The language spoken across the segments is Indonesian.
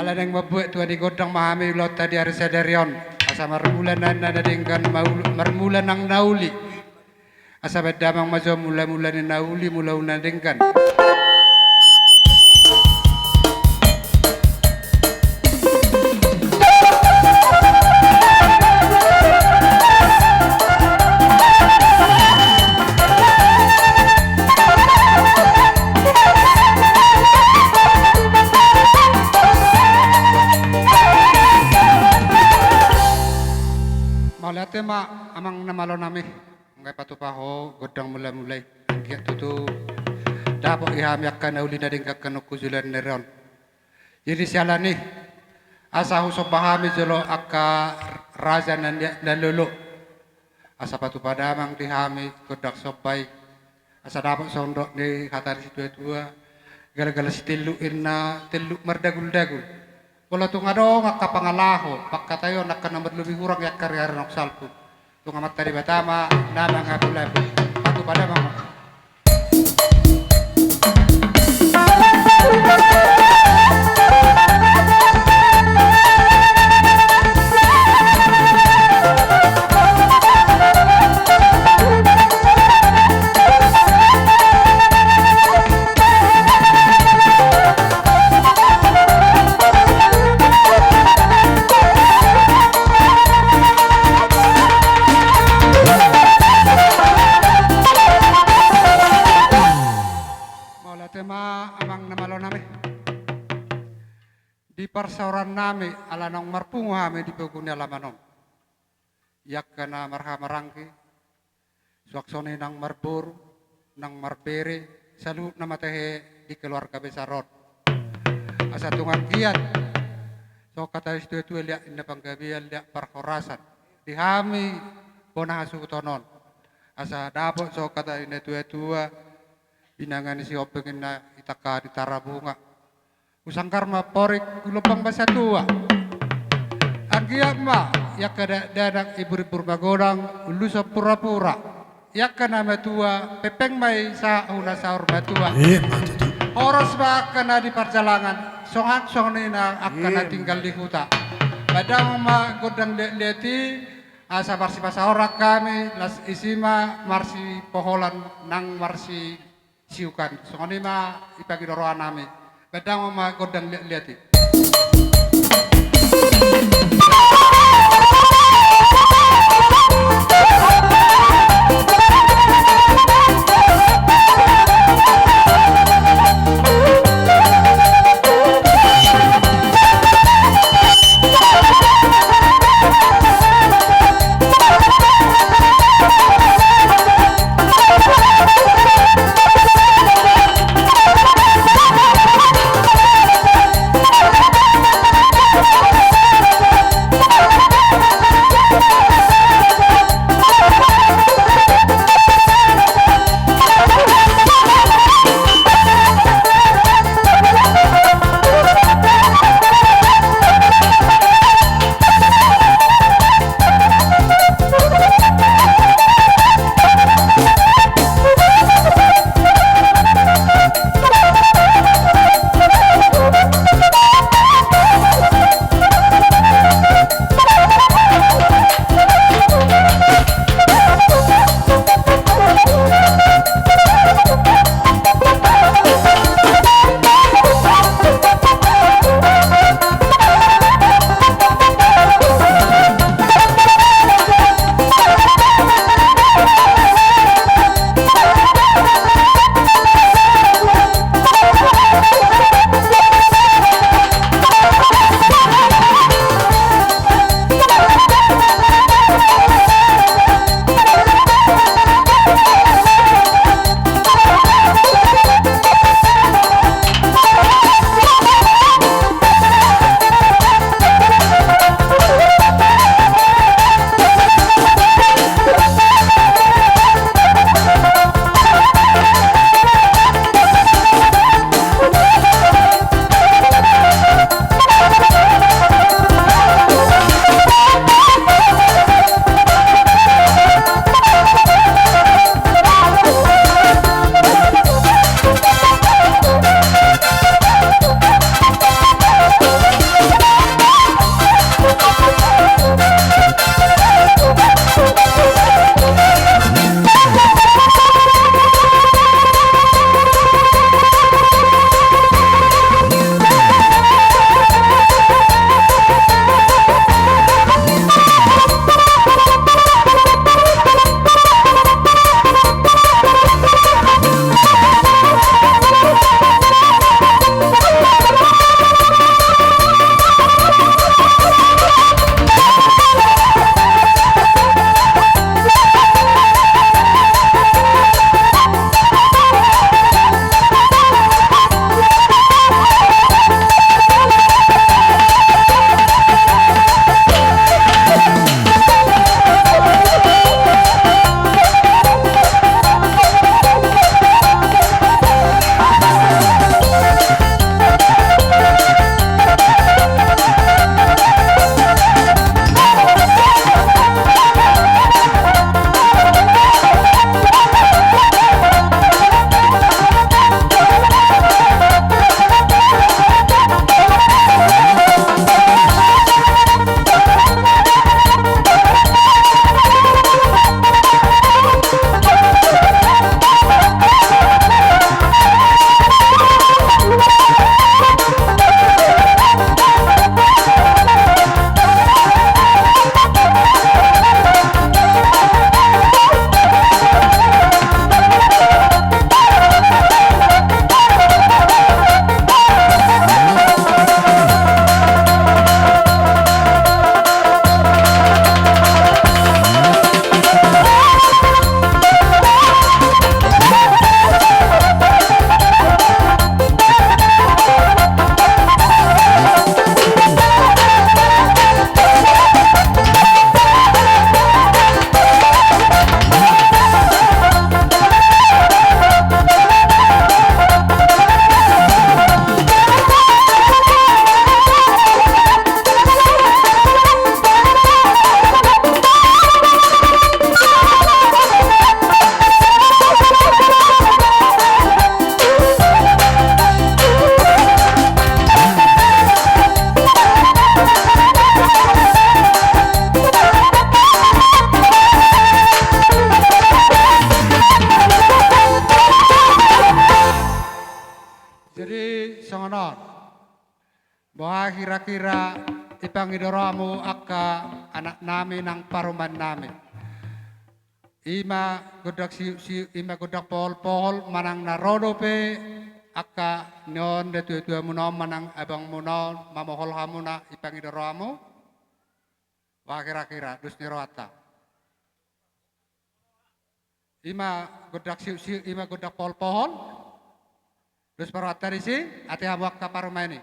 Ala nang mabuat tuan di godang mahami ulot tadi hari sadarion. Asa marmulan na nadingkan marmulan ng nauli. Asa bedamang maso mula-mula ni nauli mula unadingkan. Malate ma amang namalo nami ngay patupaho godang mulai-mulai kaya tutu dapat ihamyak ka na uli na din kakanukuzulan ni Ron. Jadi siala ni asa husok bahami jolo akka raja na lulu asa patupadamang dihami godak sobay asa dapat sondok ni hatar si tua gara-gara si tiluin na tiluk merdagul-dagul. Wala tung adong kapangalaho pagkatayo nakanamat lebih kurang yak karya nok salpu. Tung amat tadi batama nama ngabulabu. Patu pada mama. Tema amang namalo nami di parsauran nami ala nong marpungo hami di pagkunya lamanon yak kana marhamarangki suaksone nang marbur nang marbere salu namatehe di keluarga besarot asa tungan kiat so kata istu liak inda panggabian liak parhorasan di hami bona hasutonon asa dapot so kata inda tua binangan si opengin na itaka di tarabunga usang karma porik kulupang basa tua agiak ma yak kada dadak ibu-ibu magodang ulu sa pura-pura yak kana matua pepeng mai sa una saur matua oros ba kana di perjalanan songan sonina akan tinggal di huta badang ma godang leti asa marsi pasaorak kami las isima marsi poholan nang marsi siukan songoni ma ipagi doro anami bedang ma godang liati songonon. Bahwa kira-kira ipangidoromu akka anak nami ng paruman nami. Ima godak pohol manang narodo pe akka neon de tua munom manang abang munon mamohol hamu na ipangidoromu. Wah kira-kira dus nirota. Ima godak pohol dus parwata disi ati hamu akka parumah ini.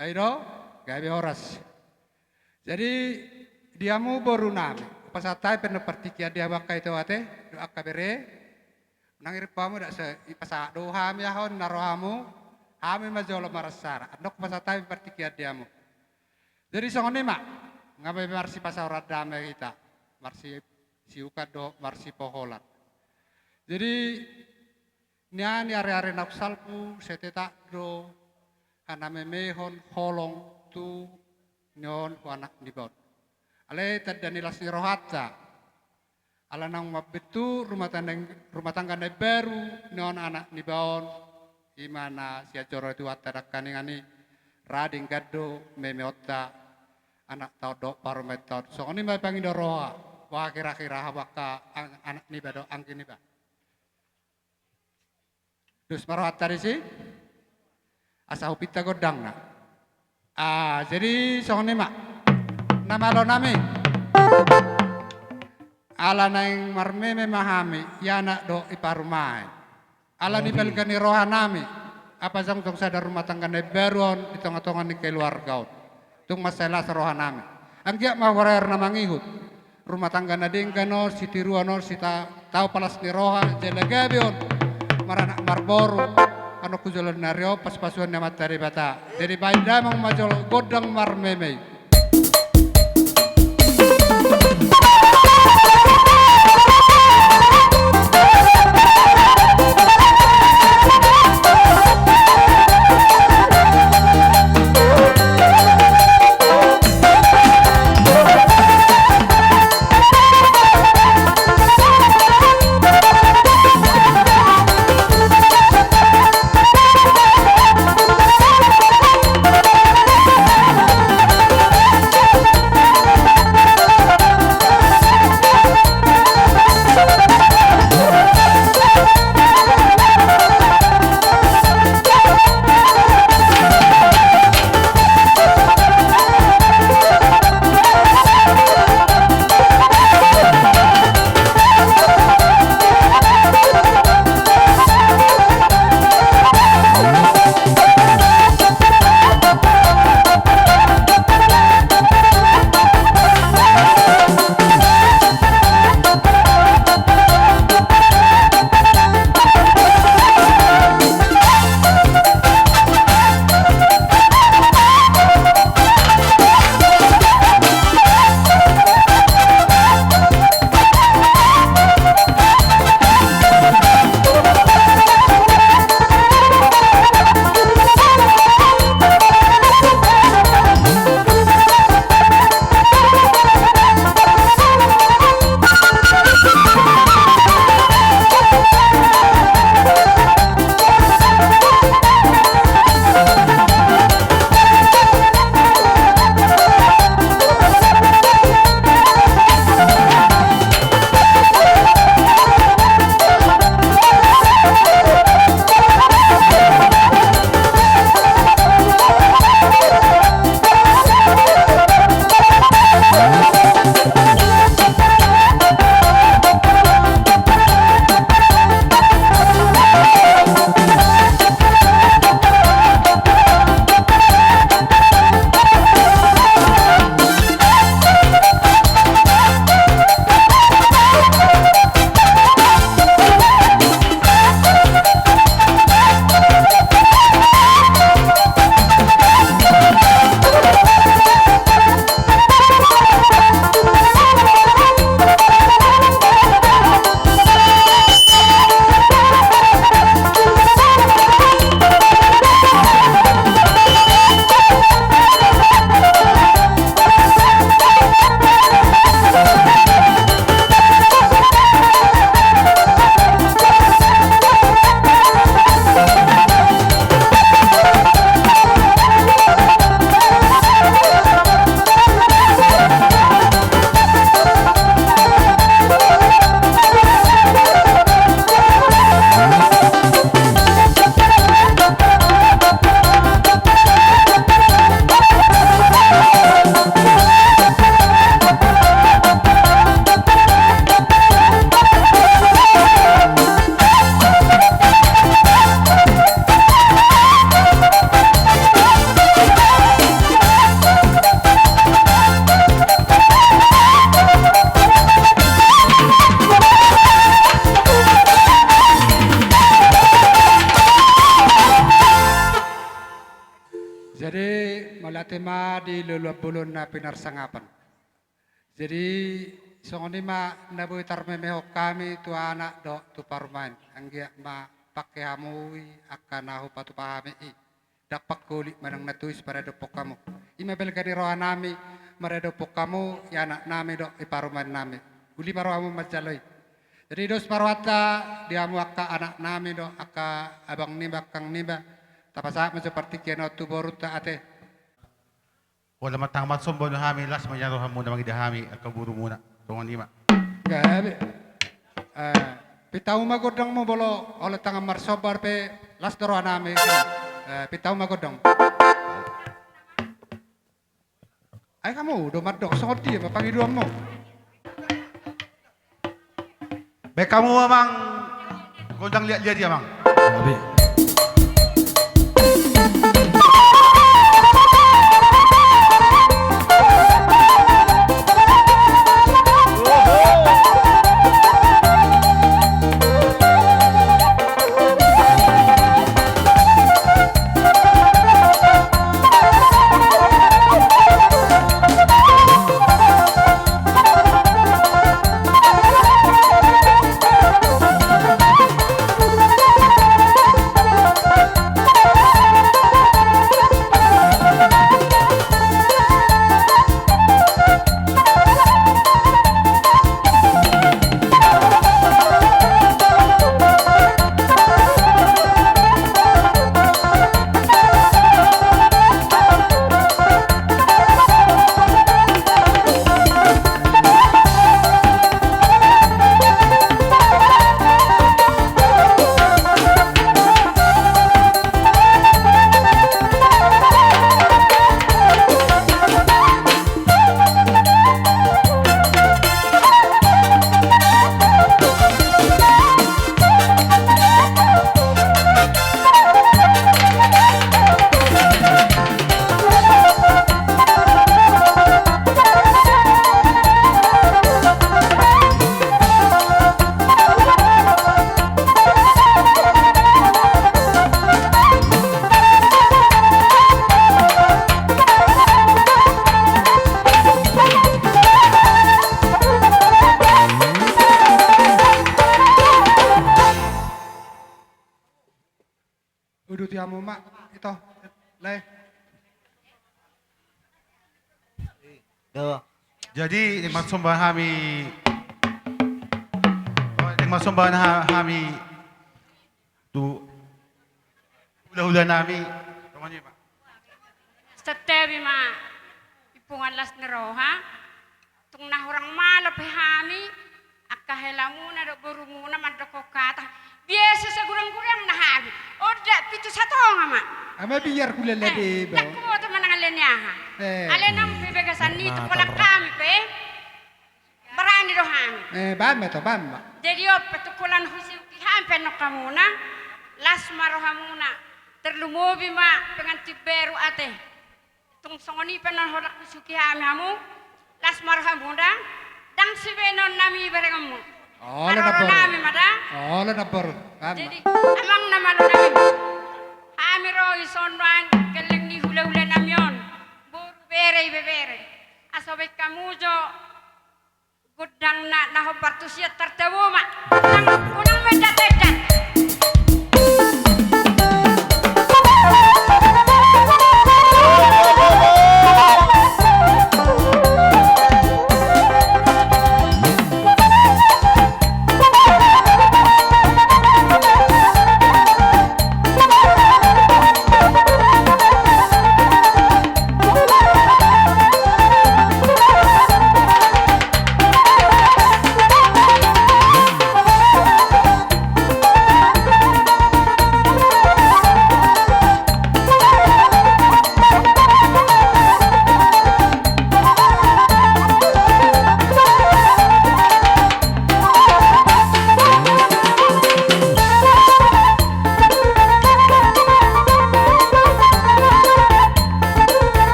Ayo, gawe horas. Jadi diamu baru nami. Pasatai pernah pertikia dia bakai itu ate doa kabere. Nangir pamu dak se ipasa doa mi ahon narohamu. Hami majolo marasara. Andok pasatai pertikia diamu. Jadi songoni mak ngabe marsi pasaurat damai kita. Marsi siukado marsi poholan. Jadi nian are-are naksalpu seteta do aname mehon holong tu nyon wanak dibot. Ale tadani lasni rohata. Ala nang mabetu rumah tangga ne baru nyon anak nibaon imana sia coro itu watadak kaningani rading gaddo memeota anak todok parometot. So ini mai pangin roha wa kira-kira habaka anak nibado angkin niba. Dus marohata disi asa upita godang na. Jadi songni mak nama lo nami ala naing marme memahami ya nak do iparumai ala nibelgani roha nami apa sang sadar rumah tangga ne beron di tengah-tengah ni keluarga tung masalah roha nami anggia mau horer nama ngihut rumah tangga na dingkano si tiruano si tahu palas ni roha jelegabion maranak marboru ano kujulan nario pas-pasuan na matari bata. Jadi bayi damang majol godang marmemei. Jadi malatema di lulubulon na pinarsangapan. Jadi songoni ma nabuy tarmemehok kami tu anak do tu paruman. Anggia ma pakai hamui akan aku patu pahami i. Dapat kulit manang natuis pada dopok kamu. Ima belkani roha nami mereka dopok kamu ya anak nami do iparuman nami. Uli paru kamu macaloi. Jadi dos parwata dia mu akka anak nami do akka abang nimba kang nimba. Tapasa seperti kiano tu borut ta ate. Wala matang matsombo na hami las manyarohan muna magidahami at kaburo muna. Tungan lima. Gabi. Pitaw magodang mo bolo oleh tangan marsobar pe las doro nami. Pitaw magodang. Ay kamu do madok sodi mapangiduan mo. Be kamu mamang godang lihat-lihat dia mang. Gabi. Udah tiamu mak itu leh. Jadi matsomba hami matsomba na hami tu hula-hula nami. Tungan lima. Setebi ma ipungan las neroha tung nahurang malap hami akka helamuna do burumuna mandoko kata biasa segurang-gurang na hami oda pitu satong ama Ama biar kula lebe ba. takko to manangan lenyaha Eh. alenang bebegasan ni to pala kami pe barani do hami Bamba to bamba. jadi o patukulan husi hampe no kamuna las marohamuna terlumobi ma penganti beru ate tung songoni penon horak suki hami hamu las marohamuna dang sibenon nami berengamu Oh, la Maroro napor. nami mada Oh, la napor. Bamba. jadi amang namalo nami hami ro isonwan geleng ni hula-hula namyon buru bere asobe kamujo gudang na nahobartusia tertawuma unang medat-medat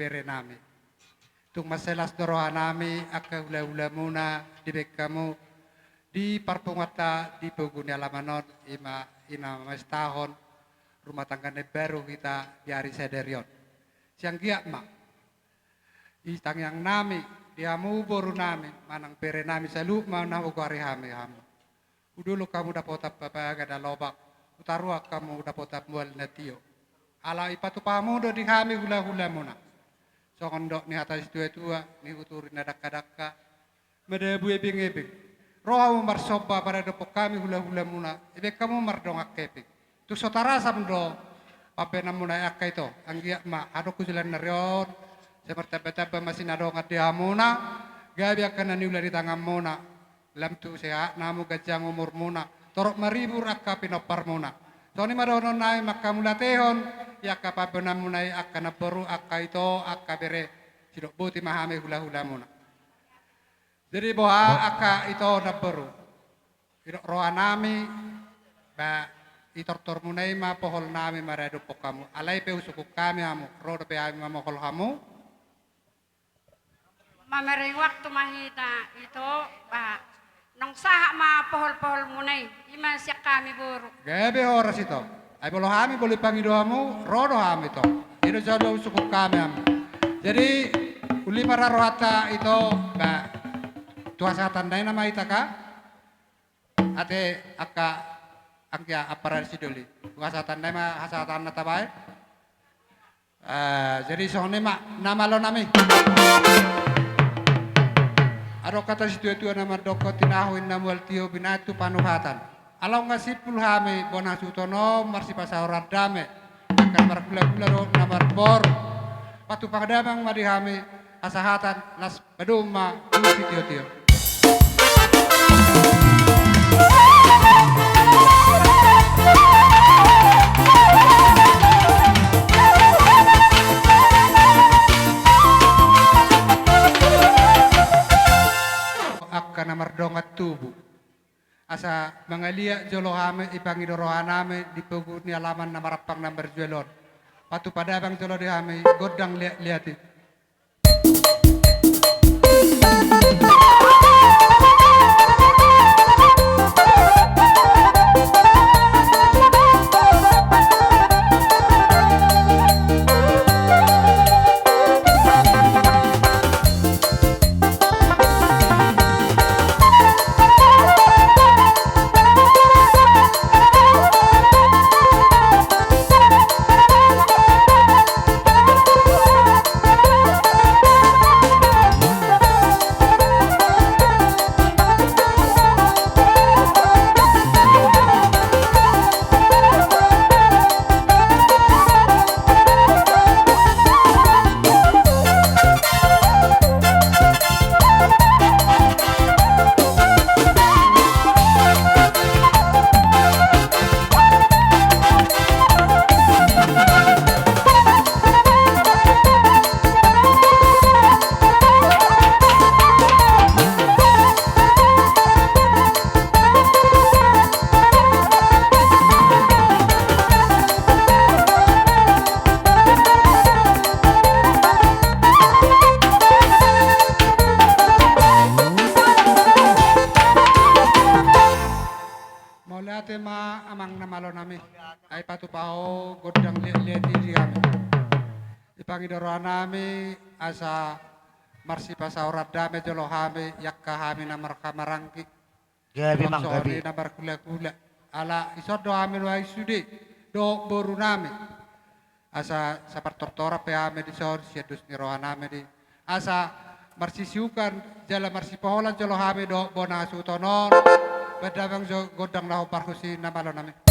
bere nami. Tung maselas doroha nami aka hula-hula muna di bekamu di parpungata di poguni alamanon ina tahun rumah tangga baru kita di hari sederion. Siang giat mak. Itang yang nami diamu boru nami manang bere nami selu mana ugo hari hami hamu. Udulu kamu dapat apa ada lobak utarua kamu dapat mual natio. Ala ipatu pamu do di kami hula-hula muna. Sokondok ni atas tua ni uturi nadaka-daka. Medebu ebing-ebing. Rohamu marsoba pada dopok kami hula-hula muna. Ibe kamu mardongak keping. Tu sotara samdo pape namuna akka ito. Anggiak ma ado kusilan narion. Seperti masih nadongat dia muna. Gabi akan naniula di tangan muna. Lam tu sehat namu gajang umur muna. Torok maribur akka pinopar muna. Soni madonon nai makamula tehon. Ya kapape namunai akka naboru akka ito akka bere. Sidok buti mahame hula-hula muna. Jadi boha akka ito naboru. Sidok roa nami. Ba itor-tor munai ma pohol nami marado po kamu. Alay pe usukuk kami hamu. Rodo pe kami mamokol hamu. Mamereng waktu mahita itu nong sahak ma pohol-pohol munay ima siya kami buru. Gabi oras ito. Ay bolo kami boleh pangido hamu. Rodo kami ito. Ito jalo usukuk kami hamu. Jadi uli mararohata ito tuasa tandai nama ita ka. Ate akka angkia aparar sidoli. Tuasa tandai ma hasatan natabay. Jadi soalnya mak nama lo nami. Ado kata si tua nama doko tinahuin namual tio binatu panuhatan. Alau ngasipul hame bona sutono marsi pasaurat dame. Akan markula-kula do namar bor. Patu pangdamang madi hame asahatan las baduma si tio-tio. Akka namar dongat tubuh. Asa mangalia jolo hame ipangi dorohaname di poguni alaman namarapang nambar juelon. Patu padabang jolo di hame godang liati. Amang namalo nami ay patupaho godang lihat di kami. Ipangi dorohan nami asa marsi pasaurat dame jolo hame yakka hame namar kamarangki. Gabi mang gabi. Namar kula-kula. Ala isodo hame wa isude do boru nami. Asa sapartortora pe hame di sor siadus ni rohan nami di. Asa marsi siukan jala marsi paholan jolo hame do bona sutonon. Badabang godang lahu parkusi namalo nami.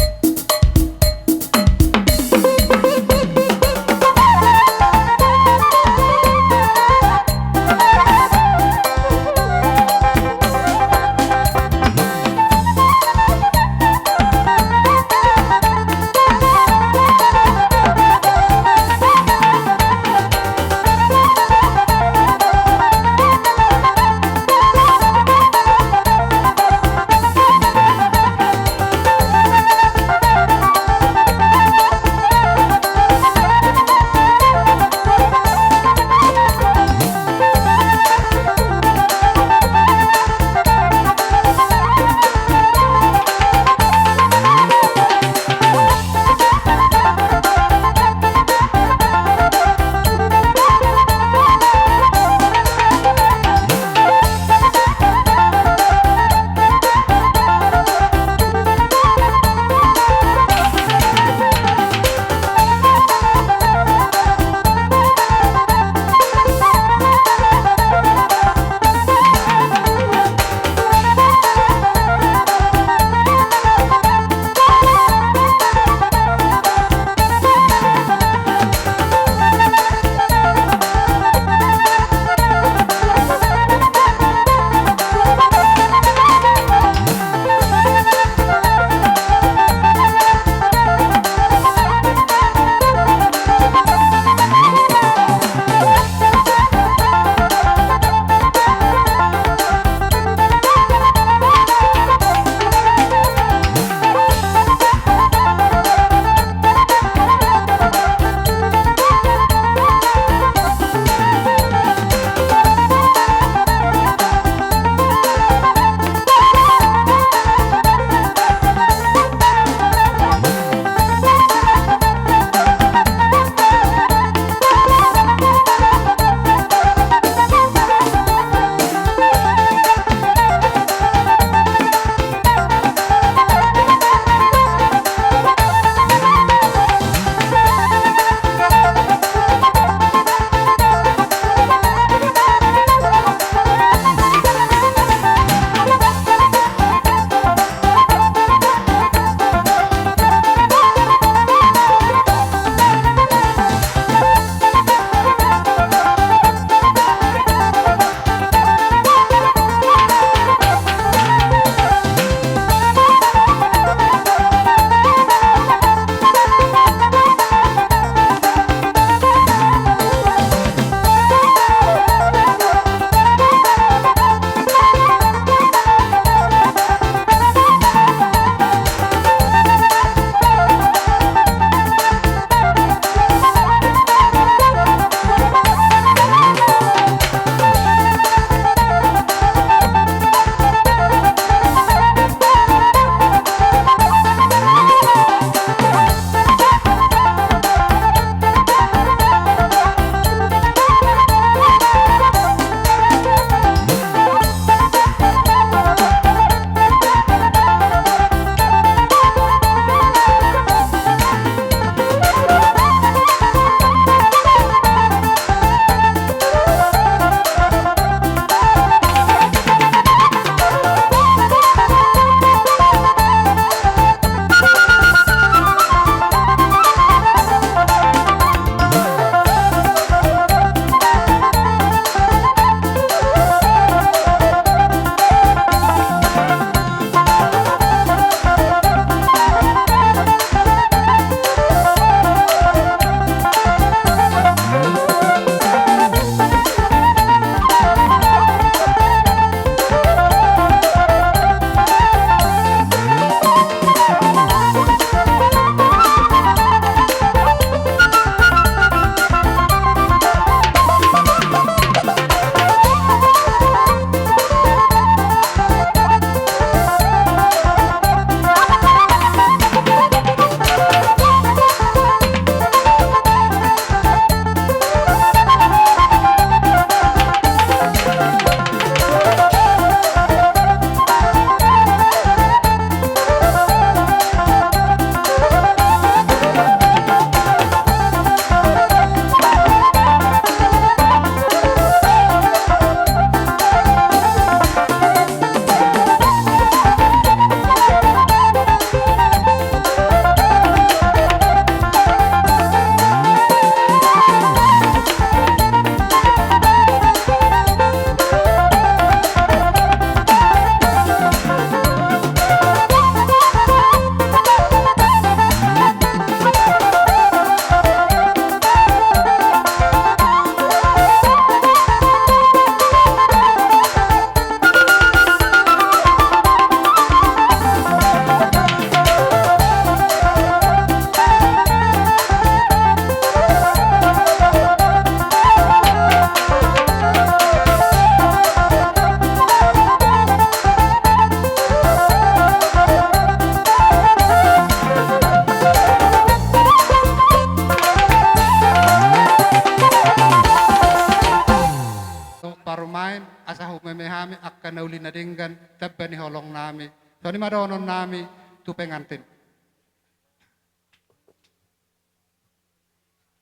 parumain asa humemehami akka nauli na dinggan tabba ni holong nami. So ni madonon nami tu pengantin.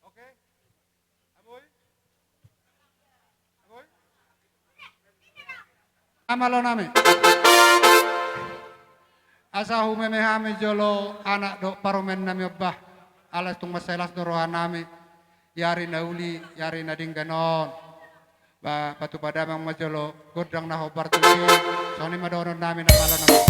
Okay? Aboy? Aboy? Amalo nami. Asa humemehami jolo anak do parumen nami obah. Alas tung masalas dorohan nami. Yari nauli, yari na dingganon. Ba patu pada mang majolo godang na hobar tuyo. So ni madonon namin ang malo naman.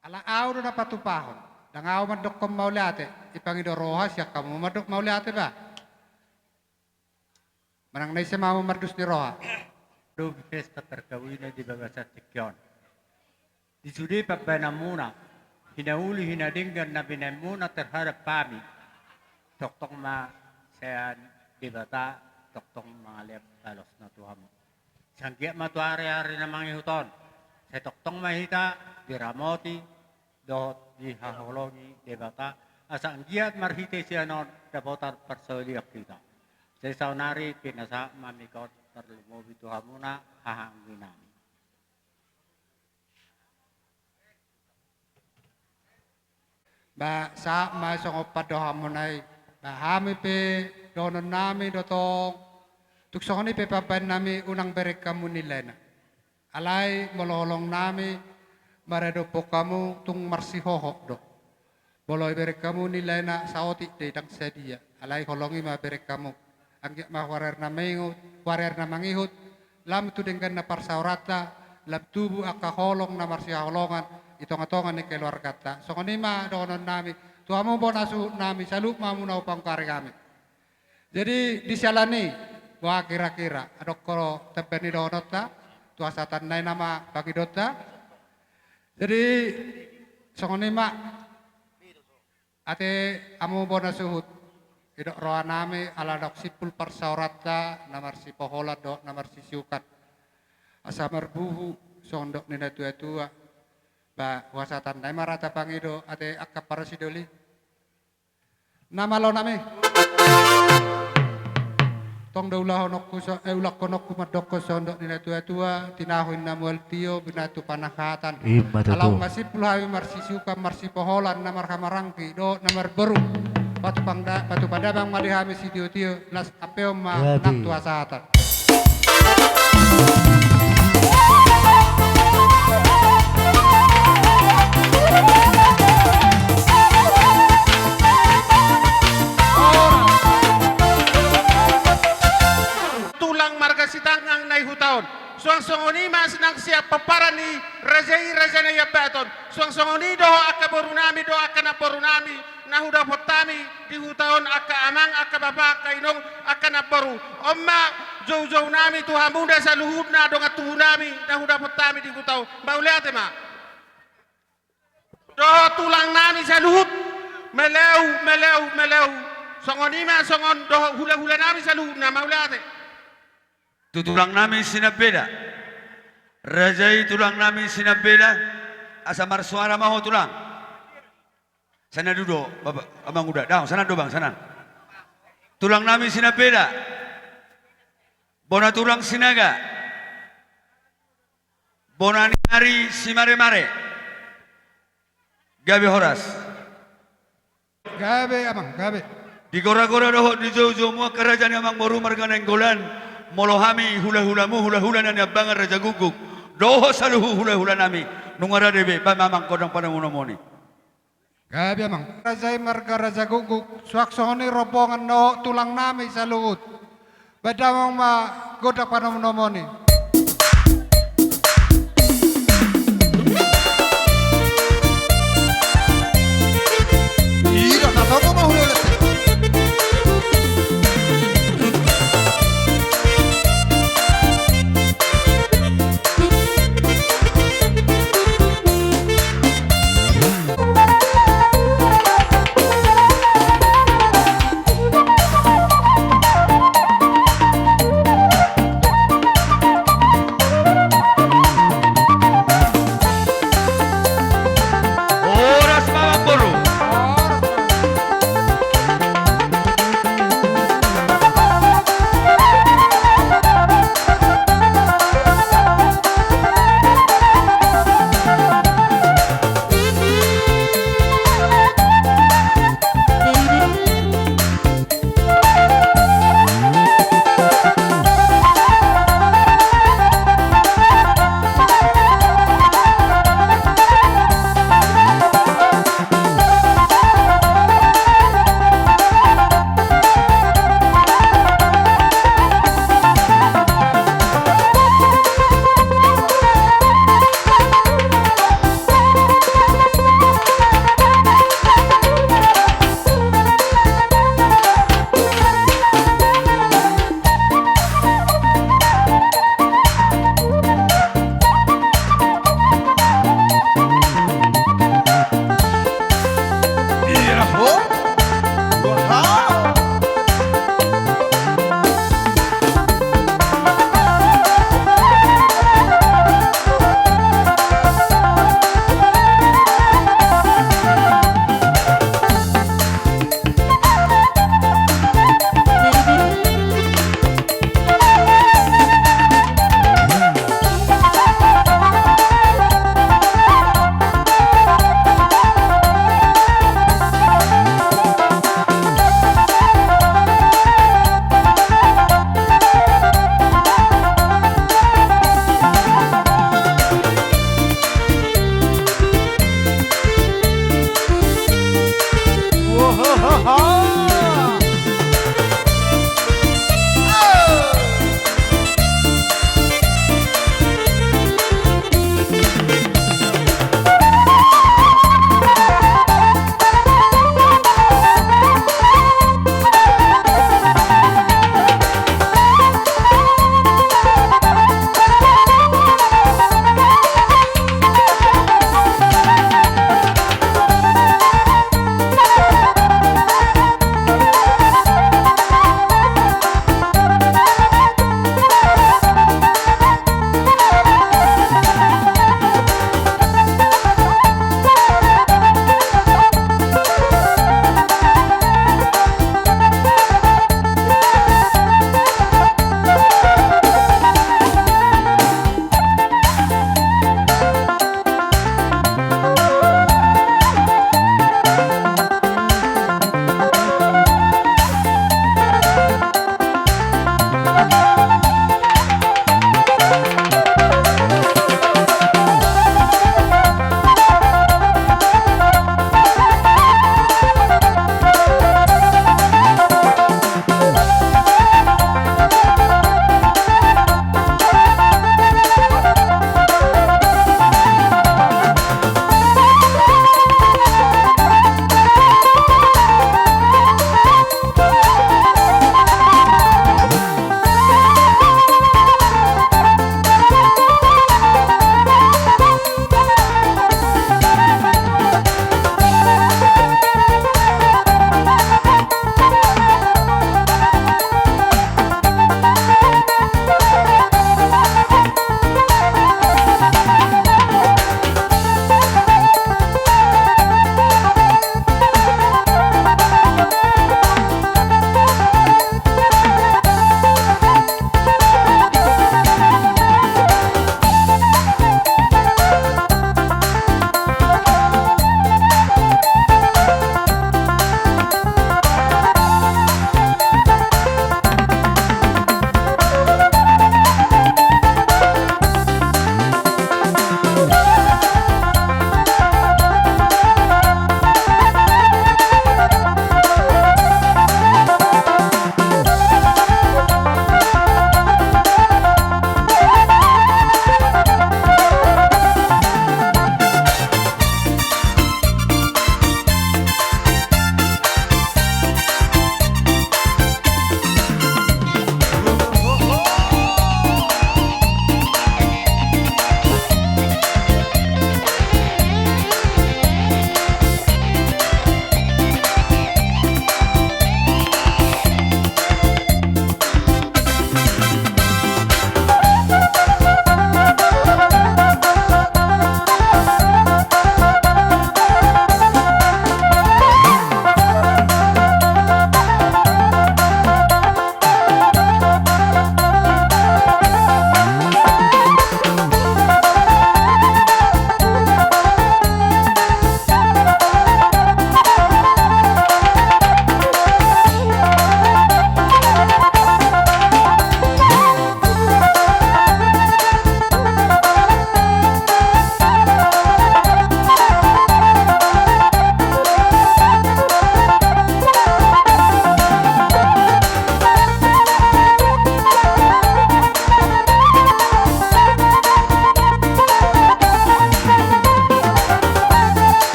Alaaw na patupahon. Dangaw madok kong mauliate. Ipangidorohas ya kamu madok mauliate ba? Manang na siya mamamardus ni Roha. Do pesta perkawinan di Bagasat Tikyon. Di sudi pabanamuna, hinauli hinadinggan na binamuna terhadap kami. Toktong ma saya dibata, toktong mga lep balos na Tuhan. Sangkya matuari-ari na mga ihuton. Sa toktong mahita, diramoti, dohot di hahologi, debata, asa ang giat marhite siya noon, dapotar parsoliak kita. Sa saunari, pinasa mamikot, tarlumobi Tuhan muna, hahangin namin. Ba sa masong opadohan mo na ba hami pe donon nami dotong tuksong ni pe papan nami unang berek kamu nila na. Alay mololong nami maredo po kamu tung marsihoho do. Boloy berek kamu nila na sa otik de dang sedia. Alay holongi ma berek kamu. Ang mawarer na mengut, warer na mangihut, lam tu dengan na parsaurata, lam tubu akaholong na marsiholongan. Itong-atongan ni keluarga ta. So kanima donon nami, tuamu bonasu nami salup mamuna upang kari kami. Jadi disalani wa kira-kira adok koro tepeni donot ta, tuasatan nai nama bagi dota. Jadi so kanima ate amu bonasuhut idok roa nami ala dok sipul parsaurata namar si poholat dok namar si siukat. Asa marbuhu sondok nina tua-tua. Ba wasatan dai marata pangido ate akka parasidoli nama lo nami tong daulah honokku so ulak konokku madokko sondok nina tua tinahuin namual tio binatu panakatan alau masih pulhawi marsi suka marsi poholan namar kamarangki do namar beru batu padabang madihami si tio las apeo ma nak tuasatan. Sitangang naihutaon. Suang-songoni mas nang siap paparani raja na yabaton. Suang-songoni doho akka borunami doho akka na borunami nahuda potami dihutaon akka amang akka baba kainong akka na boru. Omma jauh-jauh nami tuhamunda sa luhud na dong atuhunami nahuda potami dihutaon. Bauliate ma. doho tulang nami sa luhut meleu songonima songon doho hula nami sa luhut na maulate Tutulang namin sinabela. Rajay tulang namin sinabela. Asa marsuara maho tulang. Sana dudo, Bapak, Abang Uda. Daun, sana do bang, sana. Tulang namin sinabela. Bona tulang sinaga. Bona hari simare-mare. Gabi horas. Gabe amang, gabe. Di gora-gora doho di jauh-jauh mua kerajaan amang moru marga nenggolan. Molohami hula-hula nani abangan Raja Guguk. Doho saluhu hula-hula nami. Nungara debe ba mamang kodang panamunamoni. Gabi amang. Rajay marga Raja Guguk. Swaksoni rombongan no tulang nami sa luhut. Badamang ma godak panamunomoni. Iya, nasa ko mahuli ulit.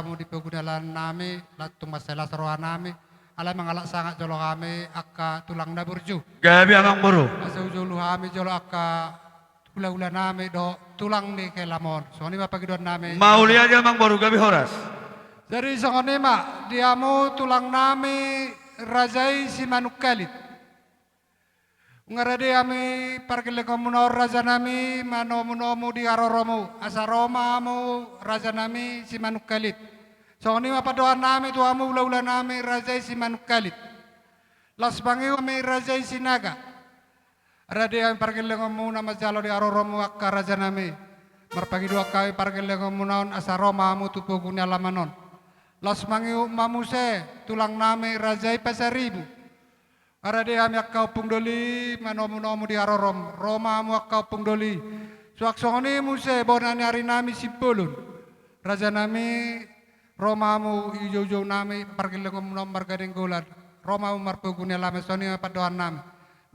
kamu di pegudalan nami latung masalah seroa nami ala mengalak sangat jolo kami akka tulang daburju Gabi amang boru. asa ujulu kami jolo akka hula-hula nami do tulang mi kelamon soni ma pagidon nami Mauli aja amang boru gabi horas. dari songoni ma diamu tulang nami rajai si manuk kalit ngarade ami parkile komunor raja nami manomu di aroromu asa Roma mu raja nami si manuk kalit songoni ma padoan nami tuamu ula-ula nami rajai si manuk kalit las bangi ami rajai si naga rade ami parkile komuna majalo di aroromu akka raja nami marpagi dua kali parkile komunaon asa Roma mu tupuguni alamanon las bangi mamuse tulang nami rajai pasaribu arade ami akkau pungdoli manomu di arorom Roma mu akkau pungdoli suaksongoni muse bonani hari nami simpulun raja nami Roma mu ijo nami parkile komunom margadeng golan Roma mu marpuguni alame soni padoan nami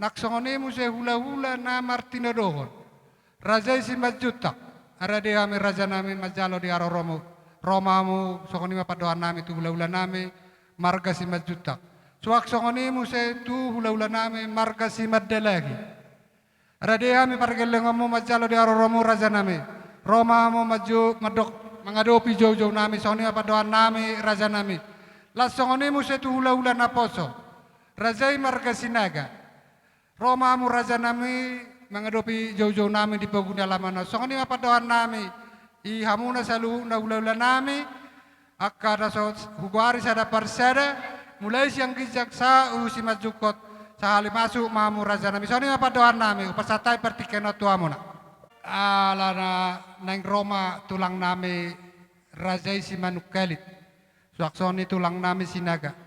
naksongoni muse hula-hula na martina dohon raja simbat jutak arade ami raja nami majalo di aroromu Roma mu songoni padoan nami tu hula-hula nami marga simbat jutak suak songoni muse tu hula-hula nami marga simbat delagi arade ami pargele ngomu majalo di aroromu raja nami Roma mu maju madok mengadopi jauh-jauh nami songoni padoan nami raja nami las songoni muse tu hula-hula naposo rajai marga sinaga Roma mu raja nami mengadopi jauh-jauh nami di paguna lamana songoni padoan nami i hamuna salu na hula-hula nami akka so hugari sada parsada mulai siang kijak sa usi majukot sahali masuk mamu raja nami soni apa doan nami upasatai pertikeno tuamuna ala na nang Roma tulang nami raja isi manuk kalit suaksoni tulang nami sinaga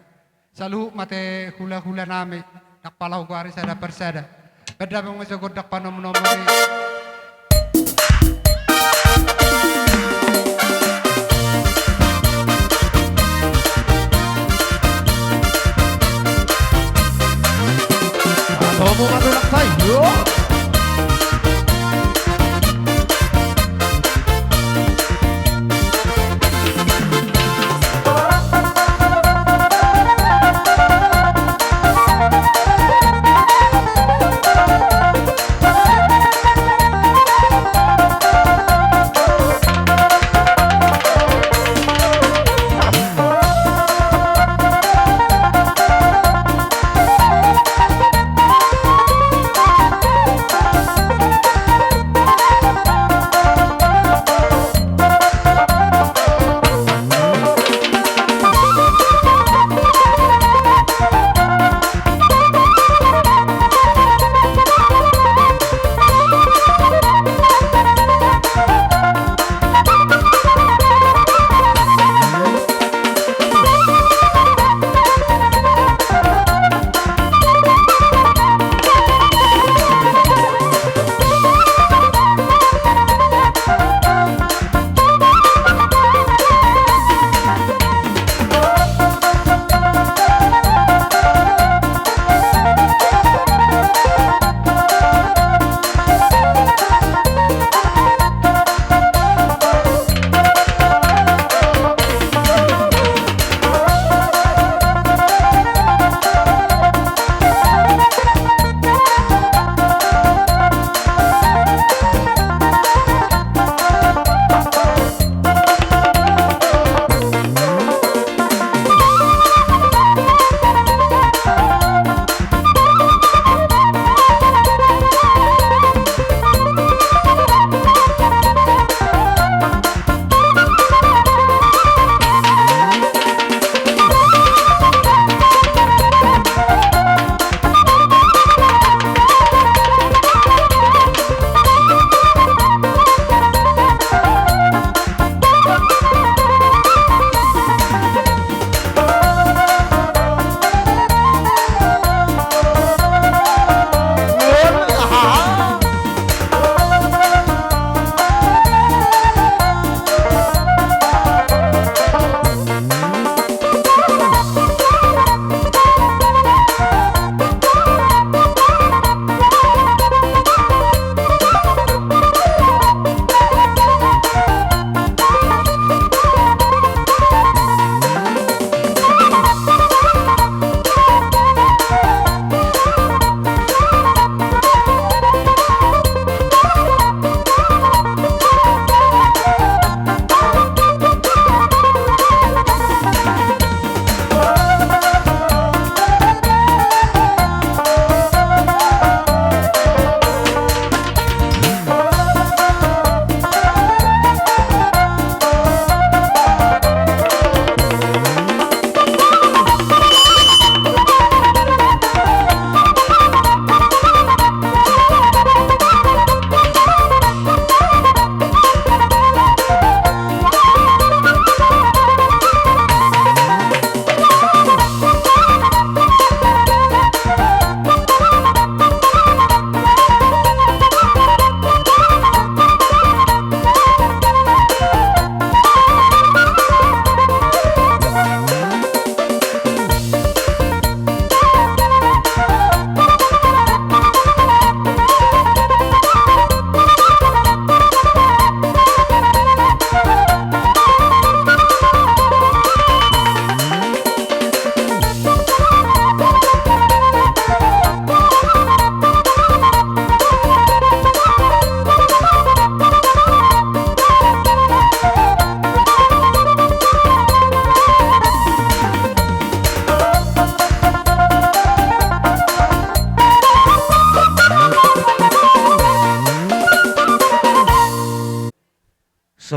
salu mate hula-hula nami dak pala hugari sada persada beda mengesogod dak panom-nomo Tomo matulak tayo.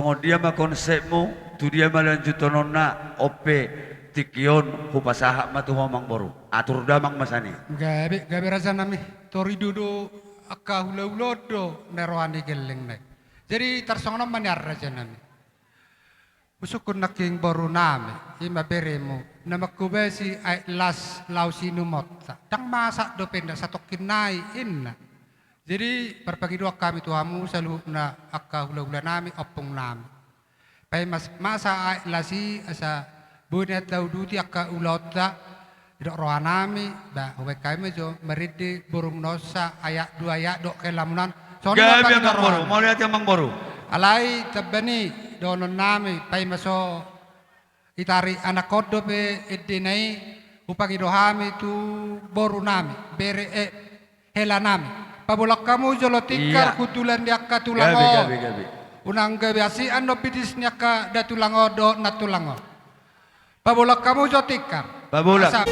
songo dia ma konsepmu tu dia ma lanjutononna ope tikion hupasaha ma tu mamang boru atur damang masani Gabe raja nami tori dudu akka hula-hulodo neroani geleng nai. Jadi tarsongono manyar raja nami. Usukun naking boru nami ima beremu nama kubesi ai las lausinu motta. Dang masak do penda satokin nai inna. Jadi berbagi dua kami tuamu selalu na akka hula-hula nami opung nami. Pai masa ai lasi asa bunet dauduti akka ulota dok rohanami ba huwag kami jo meridi burung nosa ayak dua ayak dok kelamunan gabi amang boru mau lihat amang boru alai tabani donon nami pai maso itari anak kodo pe edinai upagi dohami tu boru nami bere hela nami pabulak kamu jolo tikar kutulan dia ka tulango gabi unang gabi asi ando pitis nya ka datulango do natulango pabulak kamu jo tikar babulak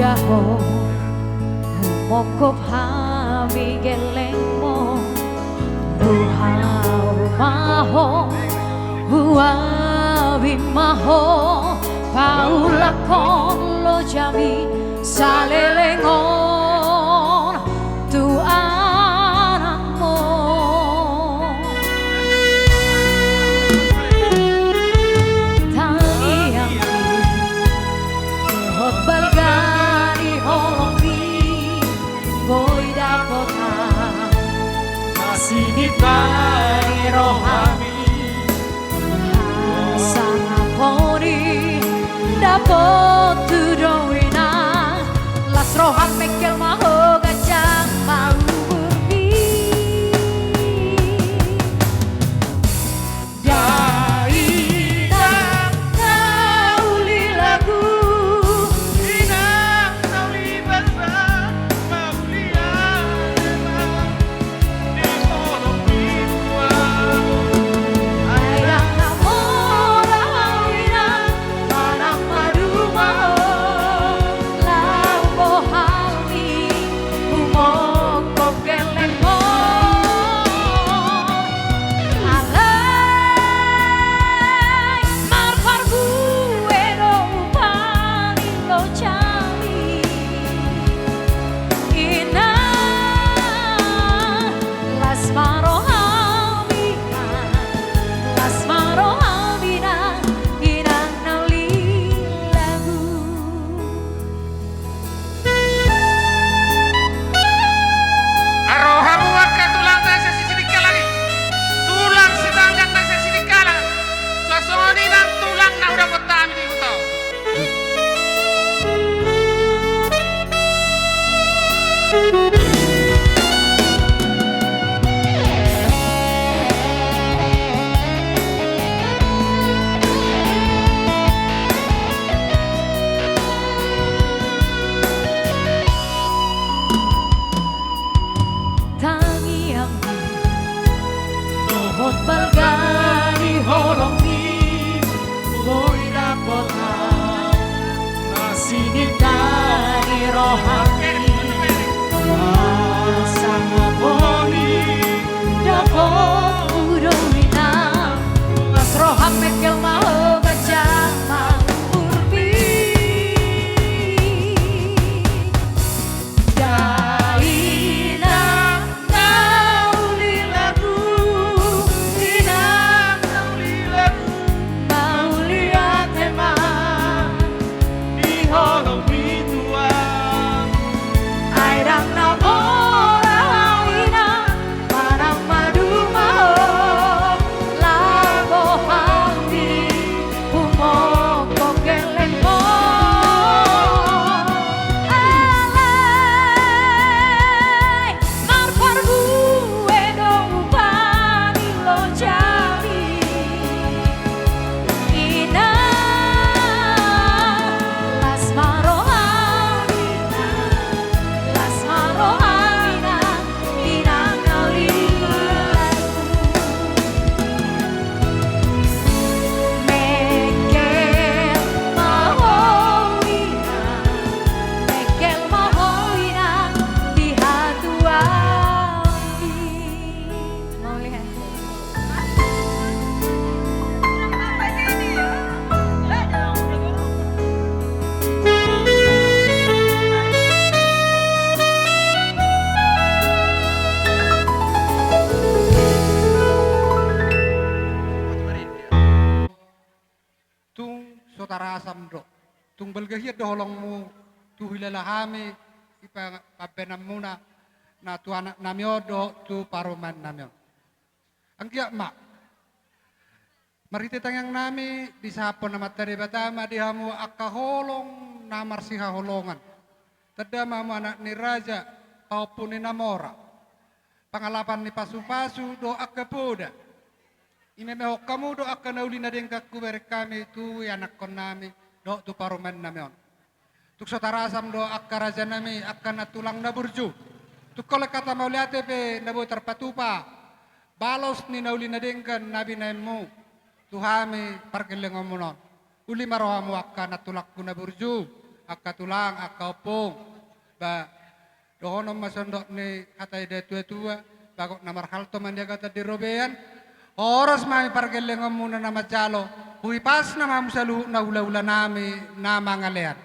jaho mokop hami gelengmo Ruhau maho huawi maho Paula con lo jami salelengon tu anakmu hot balgani holongi boy dakota masih di pari rohami sama poni dapat tudowina las rohan mekel maho gajang mau berbi dainang kauli lagu balgani holongi boy dakota masih ditani rohani sama boni dapat udowina las rohan mekel mau gajah mau urbi dainang nauli lagu mau lihat teman di holong bituan airang namora hawina manang madu maho labo handi humokok gelengmo alay marpar gue dong upani lo jami ina las marohamina inang naulilaku mekel mahoina di hatuami mau lihat tung sotara asam do tung belgahir do holongmu tu hilalahame ipa papenamuna na tu anak namyo do tu paroman namyo angkia mak marite tangyang nami di sapon na matari batama di hamu akaholong na marsiha holongan tadama mo anak ni raja paupun ni namora pangalapan ni pasu-pasu do akapoda imemehok kamu do akan nauli na din kakuber kami tu anak kon nami do tu paroman namion tuk sotarasam do raja nami akan natulang na burju tuk kala kata mauliate pe nabo terpatupa balos ni nauli na din kan nabi namu tu hami parkeleng omonon uli marohamu akan natulak kuna burju akka tulang, akka opong. Ba, doon masondok ni katay de tua-tua, bagok na marhalto man dia kata di robean. Oras mami pargelengom muna na majalo. Huipas na mamu sa luhuk na ula-ula nami na mga lean.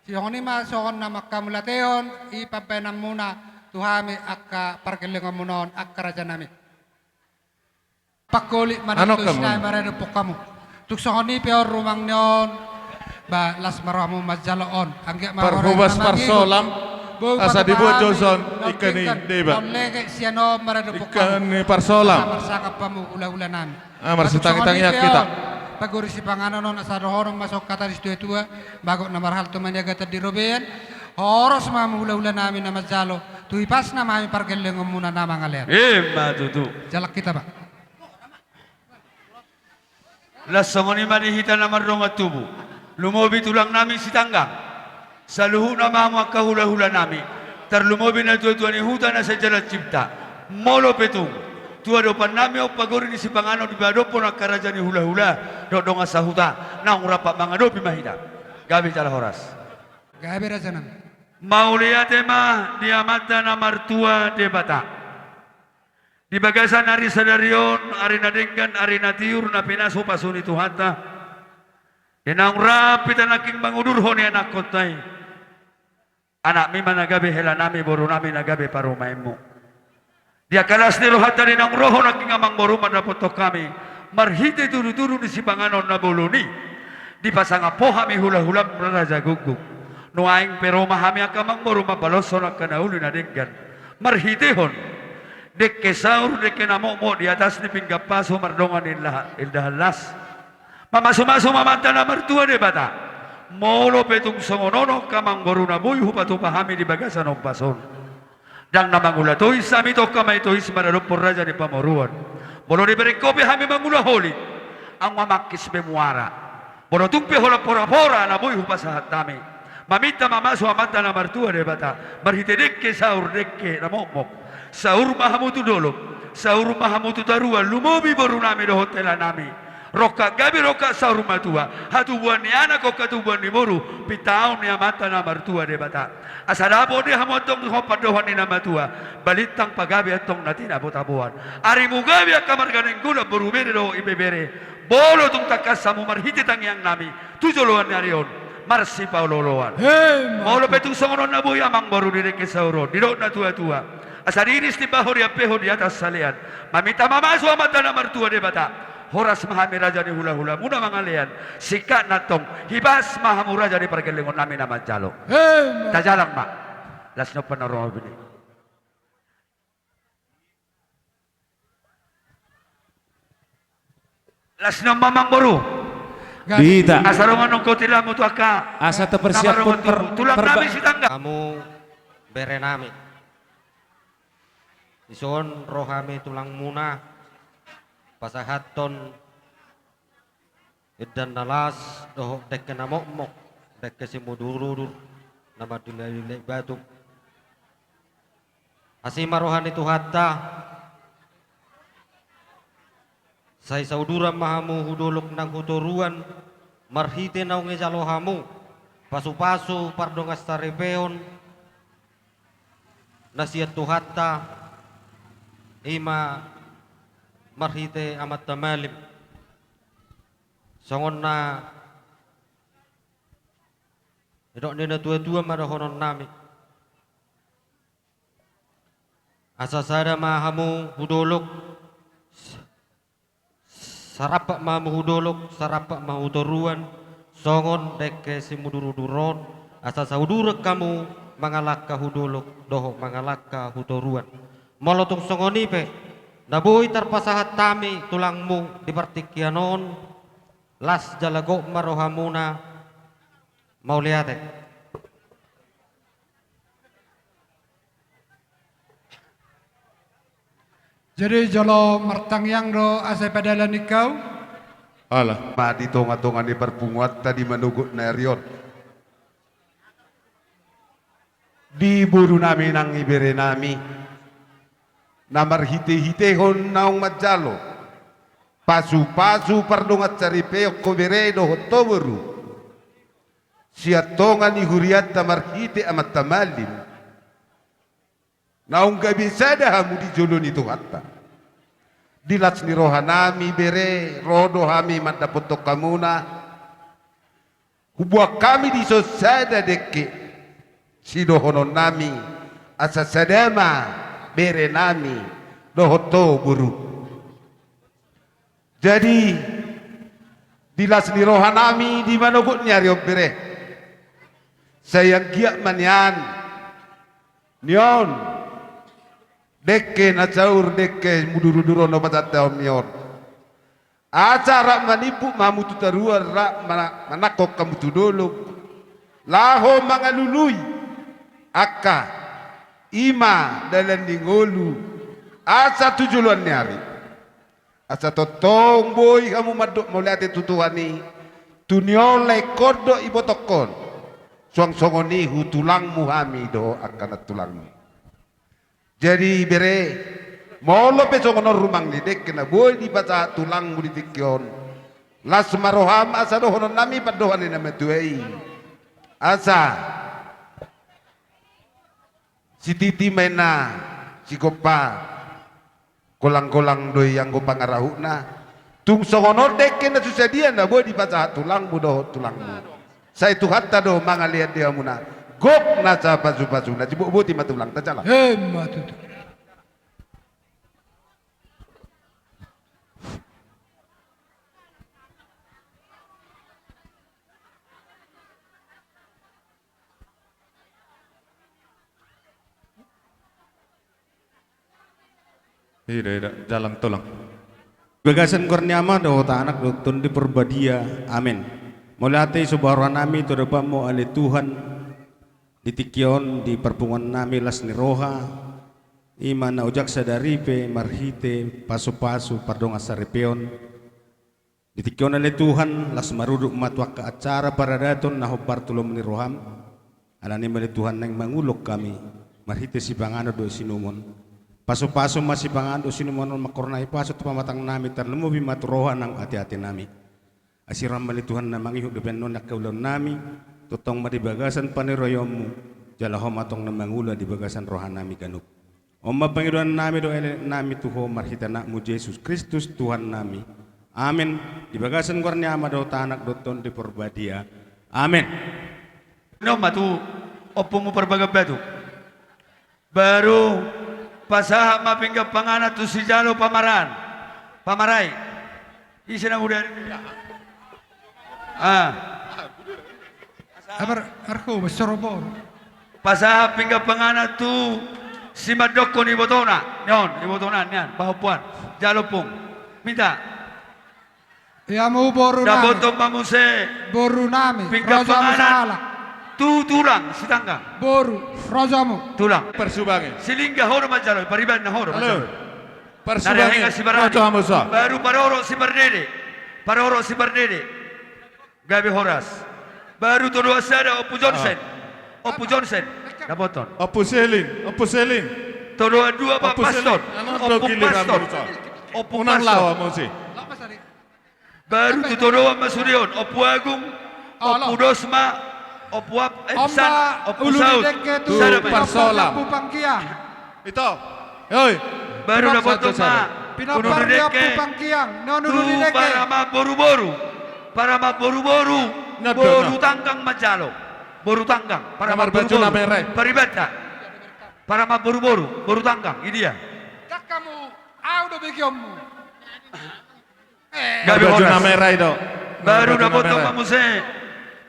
Siyong ni masokon na makamulateon, ipapenam muna tuhami akka pargelengom munon akka raja nami. Pakuli Ano manito kamu? sinay marano po kamu. Tuksong ni peor rumang nyon, ba las maramu majaloon. Angge Perhubas parsolam asa dibuat Johnson ikan ni deba. Nonlege siano marano po Ikan kamu. ni parsolam. Marsakap pa mo ula-ula nami. Marsi tangi-tangi kita. Paguri si pangano non sa rohorong masok kata di tua bago na marhal to manyaga ta di robean. Horos mga ula-ula namin na majalo. Tuipas na mami pargelengom muna na mga lean. Matutu. Jalak kita ba? Lasongoni manihita na marong at tubo. Lumobi tulang namin si tanggang. Sa luho na mga kahula-hula namin. Tarlumobi na tuwa-tuwa ni huta na sa jalat cipta. Molo petung. Tuwa dopan namin o pagori ni si pangano di bado po na karaja ni hula-hula. Dodong sa huta. Na urapak mga dopi mahida. Gabi tala horas. Gabi raja nang. Mauliate ma diamata na martua de bata. Di bagasan ari sadarion, ari nadenggan, ari natiur na pinaso pasuni tuhata. Yanang rapit ang aking mangudurho ni anak kotay. Anak mi managabi hela nami boru nami nagabi parumay mo. Dia kalas ni rohata rin ang roho na king amang boru madapoto kami. Marhite turu-turu ni si panganon na boloni. Di pasangapoha mi hula-hula raja gugug. Nuaing pero mahami akamang boru mabaloso na kanauli na denggan. Marhitehon. Dek kesaur dek kenamomo di atas ni pinggapaso mardongan ildahalas. Mamaso-maso mamanta na martua de bata. Molo petung songonono kamang boru na buy hupatu pahami di bagasan ng pason. Dan namangulatoy sami to kamay to ismaralo por raja ni pamoruan. Bolo ni berengkopi hami mangula holi. Ang mamakis memuara. Bolo tumpi hola pora-pora na buy hupasahat tami. Mamita mamaso amanta na martua de bata. Marhite dekke saur dekke namomok. Saur mahamutu dolo, saur mahamutu tarua, lumobi baru nami do hotela nami. Roka gabi roka saur matua, hatu buan ni anak ko katu buan ni boru, pitaun ni amata na martua de bata. Asadapo di hamotong hopat dohan ni namatua, balitang pagabi atong natina botabuan. Ari mugabi akamar ganeng gula boru bere do ibebere. Bolo tung takas samu marhiti tangyang nami, tujoloan ni arion. Marsi pauloloan. Molo petung songonon na buya amang baru direke sauro, didot na tua-tua. Asarinis di bahori apeho di atas salian. Mamita mamaso amata na martua de bata. Horas mahami raja ni hula-hula muna mga lian. Sikat na tong hibas mahamu raja ni pargelingon namin na majalo. Tajalang ma. Las no panaro bini. Las no mamang boru. Dita. Asarongan nung kotila mo to aka. Asa terpersiap pun Tulang namin si tangga. Kamu bere nami. Ison rohami tulang muna pasahaton edan nalas doh dek na mokmok dek simudurur nama dilai batu asima rohani tu hatta sai saudura mahamu hudolok nang hutoruan marhite naung ngejalohamu pasu-pasu pardongas tarepeon nasihat tu hatta ima marhite amat tamalim songon na idok nina tua-tua marahonon nami asasada mahamu hudolok sarapak mahamu hudolok sarapak mahutoruan songon deke simuduruduron asasaudurak kamu mangalaka hudolok doho mangalaka hutoruan molotong songoni pe nabuhi terpasahat tami tulangmu di partikyanon las jalago marohamuna mau lihat Jadi jalo martangyang ro asa padalan ikaw. Alah. Mati tonga-tonga ni perpunguat tadi menugut na erion. Di buru nami nang ibere nami. Namar hite-hitehon naung majalo. Pasu-pasu pardongat cari peok ko beredo hotoberu. siatongan ihuriat tamarhite amat tamalim, naung gabi sada hamu di jolon itu hatta. Dilas ni rohanami bere, rodo hami mata potok kamuna, hubua kami di sosada deke, sidohonon nami, asa sadama bere nami, dohoto buru. Jadi dilas ni rohanami di manogot nyari bere. Sayang giat manyan nion deke na caur deke muduru-duro no patata nion acara manipu mamu tutarua rak manakok kamu tudolo laho mangalului aka ima dalam dingolu asa tujuan nyari asa totong boy kamu maduk melihat tutuhani tuniolai kodok ibotokon suang songoni hutulangmu hami do akan tulangmu. Jadi bere molo pe songono rumang ni dek kena boy di baca tulangmu di tikyon. Las maroham asa do honon nami padohan ni nama tuai. Asa si titi mena si gopa kolang-kolang doi yang gopa ngarahuna. Tung songono dek kena susah na boy di baca tulangmu do tulangmu. Saya itu hatta do mangaliat dia muna gok naca pasu-pasu na cibu-buti matulang tajala Matutu. Tidak, jalan tolong. Bagasan kurniama do anak do di perbadia. Amin. Mulai subhanahu nami tu mo ale Tuhan ditikyon di perpungan nami las ni roha iman na ujak sadaripe marhite pasu-pasu pardong asaripeon ditikyon ale Tuhan las maruduk matwak ke acara para daton na hopar tulom ni roham alani mali Tuhan nang mangulok kami marhite si bangano do sinumon pasu-pasu masih bangano sinumon makornai pasu tu pamatang nami terlemu bimatu roha nang hati-hati nami asiram mali Tuhan na mangihuk depan nonak kaulan nami tutong madi bagasan paniroyommu jalahom atong na mangula di bagasan rohan nami ganuk omma pangiruan nami do ele nami tuho marhita nakmu Yesus Kristus Tuhan nami amin di bagasan gornya amado tanak doton di perbadia amin no matu opomu perbaga batu baru pasaha mapingga pangana tu si jalo pamarai isina udah Arko Sorobor. Pasaha pingga pangana tu si madoko ni botona nyan bahupuan jalopung minta Ya mau boru da nami. botom mamuse Boru nami. pingga Rojamu pangana salah. tu tulang si tangga Boru. Rojamu. tulang Persubangi. silingga horo majalo pariban na horo Halo. majalo Persubangi. si barani Rojo hamusa. baru paroro si bardede Gabi Horas baru todo asada Opu Johnson dapoton Opu Selin. todo dua Pak Opu Pastor Selin. Opu Pastor Opu Unang Pastor lawa mo si. baru tu todo Masurion Opu Agung Opu Dosma Opu Epsan Opu Saud Tu Parsolam. Pupangkiang. Ito. Hoy. baru dapoton ma Pinaparnya Pupangkiang. tu para ma boru-boru boru tanggang majalo boru tanggang para ma Kamar baju na mere. paribata para ma boru-boru boru tanggang ini dia Kak kamu audo begiommu. Gabi Baju na Horas merah itu. baru Baju na dapat merah. mamuse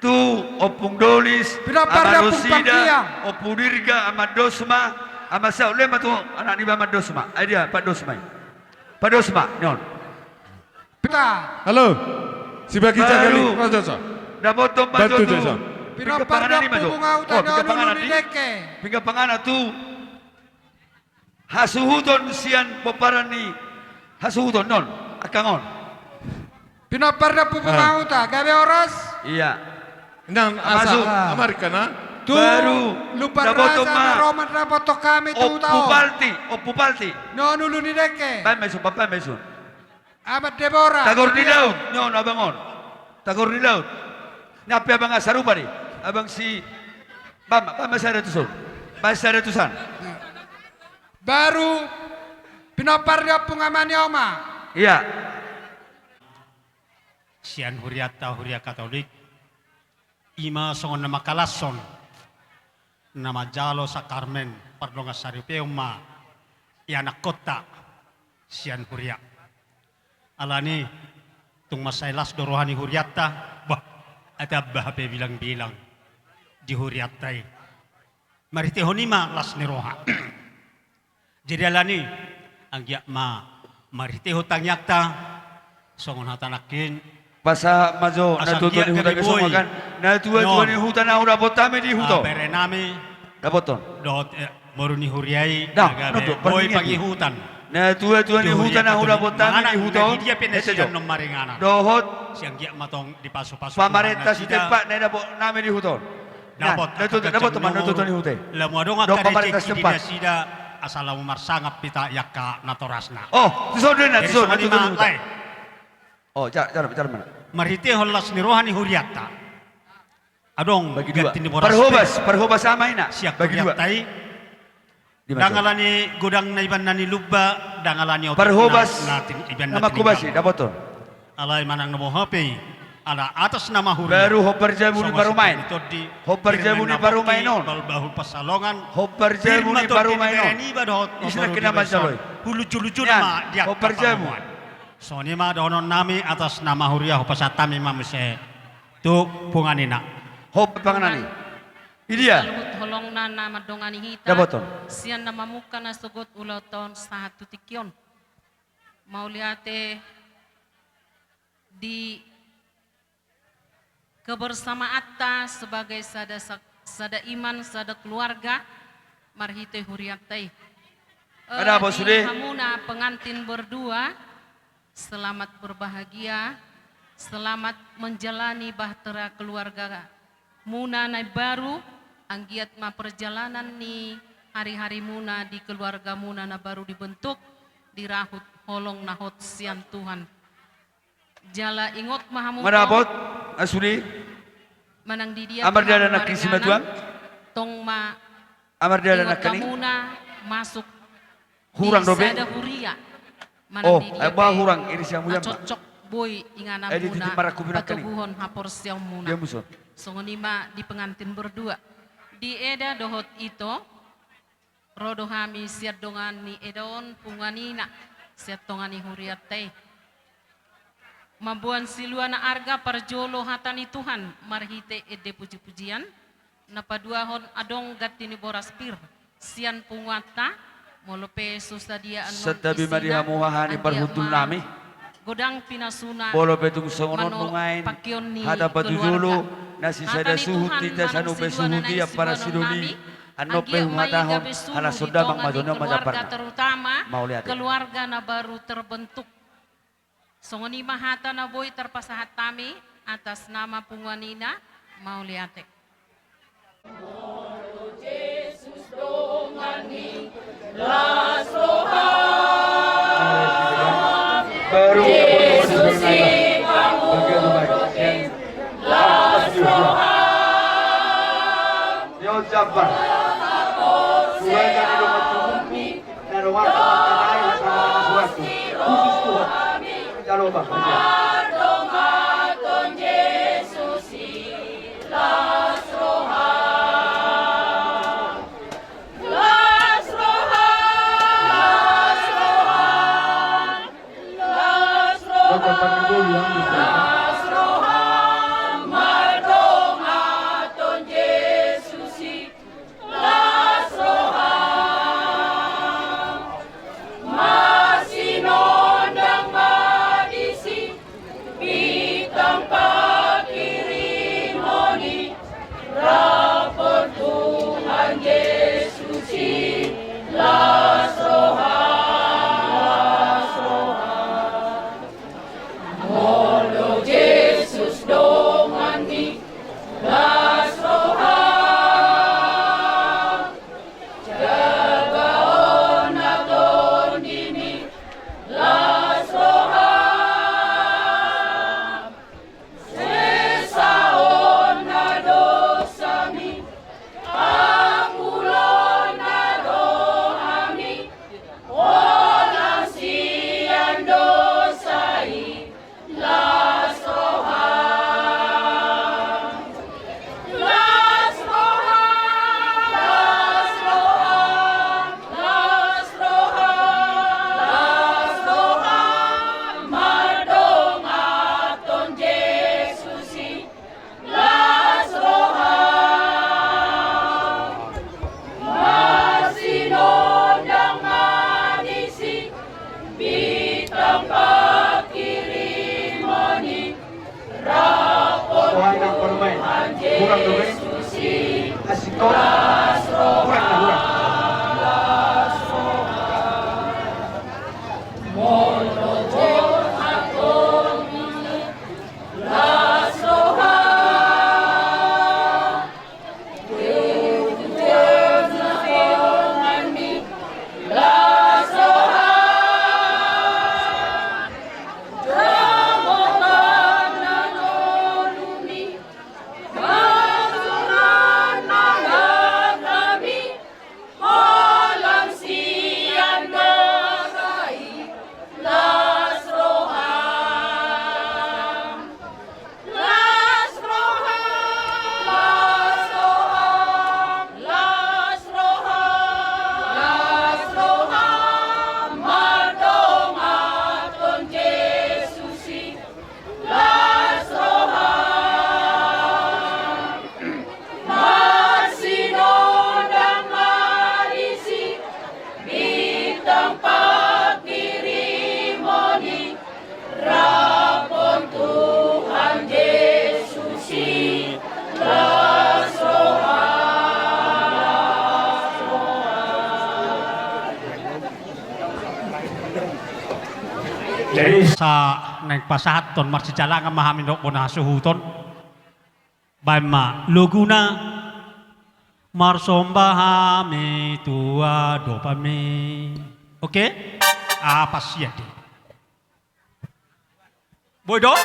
tu Opung Dolis Pinaparnya Rosida Pupangkiang. Opu Dirga Ahmad Dosma ama saulema tu anak ni Ahmad Dosma dia Pak Dosma nyon Pita. Halo. Si bagi jaga Baru. li. Rojo. dapat Bantu tu Joso. Pinaparnya pupungau tanya dulu di deke. Pinga pangana tu hasuhudon sian poparani hasuhudon non akangon Pinaparnya pupungau ta. Gabe oras. iya Nang Masuk. asa Amerika na. Tu baru lupa dapat rasa Roman rapoto kami tu tahu. Opu Palti No nulu di deke. Pan mesun Amat Deborah. Tagor di laut nyon abangon Tagor di laut napi abang asarupari abang si Masaratusan. Masaratusan. Baru pinaparya pungamani oma. Iya. Sian huriata huria Katolik. Ima songon nama kalason. Nama jalo sa Carmen pardonga saripeuma. Ianak kota. Sian huria. Alani tung masailas dorohani huriata. Bah, ada bahape bilang-bilang di huriatai. Marite honima las niroha. Jadi alani angya marite hutang yakta songon hatanakin Pasa majo natuto ni hutan semua kan. Natua ni hutan na ura botame di huto. Berenami Dapoton. dot moruni huriai Dah, agabe nuto, boy pergi pagi ni. hutan. Natua ni hutan na ura botame di huto. Dia penesian nom maringana. Dohot Siang gia matong di pasu-pasu. pamarenta si tempat na dapot name di huton. Dapat Dapat teman natuto ni hutan. Lamu adong Dok akare pamarenta ceki setempat. dia sida asalamu marsangap pita yakka natorasna. Oh, tisodre na Jadi tisod songoni natuto ni ma hutan. lai. Oh, cara mana? Marite holas nirohani huriata. Adong Bagi dua. gatini boras. Perhobas sama ina. Siak Bagi dua. huriatai. Di mana? Dangalani gudang na iban nani lubba, dangalani otot Perhobas natin iban nama natin kubasi iban. dapoton. Alay manang namo hape. Ala atas nama huria. Baru hopper jabu ni baru main. Hopper jabu ni baru main on. Bahu pasalongan. Hopper jabu ni baru main on. Isna kena mancaloy. Hulucu-lucu Yan, nama dia. hopper jabu. So ni ma donon nami atas nama huria hopasatami mamse. Tu punganina. Hop panganani. Idia. Kalbut holong na nama dongani hita. Dapoton. Sian nama muka na sugot uloton satu tikyon. Mau liate di kebersamaatan sebagai sada iman, sada keluarga, marhite huriatai. Ada apa, Sude? Hamuna pengantin berdua, selamat berbahagia, selamat menjalani bahtera keluarga Muna na baru, anggiat ma perjalanan ni hari-hari Muna di keluarga Muna na baru dibentuk, dirahut holong nahot sian Tuhan. Jala ingot mahamu. Madapot asuri. Manang di dia. Amar dia nak kisi matuan. Tong ma. Amar dia nak kani. Muna masuk. Hurang dobe. Sada huria. Oh, bah hurang ini siang mulia. Cocok boy ingana Di Muna. kani. Patubuhon hapor siang Muna. Dia musuh. Songonima di pengantin berdua. Di eda dohot ito. Rodohami siat dongan ni edon punganina. Siat tongani huriatay. Mabuan siluana arga parjolo hatani Tuhan marhite ede puji-pujian napaduahon adong gatini boraspir sian pungwata molope susadia anon Setabi maria muhahani parhutun nami godang pinasuna bolo betung songonon bungain hada batu dulu nasi sada suhu tita sanu besuhu dia para sidoni anope humatahon hala sodamang madona majaparna terutama mau lihat keluarga na baru terbentuk. Songoni mahata na boy terpasahat kami atas nama pungwanina mau liatek. Yesus dongani las roham Yesus ibangun las roham yo jabar Tuhan kan di rumah Tuhan dan rumah Tuhan khusus Tuhan kalau bang Pardongaton Yesus las roham las roham las roham las roham las roham Pardongaton Yesus las roham masih nondang Jadi sa neng pasahaton marsijalangan mahamin dok bona suhuton. Baima luguna marsombahami tua dopami. Oke? Apa sih ya? Boy dok?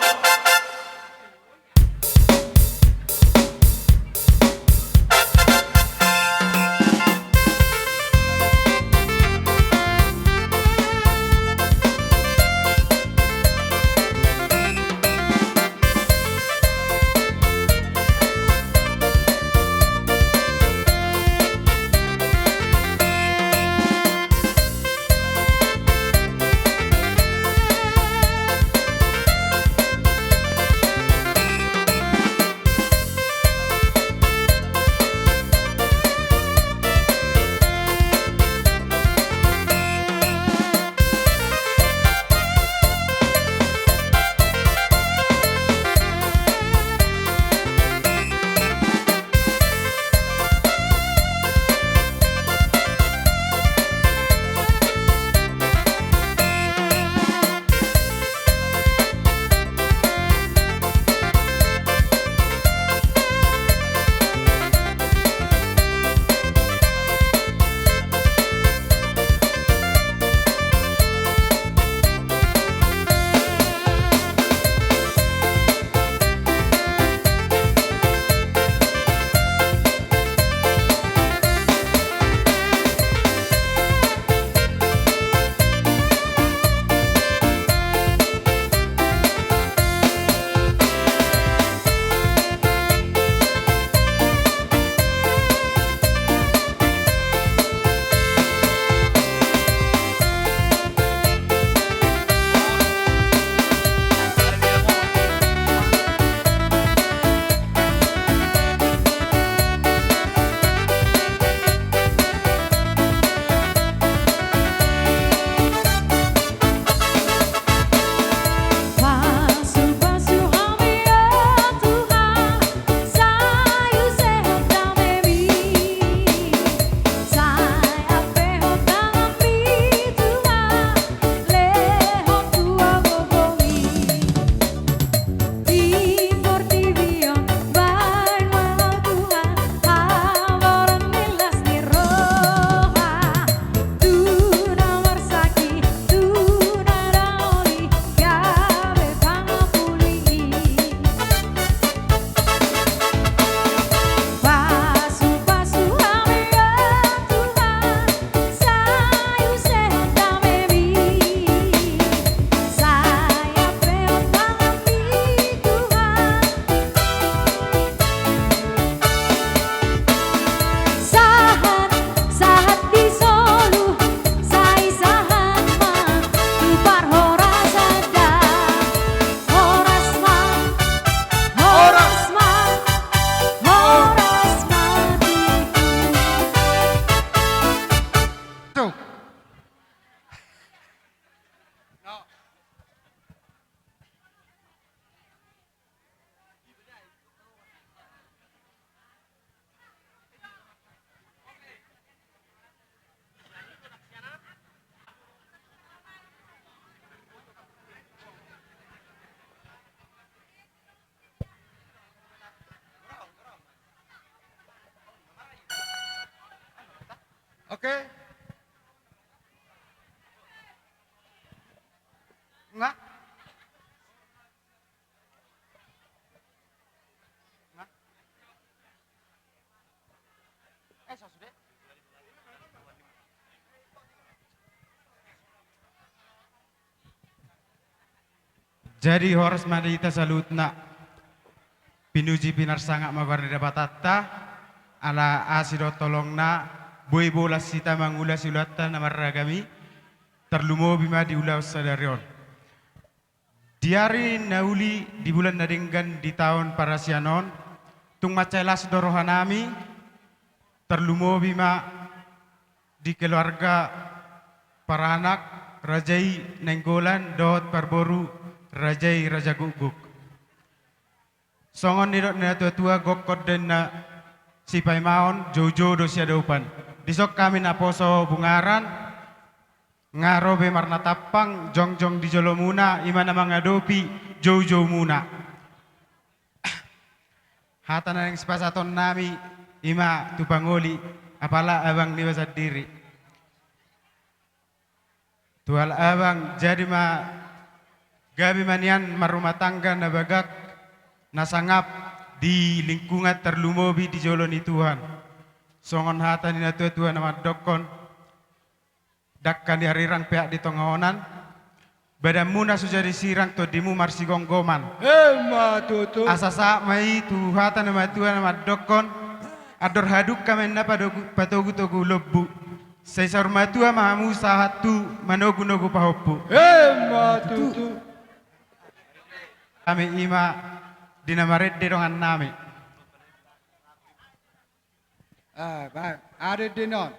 Oke. Enggak? Enggak? Sudah. Jadi horas madita salutna pinuji pinar sangat mawarni dapatatta ala asido tolongna boy bola sita mangula silata namaragami terlumo bima di ulau sadarion. Di hari nauli di bulan nadenggan di tahun parasianon tung macelas dorohanami terlumo bima di keluarga para anak Rajai Nenggolan dot Parboru Rajai Raja Guguk. Songon nidot na tua gokod den na sipay maon jojo do siya daupan. Disok kami na poso bungaran ngarobe marna tapang jong-jong di jolo muna imana mangadopi jauh-jauh muna. Hata na yang sepasaton nami ima tupangoli apala abang liwasa diri. Tual abang jadi ma gabi manian marumah tangga na bagak nasangap di lingkungan terlumobi di joloni Tuhan. Songon hata ni na Tuhan nama dokon dakkan di harirang pihak di tongonan badan muna sudah disirang to dimu marsi gonggoman asasa mai tu hata nama Tuhan nama dokon ador haduk kamen na patogu togu lebu saya sarma Tuhan mahamu sahatu manogu nogu pahopu kami ima dinamaret derongan nami Baik, ada dinon.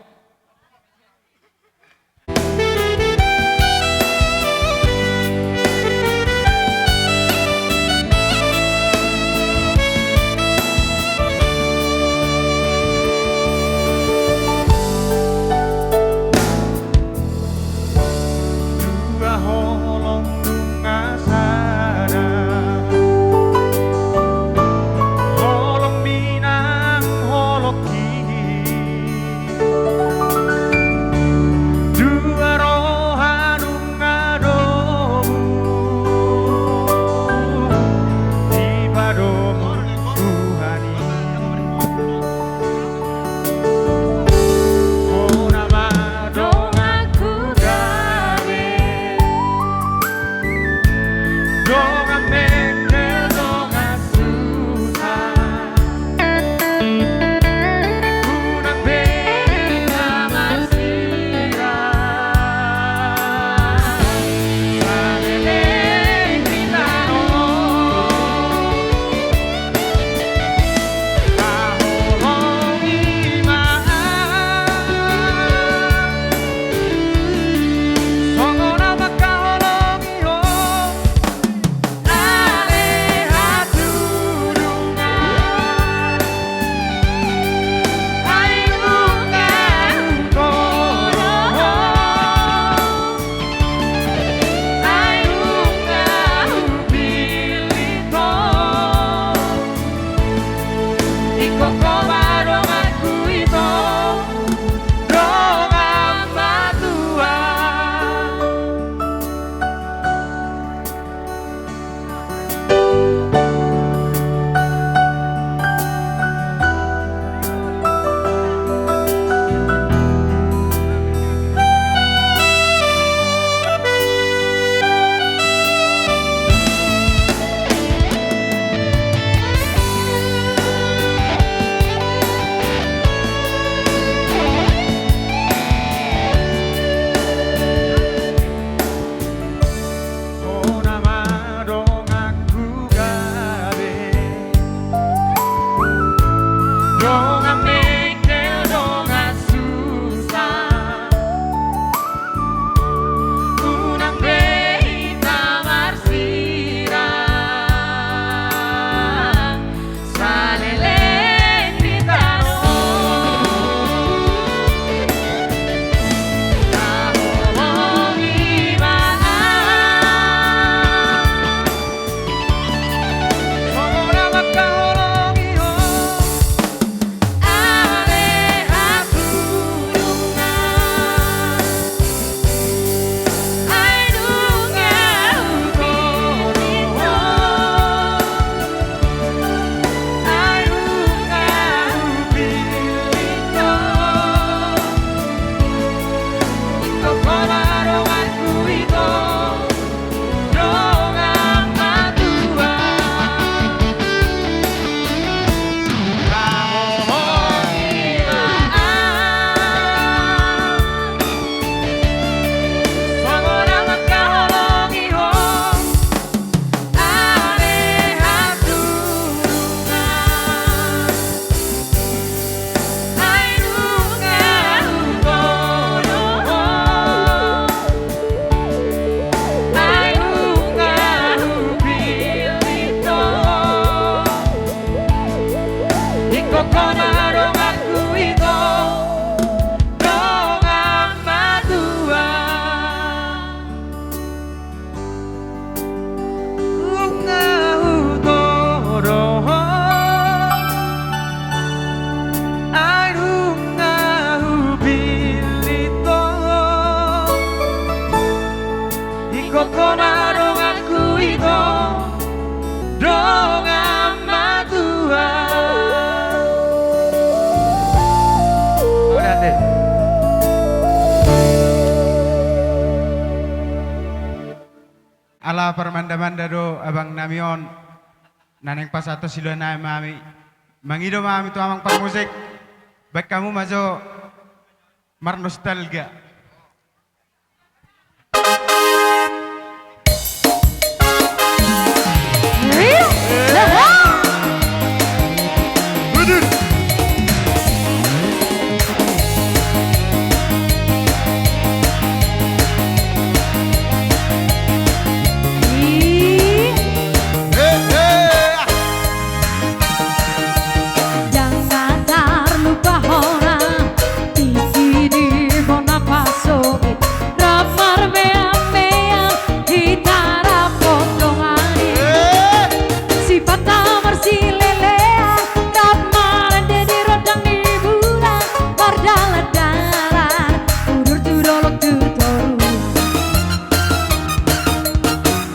Holong minang holok kini ala permanda-manda do abang namion naneng pas atau silo na mami mangido mami tu amang permusik baik kamu majo mar nostalgia. Jangan terlupa orang di sini Bonapaso ramar mea hitara potongan sifat tamar silelea ramar dedi rodang di bulan mardalan daran udur turolok tutoru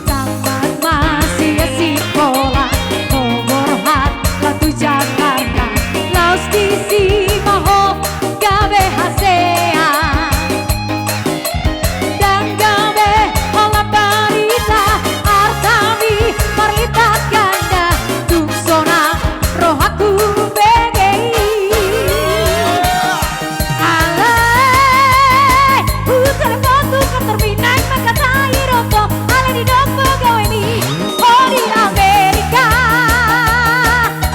tamat masih sekolah Komorhat Latu Jakarta Laos di Maho gabe hasea dan gabe olah barita artami marlita ganda tuksona rohaku begei alai putar foto keterminai makatai roto ale di dopo gawe mi oh di Amerika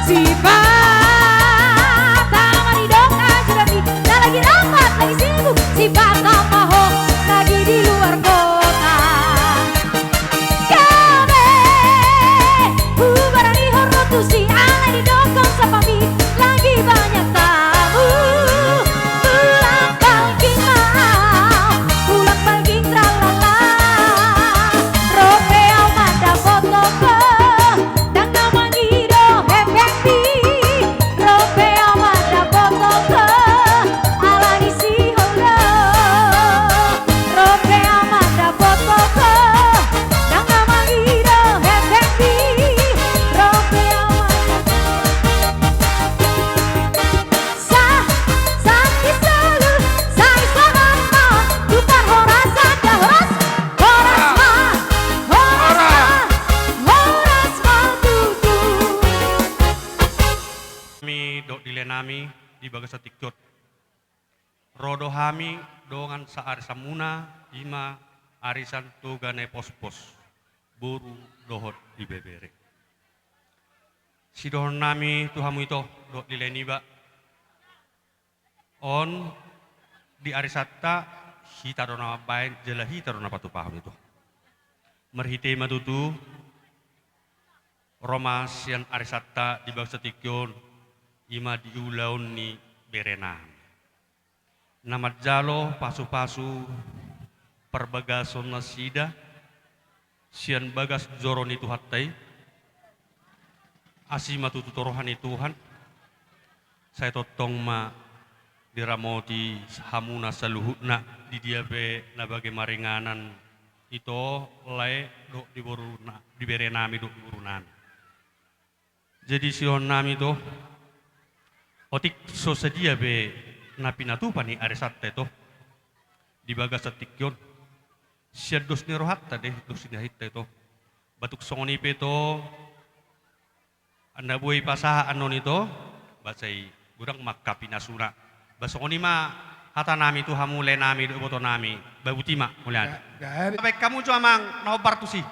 sifat sama di dok aja dah lagi rapat lagi sibuk sifat sama ho lagi di luar kota kabe bubaran di horotu si ala di dokong sapami lagi banyak tamu pulang balking mau pulang balking tralala ropeo manda foto ke dan nama ngido happy ropeo manda foto ke ala di si holo ropeo manda foto ke dan nama ngido happy ropeo sakit selalu saya selamat mau tukar horas ada horas tutup Kami dok dilenami di bagasa tikyot. Rodo hami dongan sa arisamuna ima arisan tugane pos-pos. Buru dohot di bebere. Si dohon nami tuhamu ito dok dileni ba. On di arisatta hita dona bain jela hita dona patu paham itu. Merhite matutu Roma sian arisatta di bagasa tikyon ima diulaun ni berenam. Namat jalo pasu-pasu perbagason nasida sian bagas joron itu hattai asima tutu torohani Tuhan saya totong ma diramoti hamuna saluhutna di diabe na bage maringanan ito lae do di boruna di berenami do di borunami. Jadi sion nami to otik so sedia be napinatupa ni aresatte to di bagas tikyon siya dos ni rohatta deh dos ni hitte to batuk songoni pe to anda buai pasaha anon itu basai gudang makapinasuna basongoni ma hata nami tu hamule nami do boto nami babutima mulian baik kamu cuma mang nobar tu sih.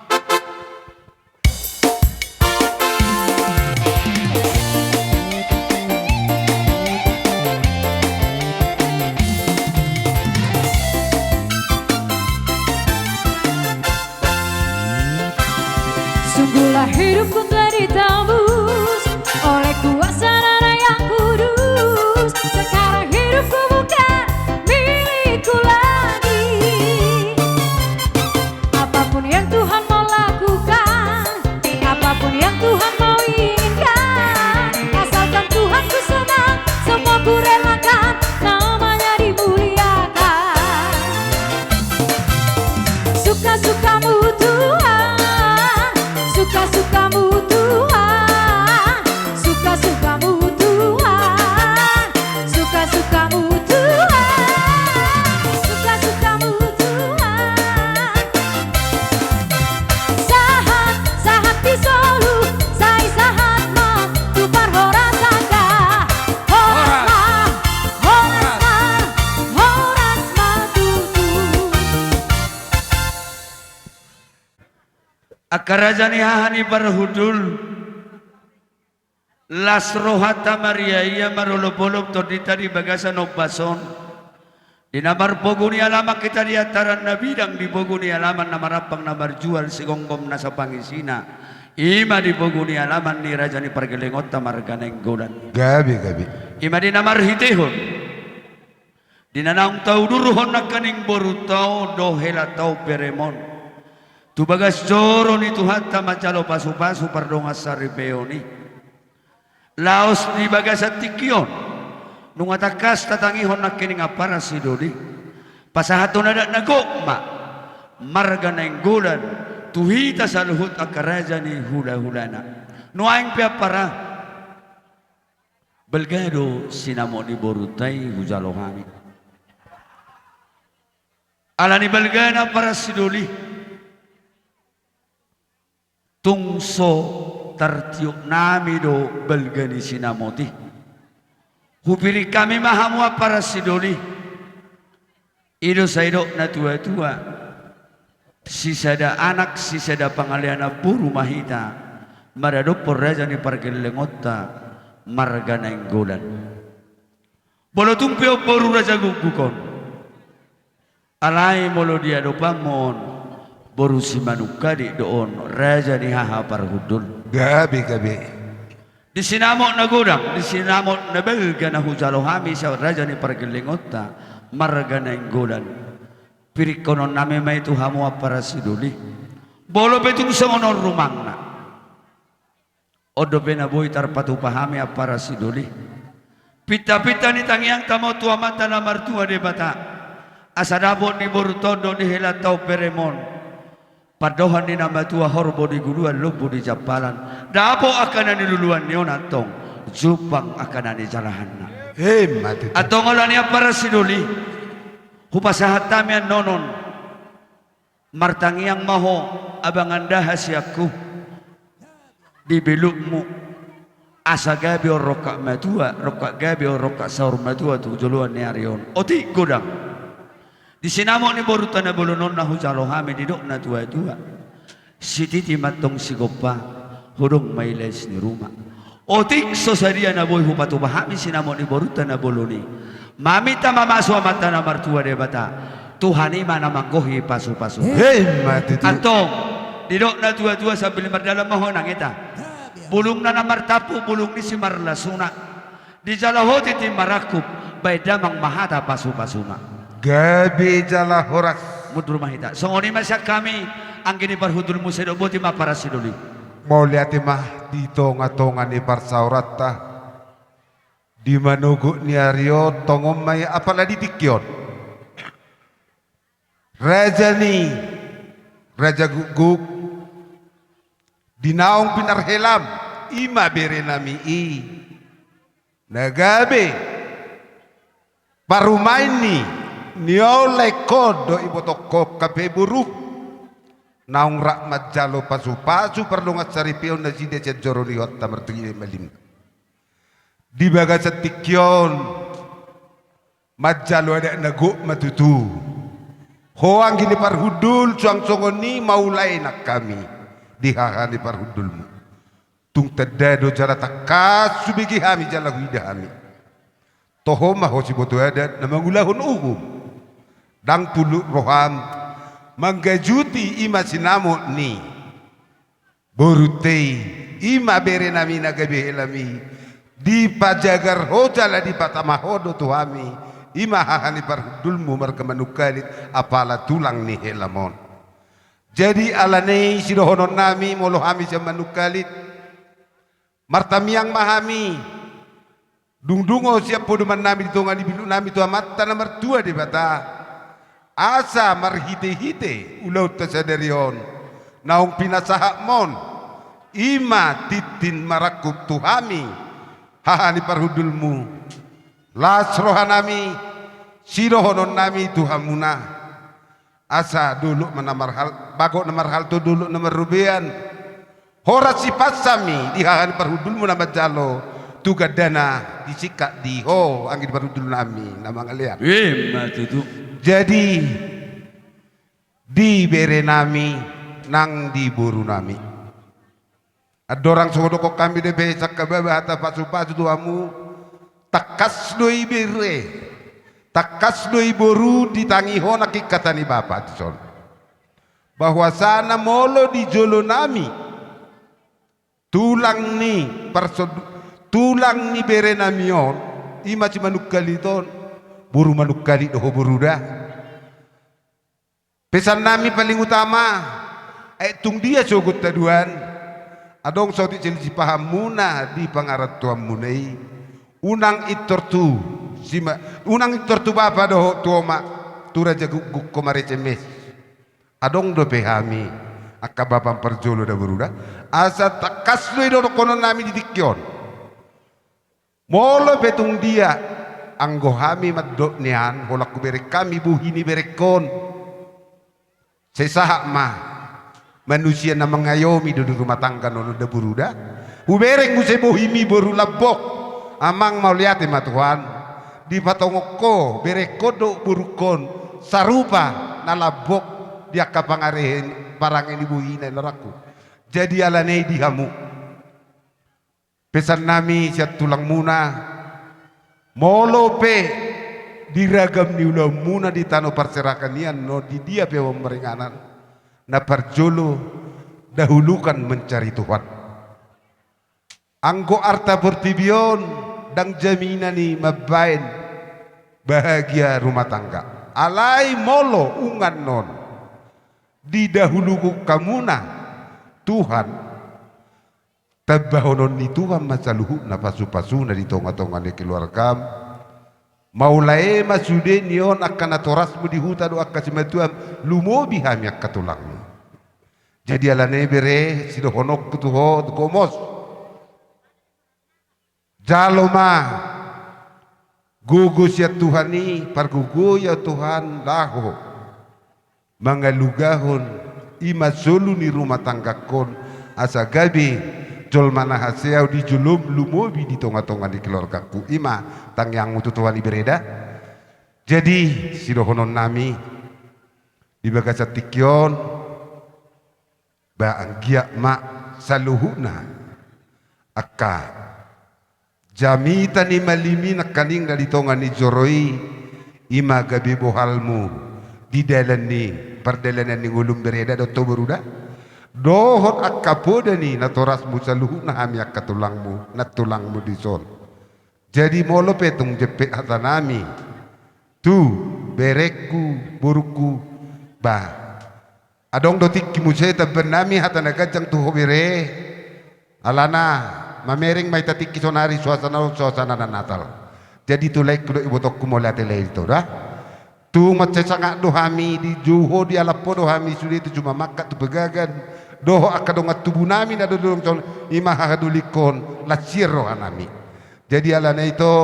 Sungguhlah hidupku telah ditembus oleh kuasa darah yang kudus. Sekarang hidupku bukan milikku lagi. Apapun yang Tuhan mau akarajani hahani parhudul las rohata Maria iya marolopolop tordita di bagasan obason di namar poguni alamak kita di ataran nabidang di poguni alaman namarapang namarjual sigongkom nasa pangisina ima di poguni alaman ni rajani pargelengot tamarganeng godan gabi ima di namar hitehon di nanang tau duruhon nakaning boru tau dohela tau peremon tu bagas joro ni Tuhan tamacalo pasu-pasu pardonga saripeoni laos di bagas atikion nung atakas tatangihon nakining apara sidodi pasahaton ada nagokma marga nenggulan tuhita sa luhut akaraja ni hula-hulana nuaing piapara belgado sinamo ni borutai hujalohami alani belgana para sidoli tungso tartiuk nami do belgani sinamoti hupiri kami mahamua para sidoli ido saidok na tua-tua sisada anak sisada pangaliana puru mahita marado porraja ni pargelengota marga nenggolan bolo tumpio poru raja gugukon alai molo dia do pamon boru si manukadi doon raja ni haha parhudul gabi di sinamok na godang di sinamok na belga na hujalohami sa raja ni pargelengota marga nenggolan pirikonon nami may itu hamua para siduli bolo betung songonon rumangna odo benaboy tarpatu pahami para siduli pita-pita ni tangiang tamo tua mata na martua de bata asadabot ni borutodo ni helatau peremon padohan ni nama tua horbo di guluan lubu di japalan dapo akan ni luluan ni onatong jupang akan ni jalahanna mati atong olani para siduli hupasahat tamian nonon martangiang maho abang anda hasiaku di belukmu asa gabi roka matua roka gabi roka saur matua tu juluan ni arion oti godang di sinamok ni borutan na bulunon na hujalohami di dok na tua-tua sititi matong sigopa hudong mailes ni rumah otik sosaria na boy hupatubahami sinamok ni borutan na buluni mamita mamaswa mata na martua de bata Tuhani mana manggohi pasu-pasu mati atong di dok na tua-tua sambil mardalam mahonang ita bulung na martapu bulung ni si marlasuna di jalahoti ti marakup bay damang mahata pasu-pasuna gabi jala horas mudur mahita songoni masyak kami anggini parhudul musedo boti ma para siduli mau lihat mah di tonga-tonga ni parsaurata di manugu ni ario tongom may apalagi dikyon raja guguk dinaong pinarhelam ima bere nami nagabe parumain ni niolay kodo ibotokop kape buru naung rakmat jalo pasu-pasu perlungat saripion na jide ced joroliot tamartugile malim di baga setikyon majalo ada nago matutu hoang gini parhudul suang songoni maulay nak kami dihahani parhudulmu tung tedado jala takas subigi hami jala huida hami toho mahosi boto adat na mangulahun ugum dang puluk roham manggajuti ima sinamo ni borutei ima bere nami nagabe elami di pajagar hojala di patamahodo tuhami ima hahani parhudulmu markamanukalit apala tulang ni helamon jadi alane sidohonon nami molohami jamanukalit martamiang mahami dungdungo siap podoman nami di tonga di bilu nami tua mata nomor 2 di bata asa marhite-hite ulau tasadarion naung pinasahak mon ima titin marakub tuhami hahani parhudulmu las rohanami sirohonon nami tuhamuna asa dulu menamar hal bagok nomor hal tu dulu nomor rubian horat sifat sami dihahani parhudulmu nama jalo tuga dana disikak di ho angin parhudul nami nama ngalian jadi di bere nami nang di boru nami. Adorang sodoko kami de besak kababa hata pasu-pasu tuamu takas doi bere. Takas doi boru ditangi hona kikatani bapa tison. Bahwa sana molo di jolo nami tulang ni bere namion ima ci manukali ton buru manukali doho buruda. Pesan nami paling utama tung dia sogut taduan. Adong sauti cili paham muna di pangarat tuam munai unang itortu bapa doho tuoma tura jaguk komare cemes adong do pehami akka bapa perjolo da beruda asa takas do kono nami di dikyon molo betung dia anggo hami maddo nian holak berek kami buhini berekon sesahak mah manusia na mengayomi do rumah tangga nono da beruda hubereng musebo himi boru labok amang mau lihat ma Tuhan di patongoko berekodo burukon sarupa na labok dia kapangarehin parang ini buhina laraku jadi alanei dihamu pesan nami siat tulang muna molope diragam ni ulah muna di tano perserakanian no di dia pe pemeringanan na parjolo dahulukan mencari Tuhan anggo arta bertibion dan jaminani mabain bahagia rumah tangga alai molo ungan non didahuluku kamuna Tuhan tabahonon ni Tuhan masaluhu na pasu-pasu na di tonga-tonga ni keluarga maulae masude nion akan atorasmu di hutan akasimatuam lumobi hami akatulangmu jadi alane bere sido honok kutuho komos jaloma gugus ya Tuhan ni pargugu ya Tuhan laho mangalugahon ima solu ni rumah tangga kon asa gabi jol mana hasil di julum lumobi di tonga-tonga di keluargaku ima tang yang mutu Tuhan ibereda jadi sidohonon nami di bagasa tikyon baanggia mak saluhuna akka jamita ni malimi nakaning dari tonga ni joroi ima gabi bohalmu di dalan ni perdalanan ni ngulum bereda do beruda dohot akapoda ni natoras musaluhuna hami akatulangmu natulangmu di son jadi molo petung jepet hatanami tu berekku buruku ba adong dotik kimuseta bernami hatana gajang tu hobere alana mamering may tatik kisonari suasana na Natal jadi tu like kudo ibotok kumola tele itu dah tu macesanga dohami di juho di alapo dohami sudi itu cuma makat tu begagan doho akadong tubuh nami na dodong con ima hadulikon lasir rohanami jadi alana itu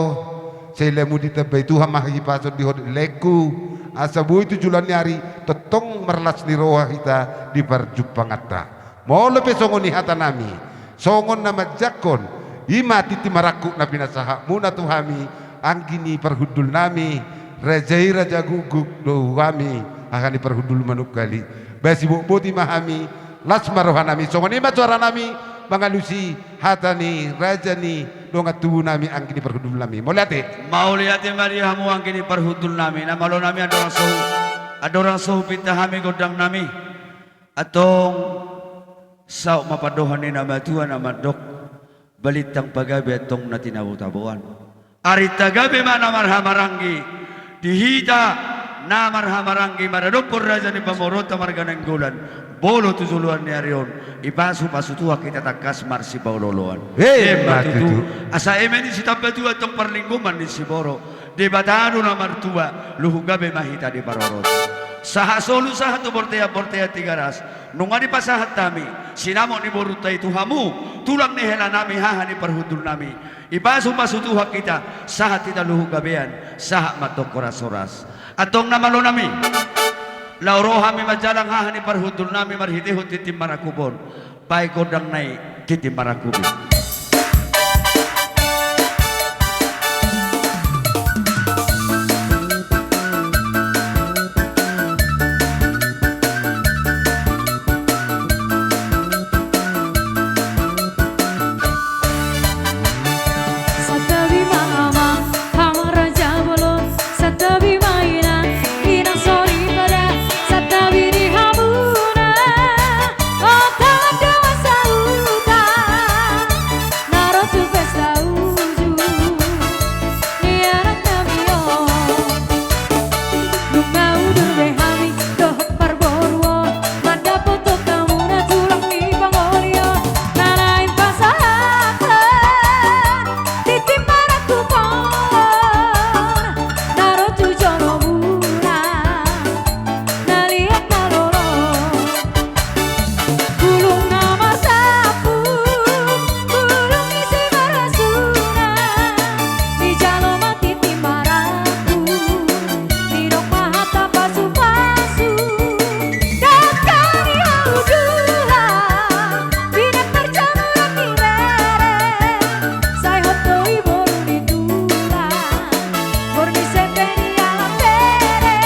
saya lemu di tebai Tuhan mahi pasot di hod leku asabu itu julan nyari tetong merlas di roha kita di parjupang atta mau lebih songon ni hata nami songon nama jakon ima titi maraku na pinasaha muna tuhami anggini perhudul nami rajai raja guguk do kami akan di perhudul manuk kali basi bukti mahami lasmar rohanami songon ima suara nami mangalusi hatani rajani donga tubuh nami angkini perhudul nami mau lihat Maria hamu angkini perhudul nami nama lo nami ada orang suhu pita hami godang nami atong sau mapadohan ni nama Tuhan nama dok balitang pagabi atong natinabu tabuan arita gabi mana marhamaranggi dihita na marhamaranggi maradopor raja ni pamorota marganang gulan bolo tuzuluan ni arion ipasu pasutua kita takas marsi bauloloan matutu asa emeni si tabatu atong perlingkuman di Siboro di batano na martua luhugabe mahita di Barorot saha solu saha tu bortea tigaras nunga di pasahat tami sinamo ni boruta itu hamu tulang ni hela nami haha ni perhudul nami ipasu pasutua kita saha tita luhugabean saha matok koras-oras atong namalo nami lauro hami majalang hahani parhudul nami marhitihut titim marakubon pai godang nai titim marakubi satabi maina inang sori pada satabi di hamuna oh tak ada sauta narotu pesta uju niarat namio lunga udur behami doh parboruo manda foto kamu na tulang di pangolio nanain pasakan titip maraku pon narotu jono buna nalihat naloro gulung nama sapu gulung isi marasuna di jalo mati timaraku di dok mahata pasu-pasu dakari audula binak perjamuran di rere sai hoto iboru di tula borni sepeni ala pere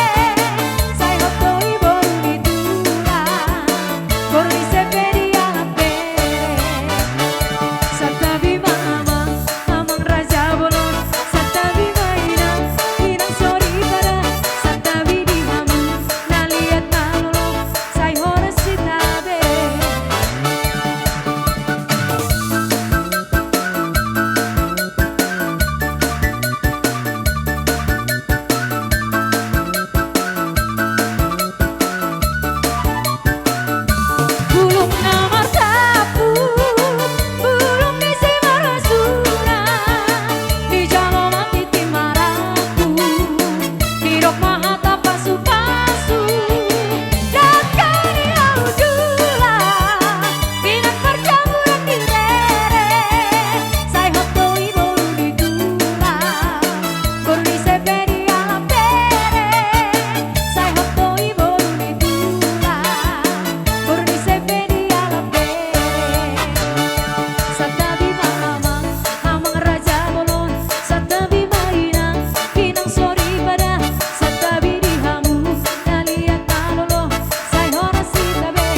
sai hoto iboru di tula borni sepeni ala pere satabi mama amang raja bolon satabi maina inang sori pada satabi di hamu naliat nalolo sai horas sitabe Bulung nama sapu, bulung isi marasuna di jalo mati timaraku di dok mahata pasu-pasu dakari audula binak perjamuran di rere sai hoto iboru di tula borni sepeni ala pere sai hoto iboru di tula borni sepeni ala pere satabi mama amang raja bolon satabi maina inang sori pada satabi di hamu naliat nalolo sai horas sitabe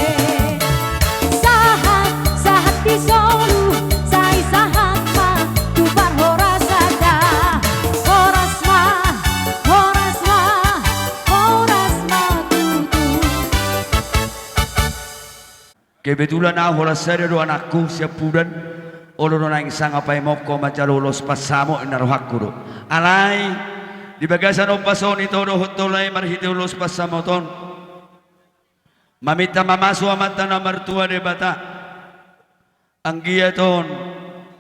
sahat sahat di solu sai sahat ma tubar horas ada horas ma horas ma horas ma tutu Kebetulan aku lasari do anakku siap budan olono nang sang apa moko macalulos pasamo inarohakku do alai di bagasan opason ito do hotolay marhiti ulos pasamoton mamita mamasu amata na martua de bata ang giyaton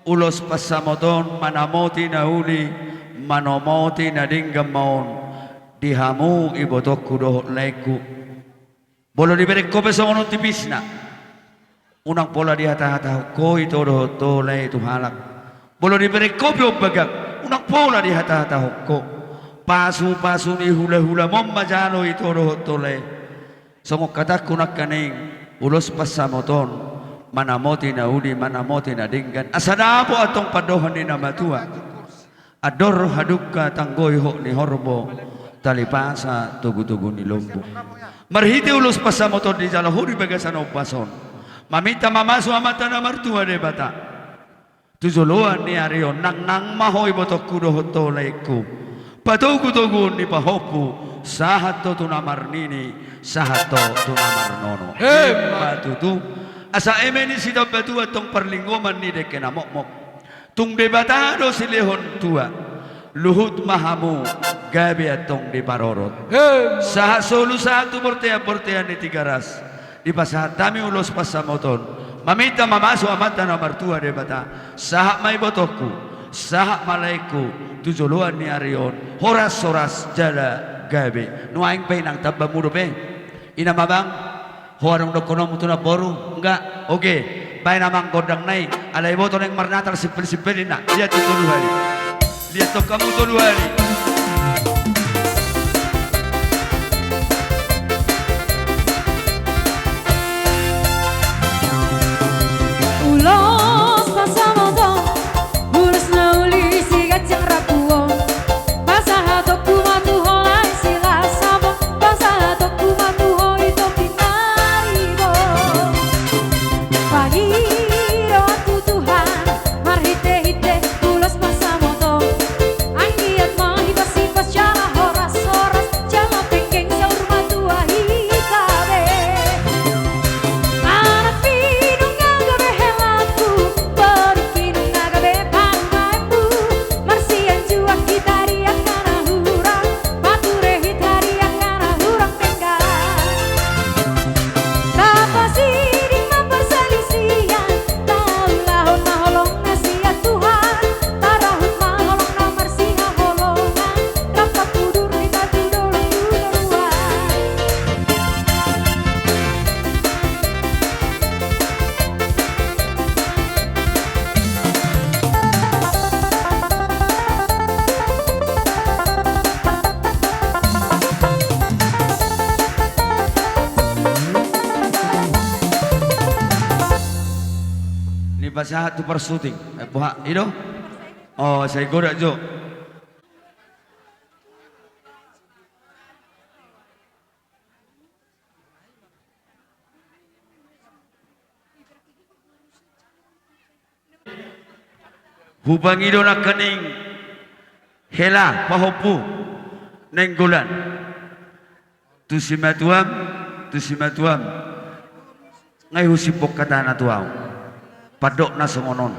ulos pasamoton manamoti na uli manomoti na dinggamon dihamu ibotokku do laiku bolo diberi kope songono tipisna unang pola di hata-hata ko itu do tolai itu halak bolo diberi kopi bagak unang pola di hata-hata ko pasu-pasu ni hula-hula momma jalo itu do tolai songok kataku nak kaning ulos pasamoton manamoti na udi manamoti na dinggan asadapo atong padohan ni namatua ador hadukka tanggoy ho ni horbo talipasa tugu-tugu ni lombo marhiti ulos pasamoton di jalo huri bagasan opason mamita mamasu amata na martua de bata tuzuluan ni ario nang mahoy botokku do hotolaiku patugu-tugu ni pahopu sahato tunamarnini sahato tunamarnono batutu asa emeni sida batu atong perlinggoman ni de kenamok-mok tung debatado silehon tua luhut mahamu gabi atong di parorot saha solu satu portea ni tigaras di pasahat kami ulos pasamoton mamita mamasu amata na martua de bata sahak may botokku sahak malaiku tujuluan ni arion horas-horas jala gabi nuaing pay nang tabba murupe ina mabang huarong dokono mutu na boru enggak oke bay namang godang nai alay boto nang marnatal sipil-sipil ina lihat itu hari lihat to kamu to hari ulos pasamoton ulos na uli sigat yang rapuo pasahatok kumatu holay sila sabo pasahatok kumatu hoy to pinaribo pagiro tutuhan marhite-hite ulos pasamoton ang giat mahibas basahat tu persuting. Buha ino. Oh, saya godak jo. Hubang ido nak kening hela pahopu nenggulan tu simatuam ngai husipok kata na tuau padok na songonon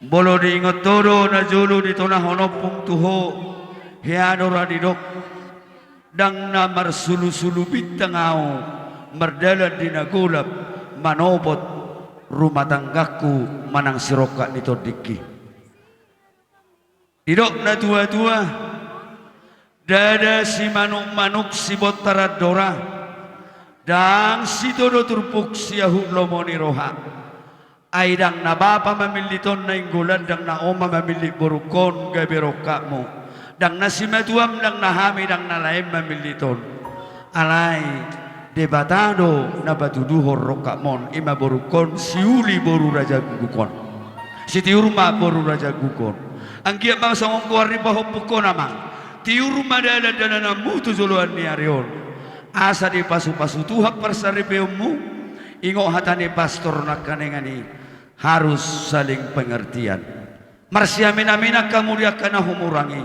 bolo diingot todo na julu di tona honopung tuho headora didok dang na marsulu-sulu bintang au merdalan di nagulap manobot rumah tanggaku manang siroka nito diki didok na tua-tua dada si manuk-manuk si botaradora dang si todo turpuk si ahuk lomoni roha aidang na bapa mamiliton na inggulan dang na oma mamili borukon gaberokamu dang na si matuam dang na hami dang na laim mamiliton alay debatado na batuduhor rokamon ima borukon siuli boru raja gugukon si tiurma boru raja gugukon ang kia bang sangong kuarni pahopukon namang tiurma dada dana na mutu juluan ni arion asa di pasu-pasu tuhak persaripeumu ingo hatani pastor nakanengani harus saling pengertian marsi amin-amina kamu dia kana humurangi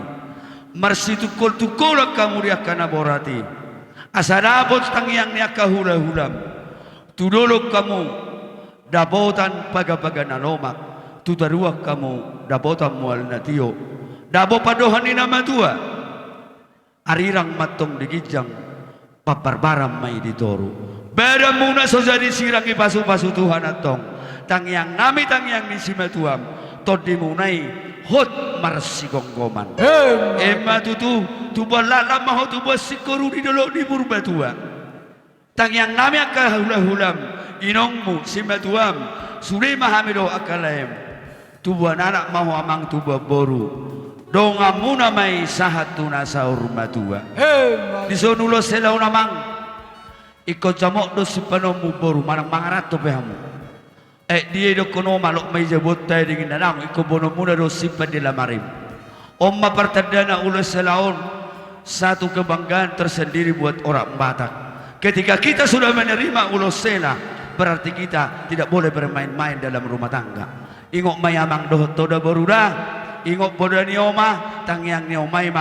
marsi tukul-tukul kamu dia kana borati asadabot tangyang niya kahula-hulam tudulog kamu dabotan paga-paga na lomak tudaruak kamu dabotan mual na tiyo dabo padohan ni namatua arirang matong digijang paparbaram may ditoru beda muna so jadi sirang ipasu-pasu Tuhan atong tangyang nami tangyang ni simatuam todi munay hot marsigonggoman emma tutu tuba lala maho tuba sikoru di dolo di burbatua tangyang nami akahulam inongmu simatuam suri mahamido akalaem tuba nanak maho amang tuba boru dongamuna may sahatuna saur matua disonulo selaw namang ikut jamok do sipanomu boru manang mangarato pehamu dia do kono malok may jabot tayo dingin nanang iko bono muna do simpan di lamarim omma pertandana ulo selaon satu kebanggaan tersendiri buat orang Batak ketika kita sudah menerima ulo sela berarti kita tidak boleh bermain-main dalam rumah tangga ingok mayamang doh toda boruda ingok boda nioma tangyang niomay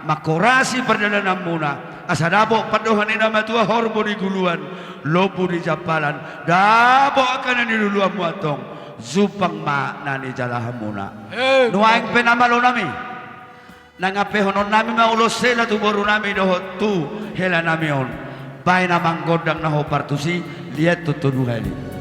makorasi perjalanan muna asadabo padohan ina matua horbo di guluan lobu di japalan dabo akan ni luluan muatong zupang ma nani jalahamuna nuaing penamalo nami nangape honon nami maulo sela tu boru nami doho tu hela nami on pai namang godang naho partusi lihat tu tuduhali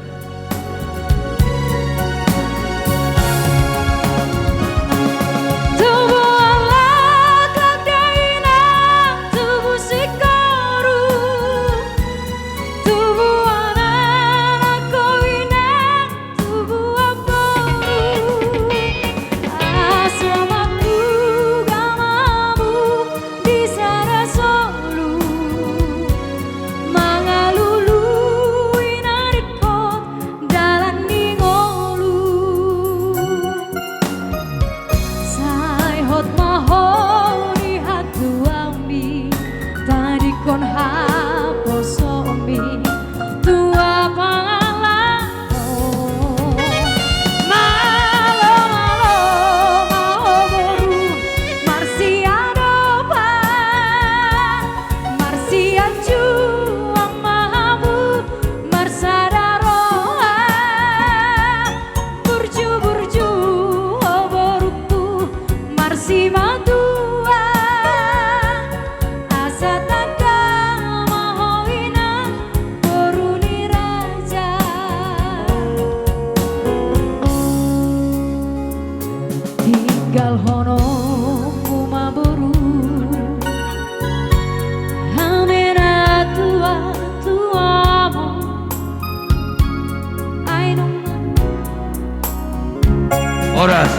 Oras.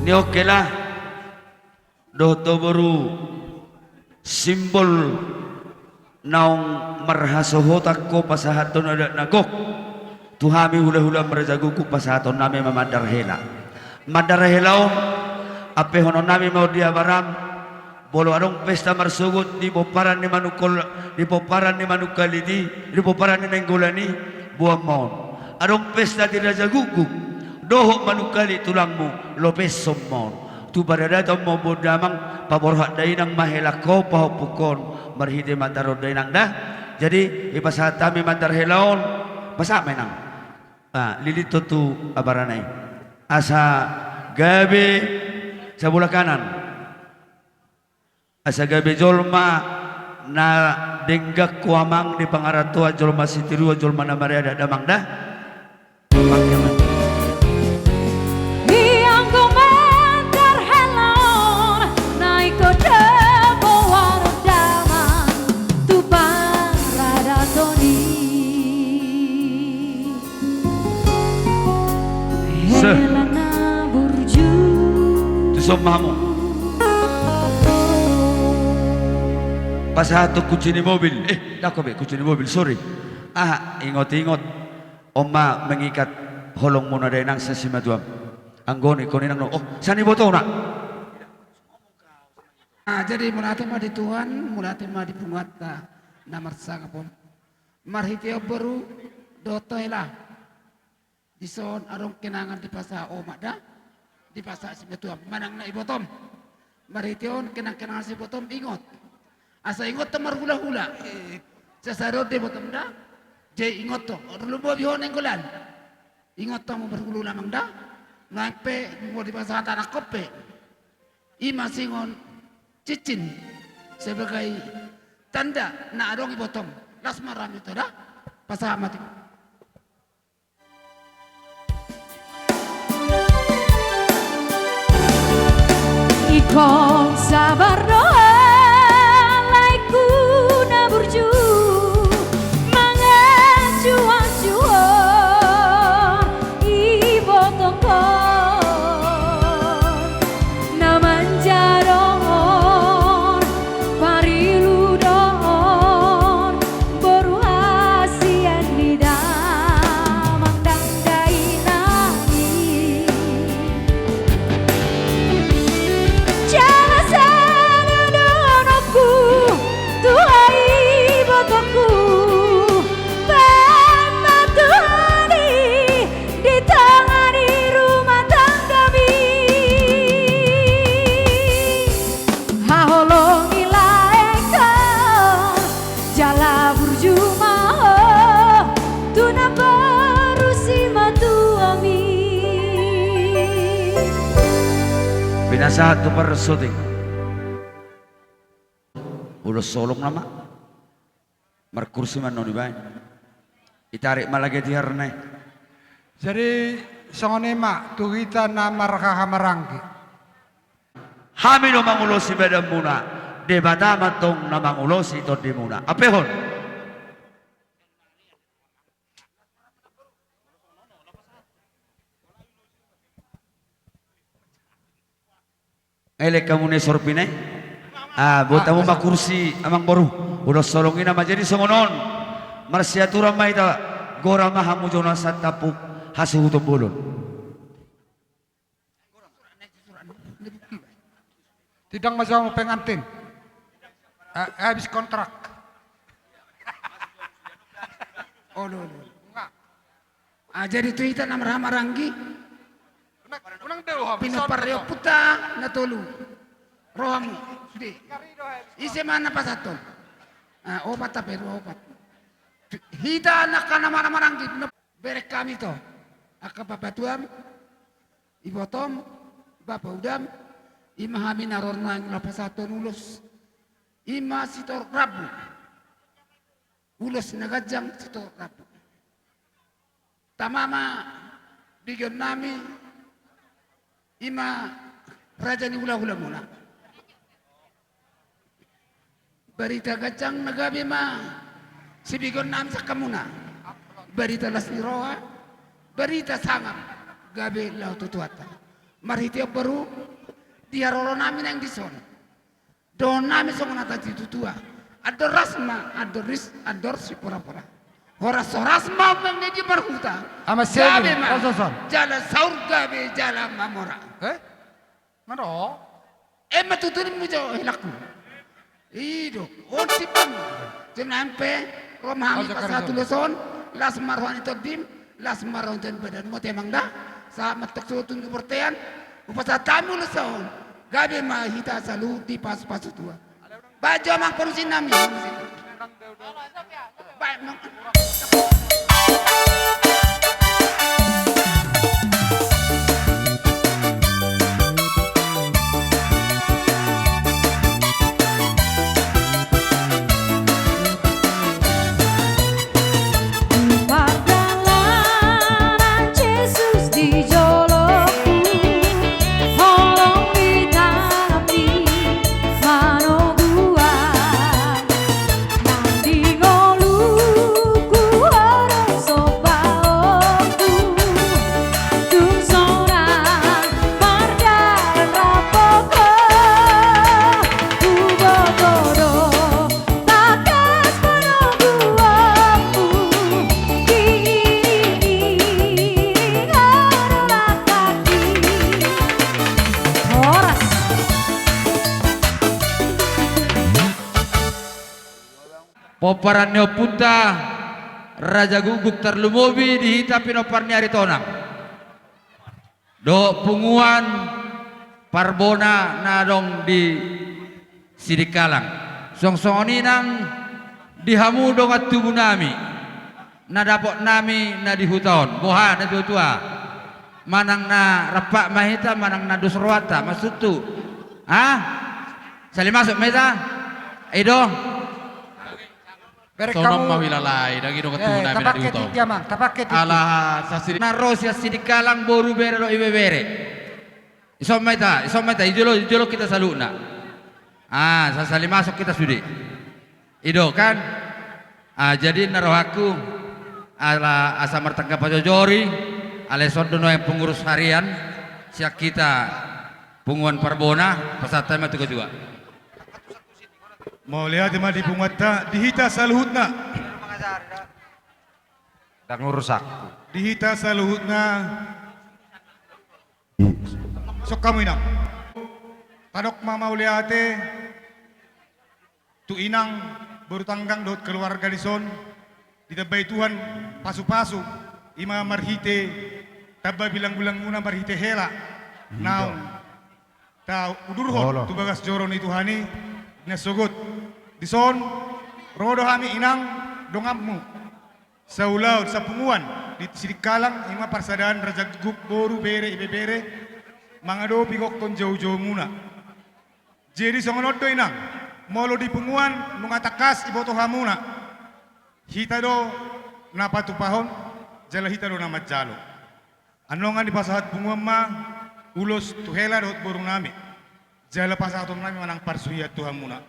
Ni oke lah. Doto baru simbol naong marhasohotak ko pasahaton ada nagok tuhami hula-hula merajaguku pasahaton nami mamadar hela madar helaon ape hono nami mau dia baram bolo adong pesta marsugut di boparan ni manukol di boparan ni manukalidi di boparan ni nenggolani buang mon adong pesta di rajaguku dohok manukali tulangmu lopes somon tu barada mo bodamang paborhak dainang mahelako pahopukon marhide mataro dainang dah jadi ipasatami matar helaon basa menang lilito tu abaranay asa gabi sa bola kanan asa gabi jolma na denggak kuamang di pangaratua jolma sitirua jolma na mariada damang dah pangyaman somamu pas satu kunci di mobil dakobe kunci di mobil sorry ingot-ingot oma mengikat holong muna denang sa simaduam anggoni ko ninang oh sani boto na jadi mulate ma di Tuhan mulate ma di pungat na marsa kapon marhitio baru dotoila dison arong kenangan di pasa oma da di pasar si betuam manang na ibotom marition kenang-kenang si botom ingot asa ingot tamar hula-hula sa sarod di botom da jay ingot to lubo bihon enggolan ingot to mo berhula mang da ngpe mo di pasar tanah kope ima singon cicin sebagai tanda na adong ibotom lasmaram itu da pasar mati Ikong sabar doa laiku na burju mangajuan-juan ibotongkon na manjaron pariludon beruasian di damang dangdai nani Binasa tu persuting udah solong nama merkursi man no dibain itarik malagi tiarne jadi songonema tuhita na marakahamarangki hamilo mangulosi bedam muna debata matong na mangulosi to di muna apehon elek kamu ne sorpine buat kamu mak kursi amang baru udah solongin nama jadi songonon marsiatura maita gora mahamu jona satapuk hasu hutum bolon tidak masalah pengantin habis kontrak oh lo jadi tuita nama Ramaranggi pinopareo puta na tolu rohamu di ise mana pasaton opat tapi opat hita nak kana mana maranggi berek kami to akapapatuam ibotom bapa udam imahami narorna ng pasaton ulos ima sitor rabu ulos nagajang sitor rabu tamama bigyan nami ima raja ni hula-hula muna barita gacang nagabi ma sibigon nam sa kamuna barita las ni roa barita sangam gabi lau tutuata marhitio baru diarolo namin ang dison Dona mi song nata jitu tua. Adoras ma adoris ador si pura-pura. Horas ma memne di berhuta. Ama sebe, Gabe ma. ozoson. Jala saur gabe jala mamora. Mano? Emma tuturi mu jo hilaku. Ido, on sipan. Jemnampe romami pasatu leson las marwan itu dim las marwan dan badan mo temang dah sa matok sutun kepertean upasa tamu leson gabe ma hita salu di pas tua. Bajo mang perusin nami. Baik mang. Poparannya puta Raja Guguk terlumobi dihita pinoparnya aritonang. Do punguan Parbona nadong di Sidikalang. Song-song nang dihamu dong at tubuh nami. Na dapot nami na dihutaon. Boha na tua. Manang na rapak mahita manang na dusruata masutu. Ah? Sali masuk meta? Ido. Sonom mawilalay dagi do katu na tapaket binadi tiga mang, tapaket tiga. Ala sa siri Na Rosia Sidikalang boru bere lo ibebere. Isometa ijolo kita saluna. Ah, sasali masuk kita sudi. Ido kan? Ah, jadi naruh aku ala asa martangga pajojori, ala sodono yang pengurus harian, siak kita punguan Parbona, pesata matu kedua. Mau lihat di pungwata dihita saluhutna. Dan ngurusak. Dihita saluhutna. Sok kamu inang. Padok mama uliate. Tu inang baru tanggang dot keluarga di son. Ditabay Tuhan pasu-pasu. Ima marhite. Taba bilang-bilang muna marhite hela. Naon. Ta udurhon tu bagas joron itu hani. Nasugot di son rodo kami inang dongammu sa ulaw sa punguan di Sidikalang ima parsadaan Raja Guguk boru bere ibe bere mga do pigok ton jauh-jauh muna jadi songonod do inang molo di punguan nung atakas iboto hamuna hita do napatupahon jala hita do namat jalo anongan di pasahat punguan ma ulos tuhela dot boru nami jala pasahaton nami manang parsuya Tuhan muna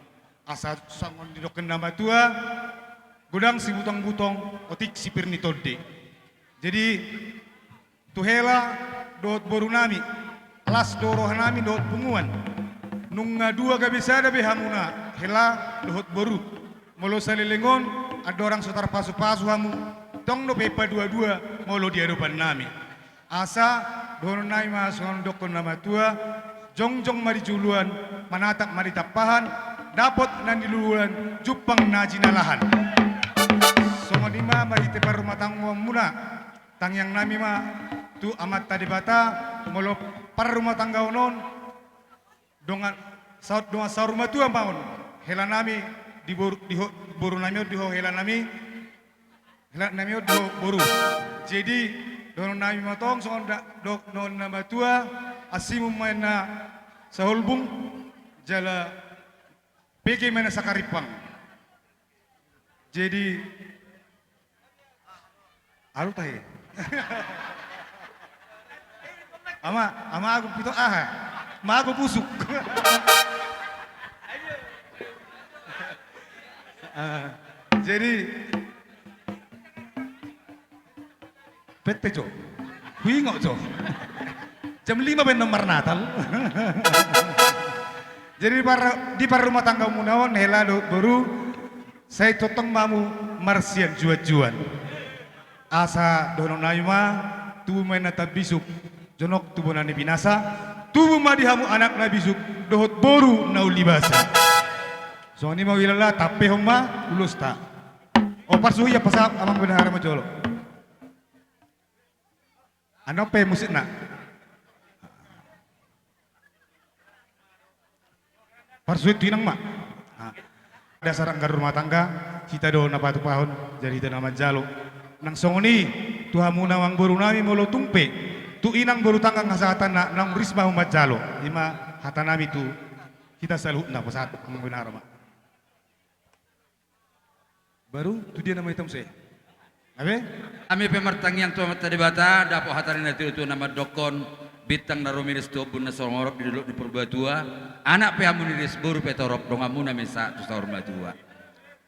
asa sangon di doken nama tua gudang si butong-butong otik si pirni todde jadi tuhela dot boru nami alas doroh nami dot punguan nunga dua gabisa dabe hamuna hela dot boru molo salilengon ada orang sotar pasu-pasu hamu tong do pepa dua-dua molo di adopan nami asa dono nami masuk dokon nama tua jongjong mari juluan manatak mari tapahan dapat nandi luluan jupang najinalahan songonima mari tepar rumah tangga muna tang yang nami ma tu amat tadi bata molo par rumah tangga onon dongan saut dongan saur rumah tua maun hela nami di boru nami di hela nami di boru jadi dono nami matong songon dok non nama tua asimu mana saholbung jala peke mana sakaripang jadi alu tahe ama aku pito ma aku busuk jadi pete jo Huingok jo jam 5 ben nomor Natal Jadi di par rumah tangga munawan hela baru saya totong mamu marsian juat-juan. Asa dono naima tubuh main nata bisuk jonok tubuh nani binasa tubuh madihamu anak na bisuk dohot boru nau libasa. So ini mau wilala tapi homa lulus ta. Opar suhi ya pasal amang benar majolo. Ano pe musik na. Parsuit tinang mak. Dasar anggar rumah tangga kita do na patu pahon jadi kita nama jalo. Nang songoni tuhamu nawang boru nami molo tumpe. Tu inang boru tangga ngasatan na nang risma umat jalo. Ima hata nami tu kita selalu na pasat amang benar mak. Baru tu dia nama hitam saya. Abe? Ami pemertang yang tua mata debata dapo hatarin nanti itu nama dokon bitang naromiris tu bun nasorongorop di dulu di Purbatua anak pehamuniris buru petorop dongamu nami sa tu sahur Purbatua.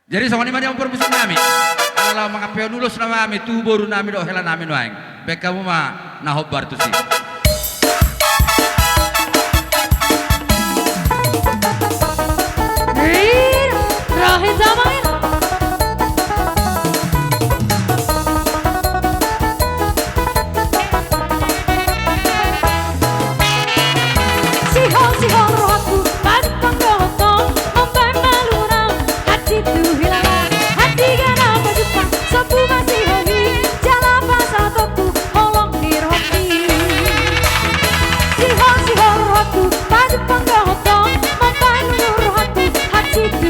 Jadi sama ni mana yang permusuh nami kalau mengapeo nulus nama kami tu boru nami do hela nami noaing bekamu mah nahobar tu sih. Rahim Zamain Sihon rohku balik panggohotong Ombai malurang hati tu hilang Hati gana bajupang Sopu masih hobi Jala pasatoku holong dirhoki Sihon rohku balik panggohotong Ombai malurang hati tu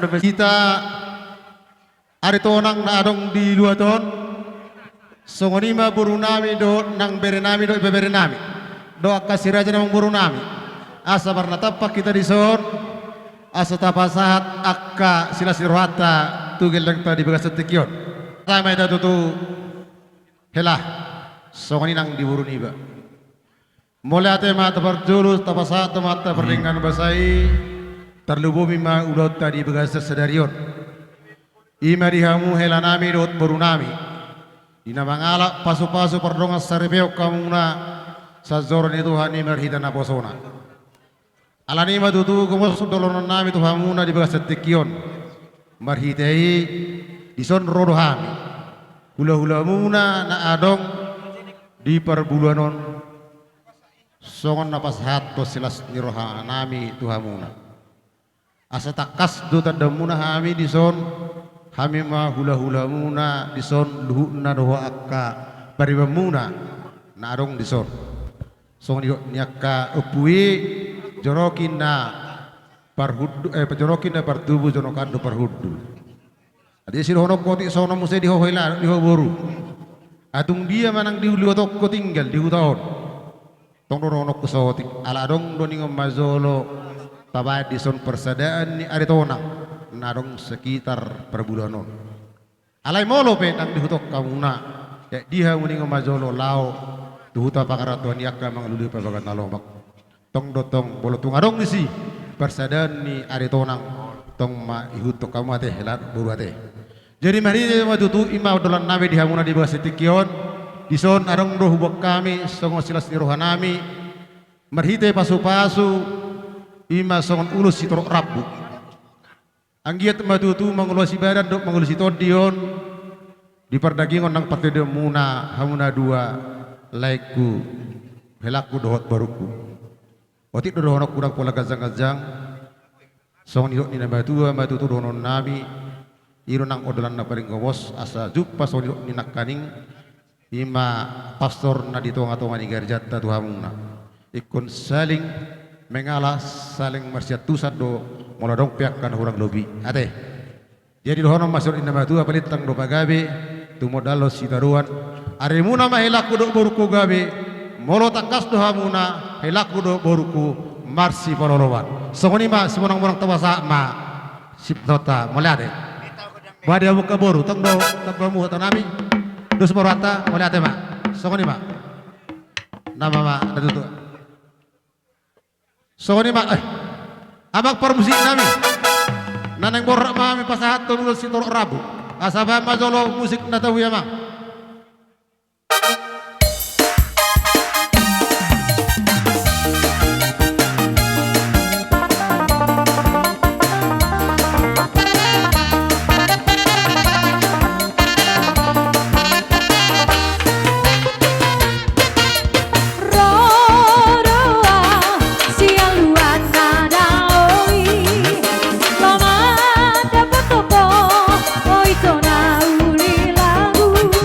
kita ari tonang na adong di luar ton songonima buru nami do nang bere nami do ibebere nami do kasih raja nang buru nami asa barna tapak kita di son asa tapasahat akka sila sirwata tugel lang tadi bagas tekion sama ida tutu helah songoni nang di buru niba mulai ate mata perjulus tapasahat mata perdengan basai terlubumi ma udot tadi bagas sedarion ima dihamu hela nami dot buru nami ina mangala pasu-pasu perdonga saribeo kamuna sa zoron itu hani merhida na posona alani madutu gumos dolonon nami tu hamuna di bagas tekion marhitei dison rodo hami hula-hula muna na adong di perbuluanon songon napas hat to silas niroha nami tu hamuna asa takas do tadamuna hami dison hami ma hula-hula muna dison luhuna doho akka paribamuna na adong dison songon niaka upui jorokin na parhudu jorokin na partubu jorokan do parhudu adi sirono koti sono muse di hoila di boru atung dia manang di luotok ko tinggal di hutaon tong rono ko soti ala dong doni mazolo tabay dison persadaan ni aritona narong sekitar perbulanon alay molo pe nang di hutok kamuna ya diha muni mazolo lao duhuta pakaratuan yakka manglulu pabagat nalomak tong dotong bolotung adong isi persadaan ni aritonang tong ma ihutok kamu ate helat buru ate jadi mari madutu ima dolan nami dihamuna di bawah setikion dison adong roh hubak kami songo silas ni rohanami marhite pasu-pasu ima songon ulus sitorok rabu anggiat madutu mangulusi badan dok mangulusi todion di perdagingon nang patede muna hamuna dua laiku helaku dohot baruku otik dohonok kurang pola gazang-gazang songon idok nina matutu dohonon nami iro nang odolan na paring gawos asa juppa songon idok nina kaning ima pastor na dito nga tonga ni garjata tuhamuna ikon saling mengalah saling marsiatusad do mula dong pihak kan hurang lobi ate jadi dohono masuk inna matu apalit tang do pagabe tu modalo sitaruan aremuna mahelaku do boruku gabe molo takas do hamuna helaku do boruku marsi pololowan songoni ma simonang-monang tawasa ma sipnota molate bade buka boru tang do tabamu tanami dos morata molate ma songoni ma nama ma datutu songoni ma abang permusik nami naneng borak mami pasahat tulus si torok rabu asaba mazolo musik natawu ya mang Lama dapat topo, oi tona uli lagu.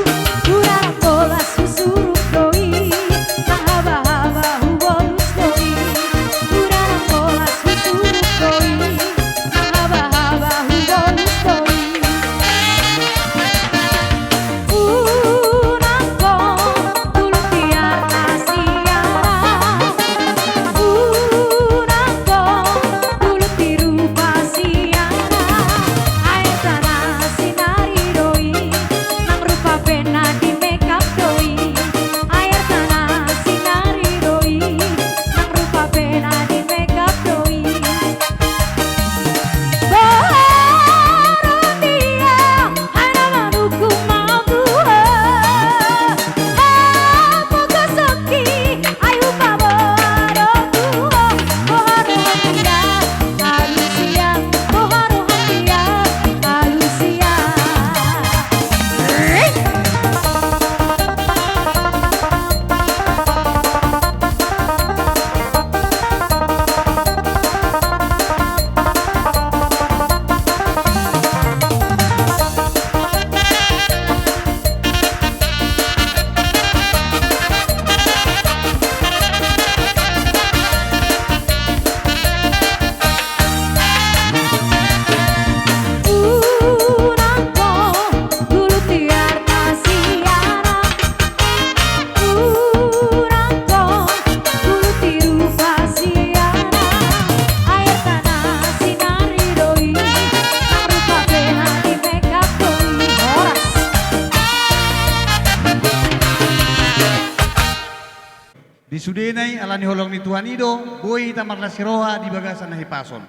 Di sudenay alani holong ni Tuhan ido, boy tamar la siroha di bagasan na hipason.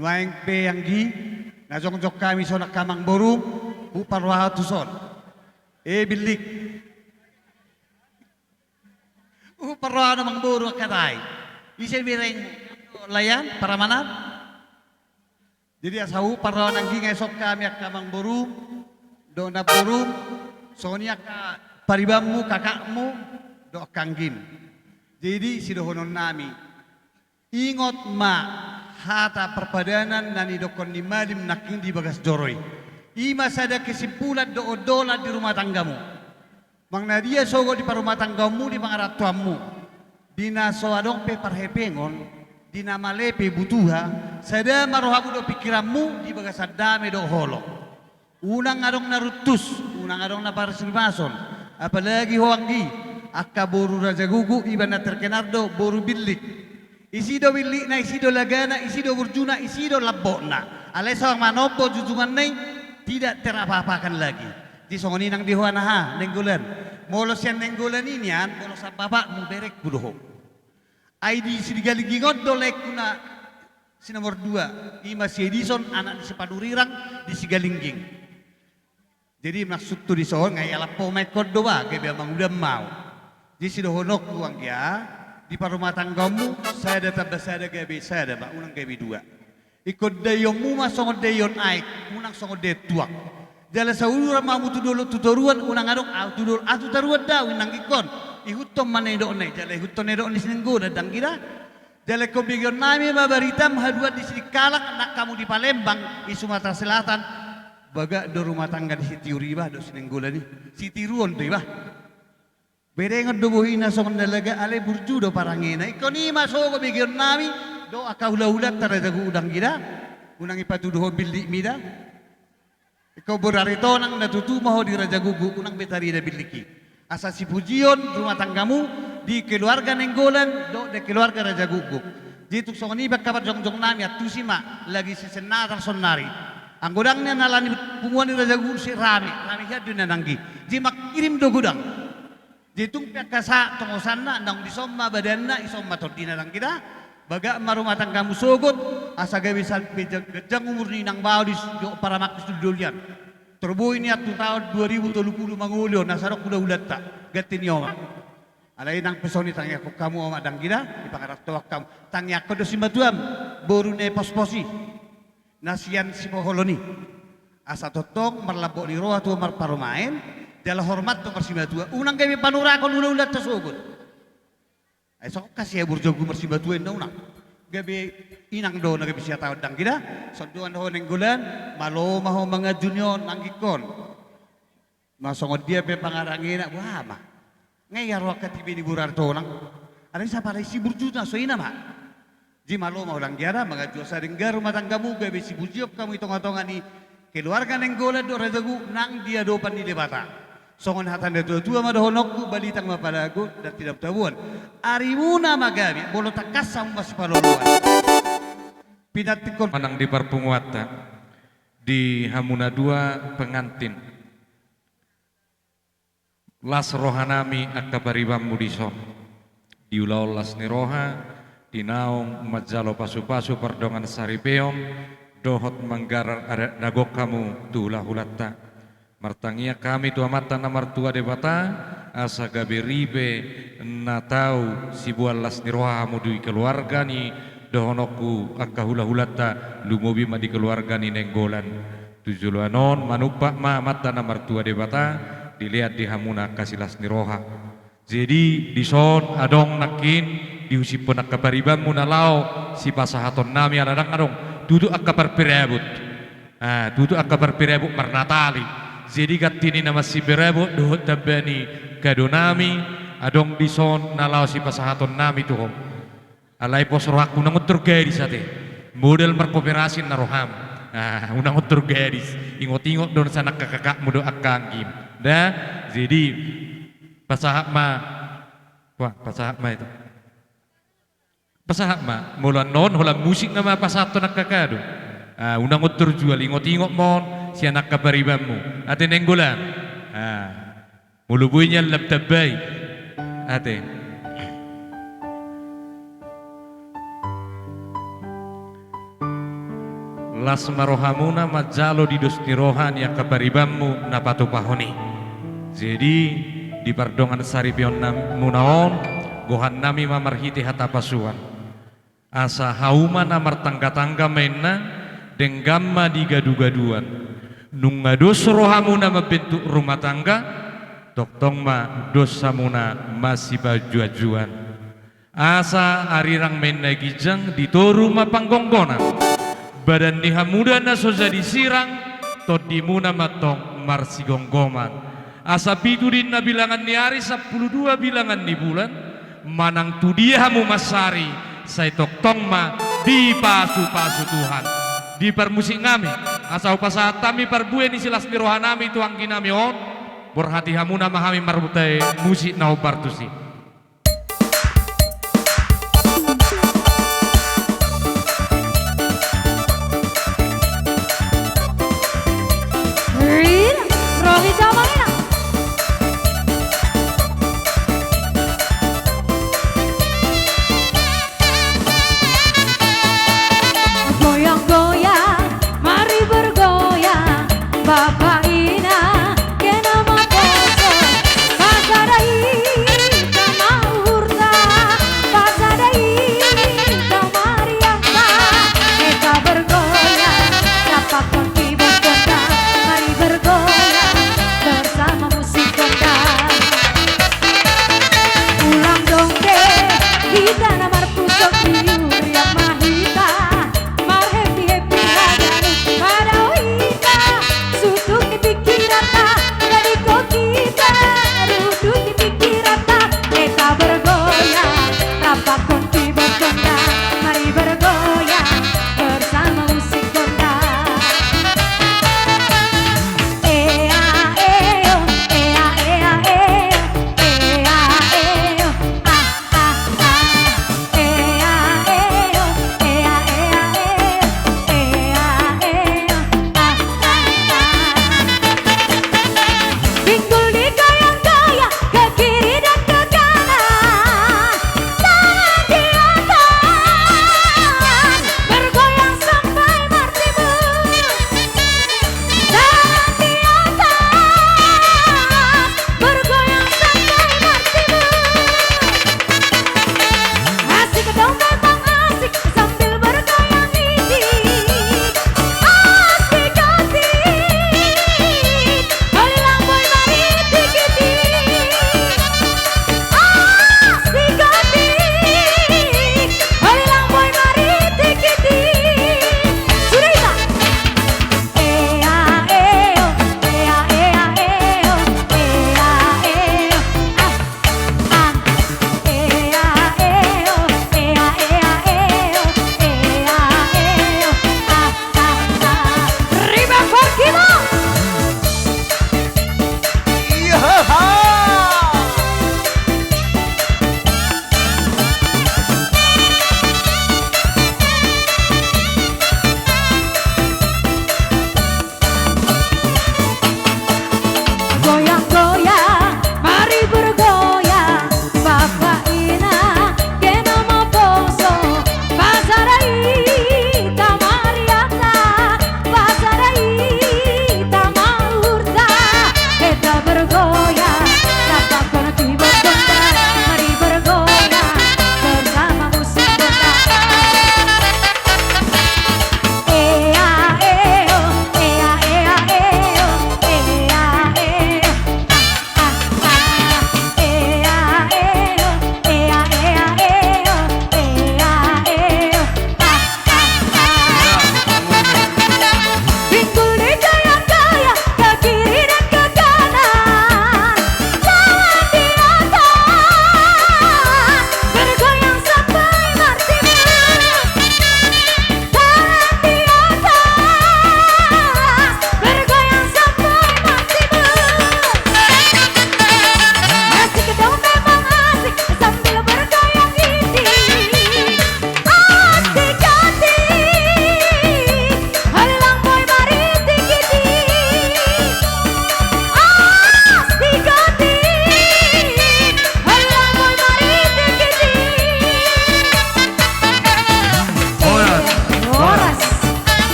Nuaing pe yang gi, na jok kami sonak kamang boru, uparwaha tuson. Bilik. Uparwaha namang boru katay. Isay bireng layan para manat. Jadi asahu parwaha nanggi ngesok kami kamang boru, do na boru, sonia ka paribammu kakakmu do kanggin. Jadi sidohonon nami ingot ma hata perpadanan nani dokon ni malim naking di bagas joroi. Ima sada kesimpulan do odola di rumah tanggamu. Mang nadia sogo di rumah tanggamu di mangaratuammu. Dina soadong pe parhepengon, dina malepe butuha, sada marohabu do pikiranmu di bagas adame do holo. Unang adong narutus, unang adong naparsilimason, apalagi hoanggi. Akka boru raja gugu ibana terkenardo boru bilik. Isido bilik na isido lagana, isido burjuna, isido labona. Alesa manopo jujungan nai tidak terapa-apakan lagi. Di songoni nang dihuana ha nenggulan. Molos yang nenggulan ini an, molos apa mu berek budoho. ID sidigali gingot dolek kuna si nomor 2. Ima si Edison anak di Sepadurirang di Sigalingging. Jadi maksud tu di sohon ngai alapo mekod doa gebe amang udah mau. Di sidohonok uang ya di rumah tanggamu saya ada tambah saya ada gabi saya ada mbak unang gabi 2 ikut dayongmu masong dayon aik unang song de tuak jala saulura mamu tudolo tutoruan unang adong tudol taruan daw unang ikon ihutom manedo ne jala ihutom nedo ni sinenggo dadang kira jala ko bigyon nami babaritam haduan di sini kalak anak kamu di Palembang di Sumatera Selatan baga do rumah tangga di Sitiuri bah do sinenggo ni Sitiruon tu bah. Berengan dobohin na song nalaga ale burju do parangena. Ikaw ni masoko bigyan nami do akahula-hulat taradagu udang gida. Unang ipatuduho bilik mida. Ikaw borarito nang natutumaho di Raja Gugu unang betari na biliki. Asa si pujion rumah tanggamu di keluarga nenggolan do de keluarga Raja Gugu. Jitu song ni bakapat jong nami at tusima lagi si senatar sonari. Ang gudangnya nalani punguan di Raja Gugu si rami hadu na nanggi. Ji makirim do gudang. Jitung pihak kasa tongosan na nang disomma badan na isomma tordina lang kita baga marumah tanggamu sogot asa gawisan gejang umur ni nang bau di para makus duluan terboy ni atu tahun 2030 mangulyo nasarok udah ulat tak gatin yoma alai nang pesoni tangya ko kamu oma dang kita ipangarak tawak kamu tangya ko do simbatuam boru ne posposi nasian si poholoni asa totong marlabo ni roa tu mar parumain dalam hormat to marsibatua unang kami panurakon ulat tersebut ay sok kasih burjogu marsibatua na unang gabi inang do na gabi siya tawad dang kita soduan ho nenggulan malo maho mga junior nanggikon masongod dia pe pangarangina wah ma ngayaro katibi ni burarto nang ada sa para si burjuna so ina ma di malo maho lang giara mga josa denggar rumah tanggamu gabi si burjiop kamu itong-atongan ni keluarga nenggolan do redagu nang dia dopan di debata songon hatan de tua madahonokku balitang mapadagu dan tidak tabuan arimuna magami bolo takasam mas paloluan pinatikon manang di Parpunguata di Hamuna 2 pengantin las rohanami akabaribam mudison di ulau las niroha di naong majalo pasu-pasu pardongan saripeom dohot manggarar ada nagok kamu tulah hulatta martangia kami tua mata na martua debata asa gabe ribe na tau si bual las niroha mudui keluarga ni dohonoku akka hula-hulata lumobi ma di keluarga ni nenggolan tujuluanon manupak ma mata na martua debata dilihat di Hamuna kasih las niroha jadi di son adong nakin diusipon akka paribam munalao si pasahaton nami adang adong duduk akka parpirebut duduk akka parpirebut marnatali jadi katini nama si berebo dohot tabani kadonami adong dison nalau si pasahaton nami tuhom alai posrohaku nangotor gadis ate model merkooperasi naroham unang otor gadis ingot-ingot don sana kakakmu do akangkim dah jadi pasahak ma itu pasahak ma mulan non hola musik nama pasahaton nakakado unang otor jual ingot-ingot mon si anak kabaribammu ate nenggolan mulubuinya labtabay ate las marohamuna majalo di dos nirohan yang kabaribammu napatu pahoni. Jadi di pardongan saripion munaon gohan nami mamarhiti hatapasuan. Asa hauma namar tangga-tangga menna denggamma di gadu-gaduan. Nunga dos rohamuna membentuk rumah tangga toktong ma dosamuna masih baju-ajuan. Asa arirang menna gijang ditoru mapanggonggonan. Badan niha muda na soja disirang tot dimuna matong marsi gonggoman. Asa piturin na bilangan ni hari 12 bilangan ni bulan manang tu dia hamu masari say toktong ma di pasu-pasu Tuhan di permusik ngami asa upasa tami parbue ni silas ni rohanami tuang kinami on berhati hamuna mahami marbutai musik nau bartusi. Rohi Jamalina. Goyang-goyang, mari bergoyang, Bapak Ina, kena makoso, kasarai,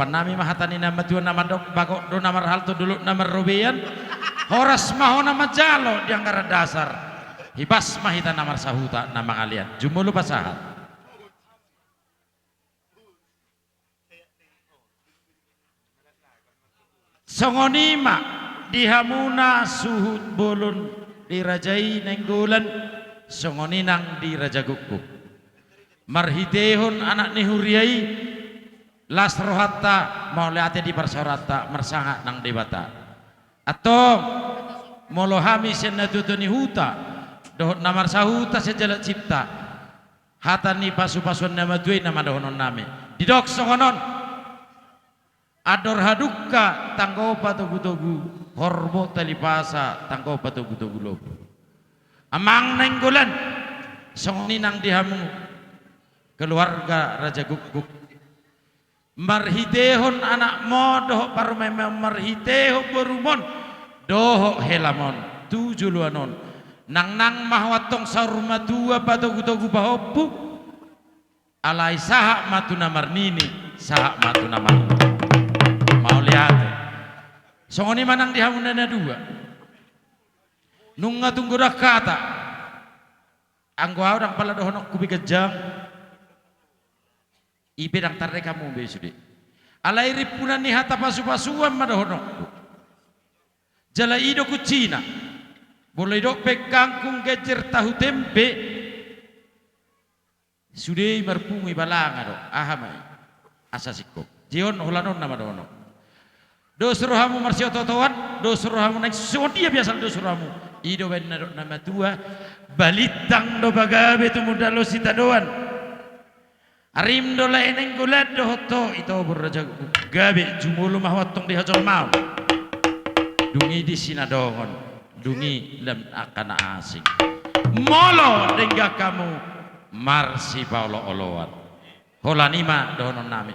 sopan nami mahatani nama tuan nama dok bakok do nama halto dulu nama robean horas maho nama jalo di angkara dasar hibas mahita nama sahuta nama kalian jumulu pasahat songonima dihamuna suhut bolon dirajai nenggolan songoninang di Raja Guguk marhitehon anak nihuriai las rohatta mauliate di persorata mersanga nang debata atau molohami senatutuni huta dohot namar sahuta sejala cipta hatani pasu-pasuan nama duwe nama dohonon name didok songonon ador hadukka tanggo patogu-togu hormo talipasa tanggo patogu-togu lobo amang nenggolan songoninang dihamu keluarga Raja Guguk marhitehon anak mo doho parumeme marhiteho berumon doho helamon tujuluanon nang mahwatong saruma tua patogu-togu bahopu alai saha matuna marnini saha matuna marnini mau lihat songoni manang dihamunana dua nunga tunggu dah kata anggo orang pala dohonok kubi kejam ibe dang tarre kamu be sude alai ripunan ni hata pasu-pasuan madohonok jala ido kucina boleh dok pe kangkung gejer tahu tempe sude marpungi balanga do ahamai asasiko jion holanon nama dohonok do suruhamu marsio totoan do suruhamu naik dia biasa do suruhamu ido benar nama tua balitang do bagabe tu mudalo sitadoan arim do laineng gulat do hoto itu berraja gabe jumulu mahwatong di hajol mau dungi di sinadongon dungi lem akan asing molo dengga kamu marsi paulo olowan holanima dohonon nami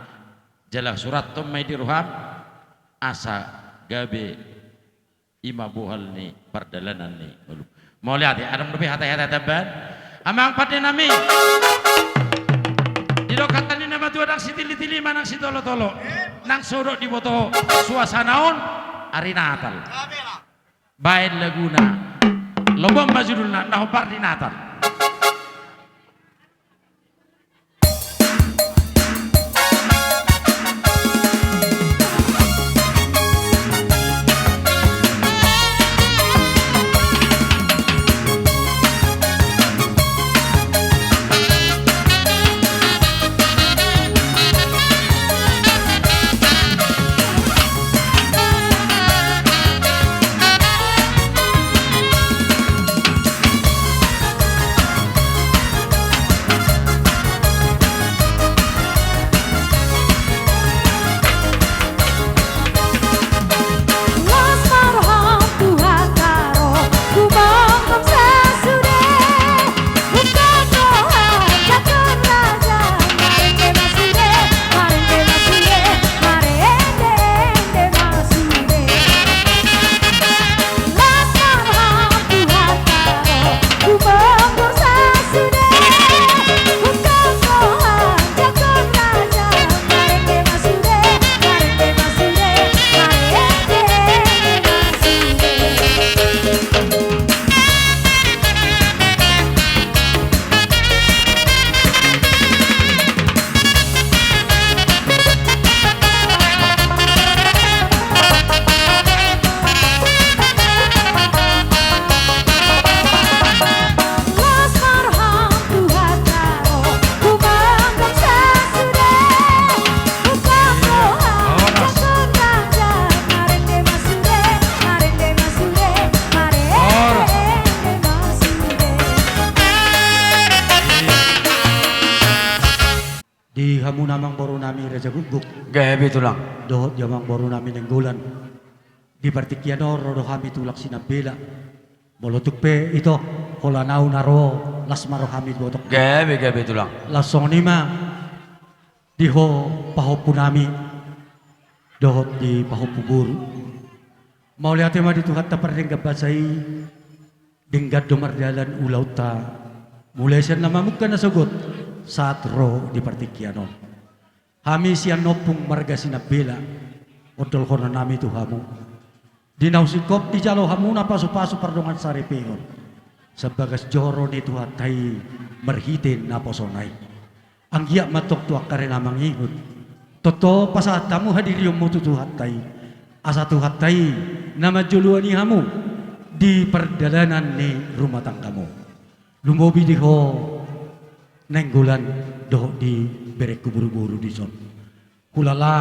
jala surat tomai di ruham asa gabe ima buhal ni perdalanan ni mau lihat ya adam lebih hati-hati taban amang pati nami didokatan ni nama tua nang sitili-tili manang sitolo-tolo nang sodok di boto suasanaon hari Natal baik laguna lobong majudulna nahopar di Natal Hamu namang boru nami Raja Guguk. Gabe tulang. Dohot jamang boru nami nenggolan. Di partikianor rodo kami tulak sinabela. Molotuk pe ito holanau naro lasmaro kami botok. Gabe tulang. Lasong nima diho pahopu nami. Dohot di pahopu buru. Mau lihat ma dituhat ta perdeng gabasai denggat domar jalan ulau ta. Mulai siya namamuk ka na sagot saat ro di partikianon. Hami siya nopung marga sinabela. Odol ko na nami tuhamu. Dinausikop di jalo hamuna pasu-pasu pardongan saripeon. Sebagas joro ni tuhat tay merhitin na posonay. Ang giyak matok tuak karena mangingut. Toto pasaat tamu hadir yung mutu tuhat tay. Asa tuhat tay na majuluan ni hamu di perdalanan ni rumah tanggamu. Lumobi diho nenggulan doh di berek kuburu-buru di son. Kulala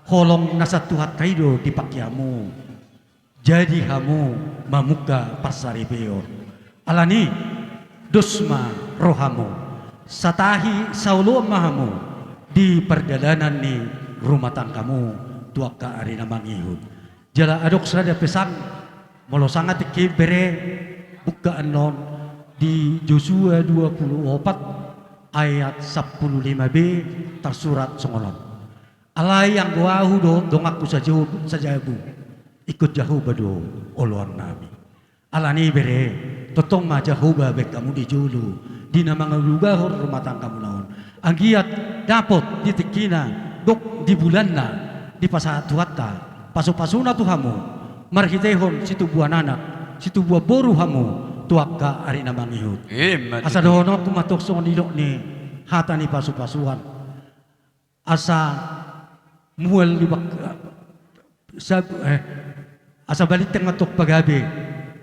holong nasa tuhat kaido di pakyamu. Jadi hamu mamuka pasaripeon. Alani dosma rohamu. Satahi saulo mahamu di perjalanan ni rumah tangkamu tuaka arina mangihud. Jala adok sada pesan molo sangat kibere bukaan non di Joshua 24 ayat 15b tersurat songonon. Alai yang guahu dongakku sajabu ikut jauh bado oluan nami. Alani bere totong ma jauh babek kamu di julu di nama ngulugahor rumah tangkamu naon. Anggiat dapat ditikina dok di bulanna di pasat tuhatta pasu-pasuna tuhamu marhitehon situ buah nanak situ buah boru hamu tuaka ari na mangihut. Asa dohono kumatok so nilok ni hata ni pasu-pasuan. Asa mual di asa balik tengatok pagabi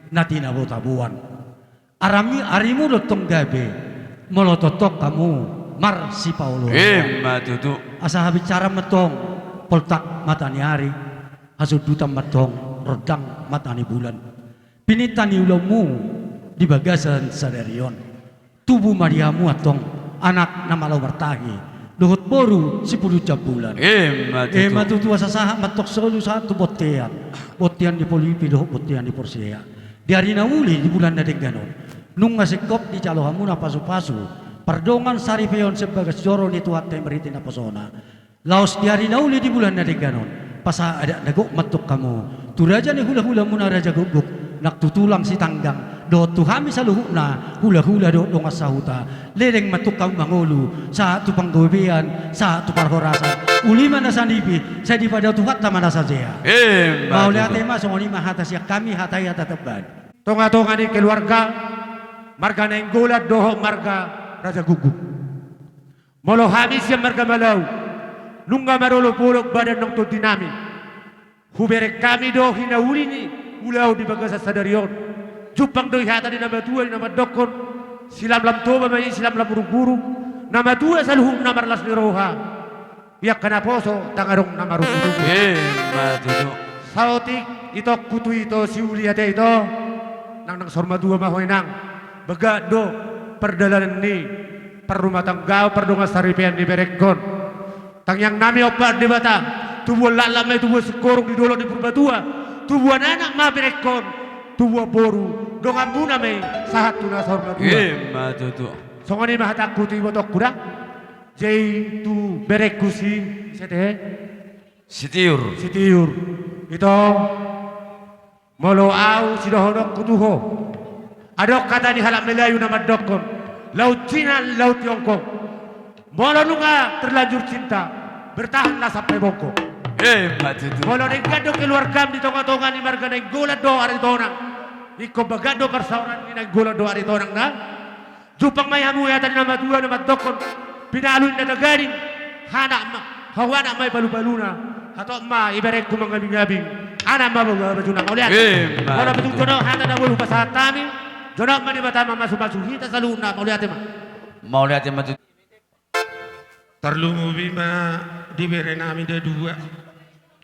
natin abot-abuan. Arimu dotong gabi molototok kamu mar si Paulo. Matutu. Asa bicara metong poltak mata ni hari hasudutan metong rodang mata ni bulan. Pinitani ulamu di bagasan sadarion. Tubuh Mariamu atong anak na malaw martahi. Duhut boru 10 bulan. Matutu asasaha matok solo sa botian. Botian di Polipi doh botian di Porsea. Di hari na uli di bulan na ganon. Nung ngasikop di jalohamu na pasu-pasu. Pardongan saripeon sebagai joro ni tuhat tay meriti na pasona. Laos di hari na uli di bulan na ganon. Pasa ada nagok matok kamu. Turaja ni hula-hula muna raja guguk. Naktutulang si tanggang. Do tuhami sa luhuk na hula-hula do dongas sahuta. Lereng matuk kamu mangulu. Sa tu panggobean. Sa tu parhorasan. Ulima na sanibi. Sa di pada tuhat tamana saja. Mau lihat tema songoni mahata siya kami hatay atatabad. Tonga-tonga ni keluarga. Marga na inggulat doho marga raja guguk. Molo hamis yang marga malaw. Nungga marolo pulok badan ng tudinami. Huberek kami do hinauli ni. Ulaw di bagasa sadarion. Jupang do ihata di nama tua di nama dokon. Silam lam toba may silam lam guru-guru. Nama tua sa luhung nama las ni roha. Biak kanaposo tangarong nama rukuruku. Matutu. Sautik ito kutu ito si uliate ito. Nang sorma dua mahoy nang. Baga do perdalanan ni perumah tangga perdonga saripian di berekon. Tang yang nami opat di bata. Tubuh lalamay tubuh sekorong di dolo di purbatua. Tubuh anak ma berekon. Tubuh boru. Dongan muna may sahat tuna sorma dua. Matutu. Songoni mahataku tu ibotok kuda. Jai tu berekusi sete. Sitiur. Sitiur. Ito molo au sidohonok kutuho. Adok kata di halak Melayu nama dokon. Laut Cina, Laut Tiongkok. Molo nunga terlanjur cinta. Bertahanlah sampai bongkok. Matutu. Molo nenggado keluarga di tonga-tonga ni marga nenggola do ari tonang. Iko bagado persauran ni nenggola do ari tonang na. Jupang mayamu ya tadi nama dua nama dokon. Pinalun na nagaring. Hanak ma. Hawana may balu-baluna. Hato ma ibarek ko mangabing-abing. Ana ma babajunang ulian. Molo betul jono hata na bulu pasatami. Jono mani batama masuk-masuk hita saluna mauliate ma. Mauliate matutu. Terlumubi ma diberi nami de dua.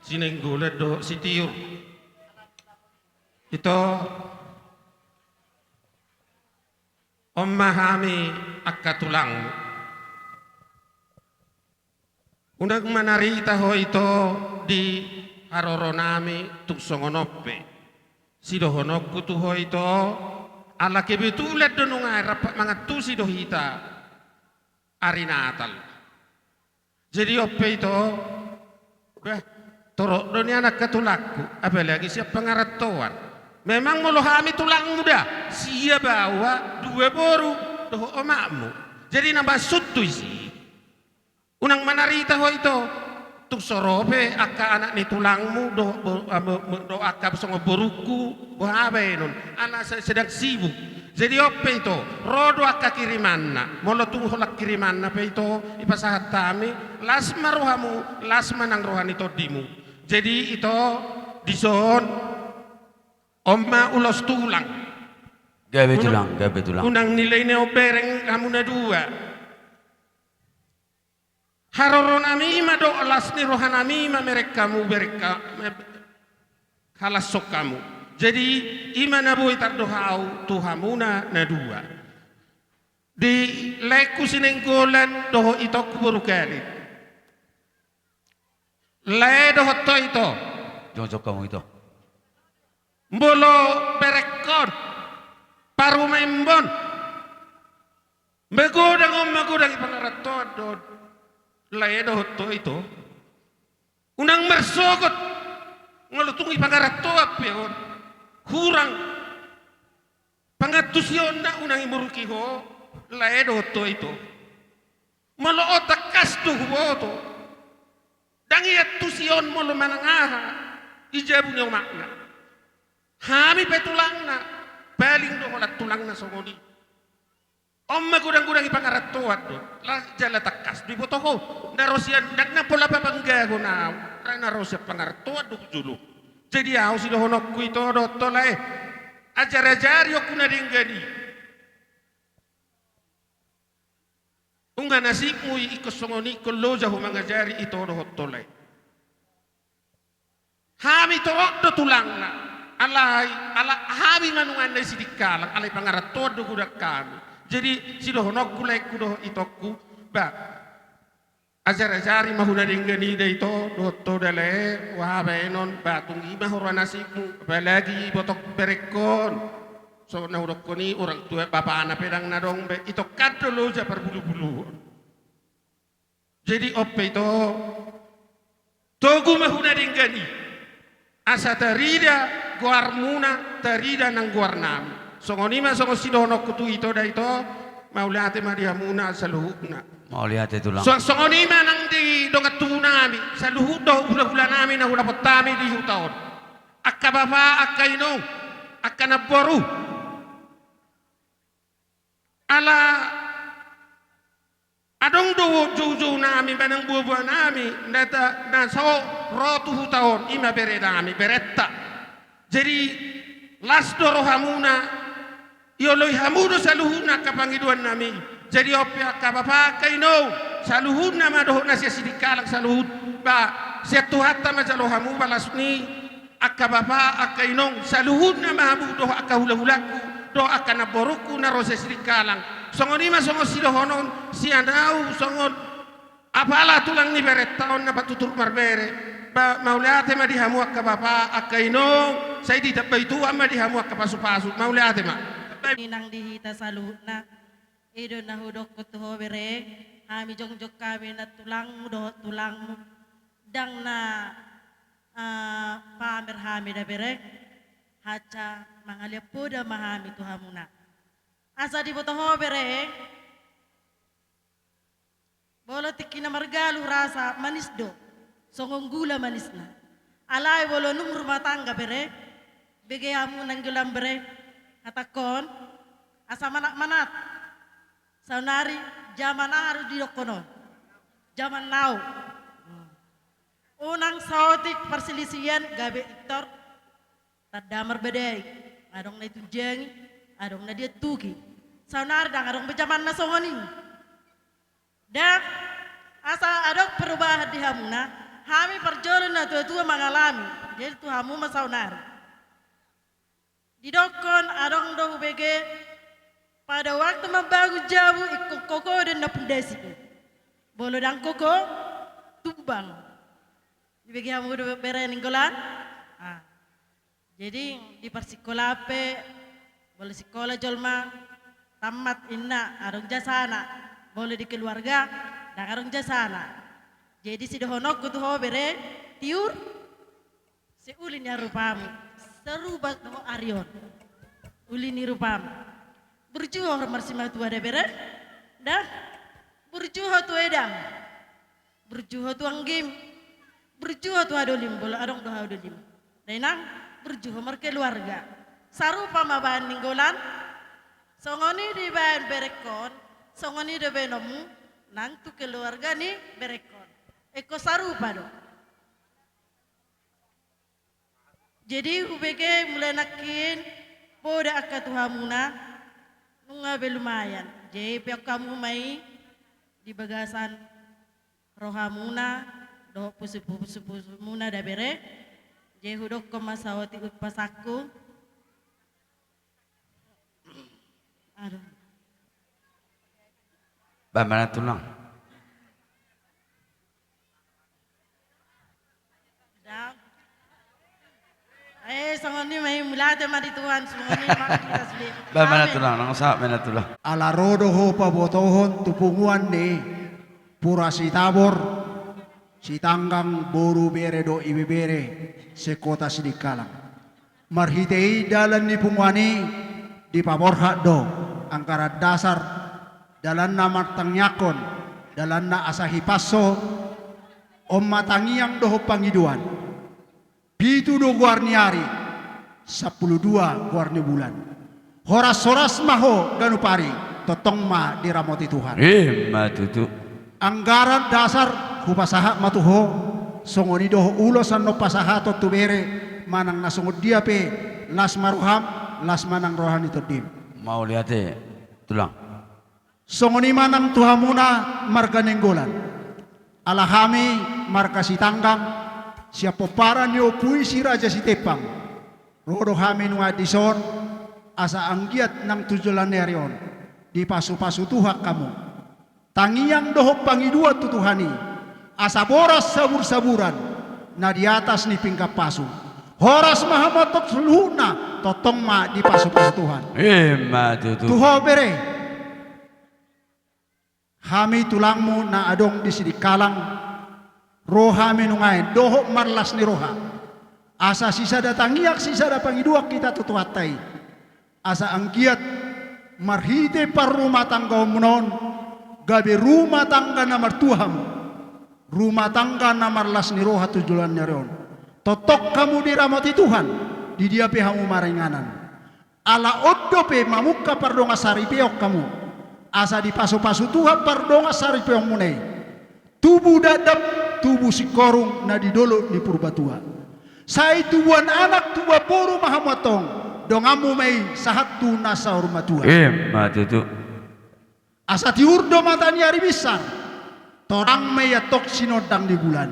Sinenggola do sitiur. Ito memahami akatulang. Undang manari taho itu di haroro nami tuk songonope. Sidohonok kutuho itu ala kebetulan donungai rapat mangatu sidohita ari natal. Jadi ope itu torok dunia anak ketulakku. Apalagi siap pengaratuan. Memang melohami tulang muda. Sia bawa dua boru doh omakmu. Jadi nambah sutu isi. Unang manarita ho ito. Tung sorope akka anak ni tulangmu do akka songo boruku bohabe non anak sedang sibuk. Jadi apa itu? Rodo akka kirimanna. Molo tung holak kirimanna pe itu ipasahat tami lasma rohamu lasma nang rohani todimu. Jadi itu dison omma ulos tulang. Gabe tulang. Unang nilai neo bereng kamu na dua. Haroronami ma do lasni rohanami ma merekamu halas sok kamu. Jadi imana boy tardohau tuhamuna na dua. Di leku sinenggolan doho itok buru kali. Le doho to ito. Jojok kamu itu. Mbolo berekon paru membon. Begodang ipangarato do le doho to ito. Unang mersogot ngolutung ipangarato apion. Kurang pangatusyon na unang imuruki ho laedo to ito malo otak kastu ho to dangiat tusyon mo lumanangaha ijabu niyo makna hami petulang na baling do holat tulang na songoni omma gudang ipangaratuat do la jala takas di boto ho narosian dagna pola papanggago na narosia pangaratuat do julu. Jadi aku sudah honok itu dotol ajar-ajar yo kuna dinggani. Unga nasibmu ikut songoni kalau jauh mengajari itu dotol Hami torok do tulangna. Alai hami manungan dari sidikalang alai pangarat do kuda kami. Jadi sudah honok kulai kudo itoku ba. Ajar-ajari mahuna dinggani da ito doto dale wahabe non batung ima horo nasibmu apalagi botok berekon so na hurok koni orang tua bapak anak pedang na dong be ito kaddo lo ja berbulu-bulu jadi oppe ito togu mahuna dinggani asa tarida guarmuna tarida nang guarnam songonima songo sidono kutu ito da ito maulate mariamuna saluhukna. Mau lihat itu lang. Songoni manang di dongat tunami sa luhut do hula-hula nami na hula potami di hutaon. Akka bapa akka ino akka naboru. Ala adong do jojo nami manang buah nami data na so rotu hutaon ima bere nami beretta. Jadi las doro hamuna ioloi hamudo sa luhuna kapangiduan nami. Jadi opya kabapa kaino saluhud nama doh nasi sidikalang saluhud ba setuhatta majalohamu balasni akabapa akainong saluhud nama hamu doh akahula-hulaku doh akanaboruku na rose sidikalang songonima songo sidohonon siandau songon apala tulang ni beretaon na patutur marbere ba maulate madihamu akabapa akainong saya di tabai tu madihamu akapasu-pasu maulate ma ninang dihita saluhud na Ido na hudok ko tuho bere, hami jongjok kami na tulang tulangmu, dang na pamer hami da bere, haca mangalia puda mahami tuhamuna. Asa di botoho bere, bolo tiki na margalu rasa manis do, songong gula manis na. Alay bolo nung rumah tangga bere, begayamu nang gulam bere, katakon, asa manak-manat. Saunari zaman harus didokono, zaman now. Unang sautik perselisihan gabe iktor, tadamar bedai, adong na itu jengi, adong na dia tuki. Saunari dang adong bejaman na songoni. Dan asa adok perubahan di hamuna, hami perjalanan na tua-tua mengalami, jadi tu hamu masaunari. Didokon adong do bege. Pada waktu membangun jabu ikut koko dan napundasi. Bolo dan koko tumbang. Dibagi hamu do bere ninggolan. Jadi di persikola pe boleh sekolah jolma tamat inna arung jasana. Boleh di keluarga dan arung jasana. Jadi si dohonok kutu ho bere tiur seulin ya rupamu. Seru bat ho Arion. Ulini rupamu. Berjuang marsima tua ada bere, dah berjuang tu edang, berjuho tuang game, berjuho tu adolim, bola adong doha adolim. Dainang berjuho merkeluarga. Sarupa mabahan ninggolan, songoni di bahan berekon, songoni di benomu, nang tu keluarga ni berekon. Eko sarupa do. Jadi ubege mulai nakin, boda akka tuhamuna, nunga belumayan. Jadi pihak kamu mai di bagasan rohamuna, doh pusu muna da bere. Jadi hudok kemasawati utpasaku. Aduh. Bagaimana tulang? Sangoni may mulate mari Tuhan sangoni makita sli. Bagaimana tulang? Nang sa mana tulang? Ala rodo ho pabotohon tupunguan ni pura si tabor si tanggang boru bere do ibebere sekota sidikalang. Marhitei dalan ni punguani di paborha do angkara dasar dalan na martangyakon dalan na asahi paso om matangiang doho pangiduan. Pitu do guarniari 12 guarni bulan. Horas-horas maho ganupari totong ma diramoti Tuhan. Matutu. Anggaran dasar hupasaha matuho songoni doho ulo sanno pasaha to tubere manang nasungod dia pe las maruham las manang rohani todim. Mau lihat tulang. Songoni manang tuhamuna marga nenggolan. Alahami marga si tanggang siapa para nyo puisi raja si tepang. Rodo hami nung adison asa anggiat nang tujulan nerion di pasu-pasu tuhak kamu. Tangiang doho pangidua tutuhani asa boras sabur-saburan na di atas ni pingkap pasu. Horas mahamatot seluhna totong ma di pasu-pasu Tuhan. Tuho bere. Hami tulangmu na adong di sidikalang roha menungai doho marlas ni roha. Asa sisa datangiak sisa da pangiduak kita tutuatai. Asa angkiat marhite par rumah tangga umunon gabe rumah tangga na martuham. Rumah tangga na marlas ni roha tujulan nyareon. Totok kamu diramati Tuhan di dia pehamu maringanan. Ala oddo pe mamuka pardonga saripeok kamu. Asa di pasu-pasu Tuhan pardonga saripeok munei. Tubuh dadap tubuh si korung na didolo di purbatua. Sai tubuhan anak tubuh boru mahamatong dongamu mai sahat tu nasa hormatua. Matutu. Asa tiurdo matani hari besar. Torang mai atok sinodang di bulan.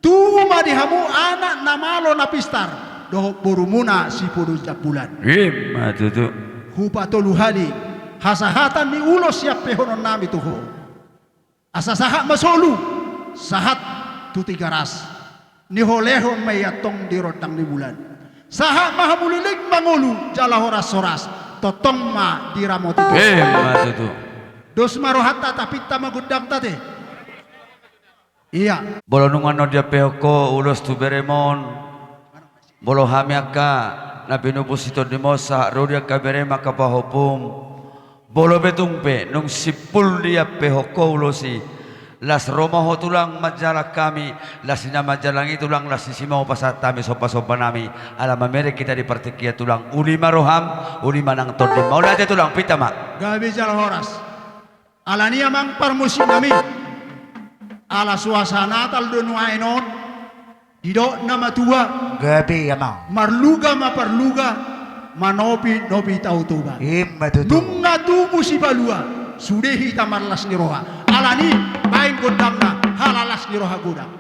Tubuh madihamu anak namalo napistar. Doh boru muna si podo jak bulan. Matutu. Hupa tolu hali hasahatan ni ulo siap pehonon nami tuho. Asa sahat masolu sahat tu 3 ras. Ni holehon may atong dirotang ni bulan. Saha mahamulilig mangulu jala horas-horas totong ma diramoti. Matutu. Dos marohata tapita magudang tate. Iya. Bolo nungano dia pehoko ulos tu beremon. Bolo hamiaka na binubusito di mosa rodia kabere makapahopum. Bolo betungpe nung sipul dia pehoko ulosi. Las romaho tulang majalah kami, las ina majalang tulang las sisimau pasatami sopa-sopa nami. Alam mereka kita di pertikia tulang ulima roham, ulima nang todim. Mau aja tulang pita mak. Gabi jala horas. Alania mang parmusim nami. Ala suasana tal donuainon. Dido nama tua. Gabi ya mau. Marluga ma parluga, manopi nopi tau tuba. Nunga tubu si balua. Sudehi tamarlas ni roha. Alani bain godangna halalas ni roha godang.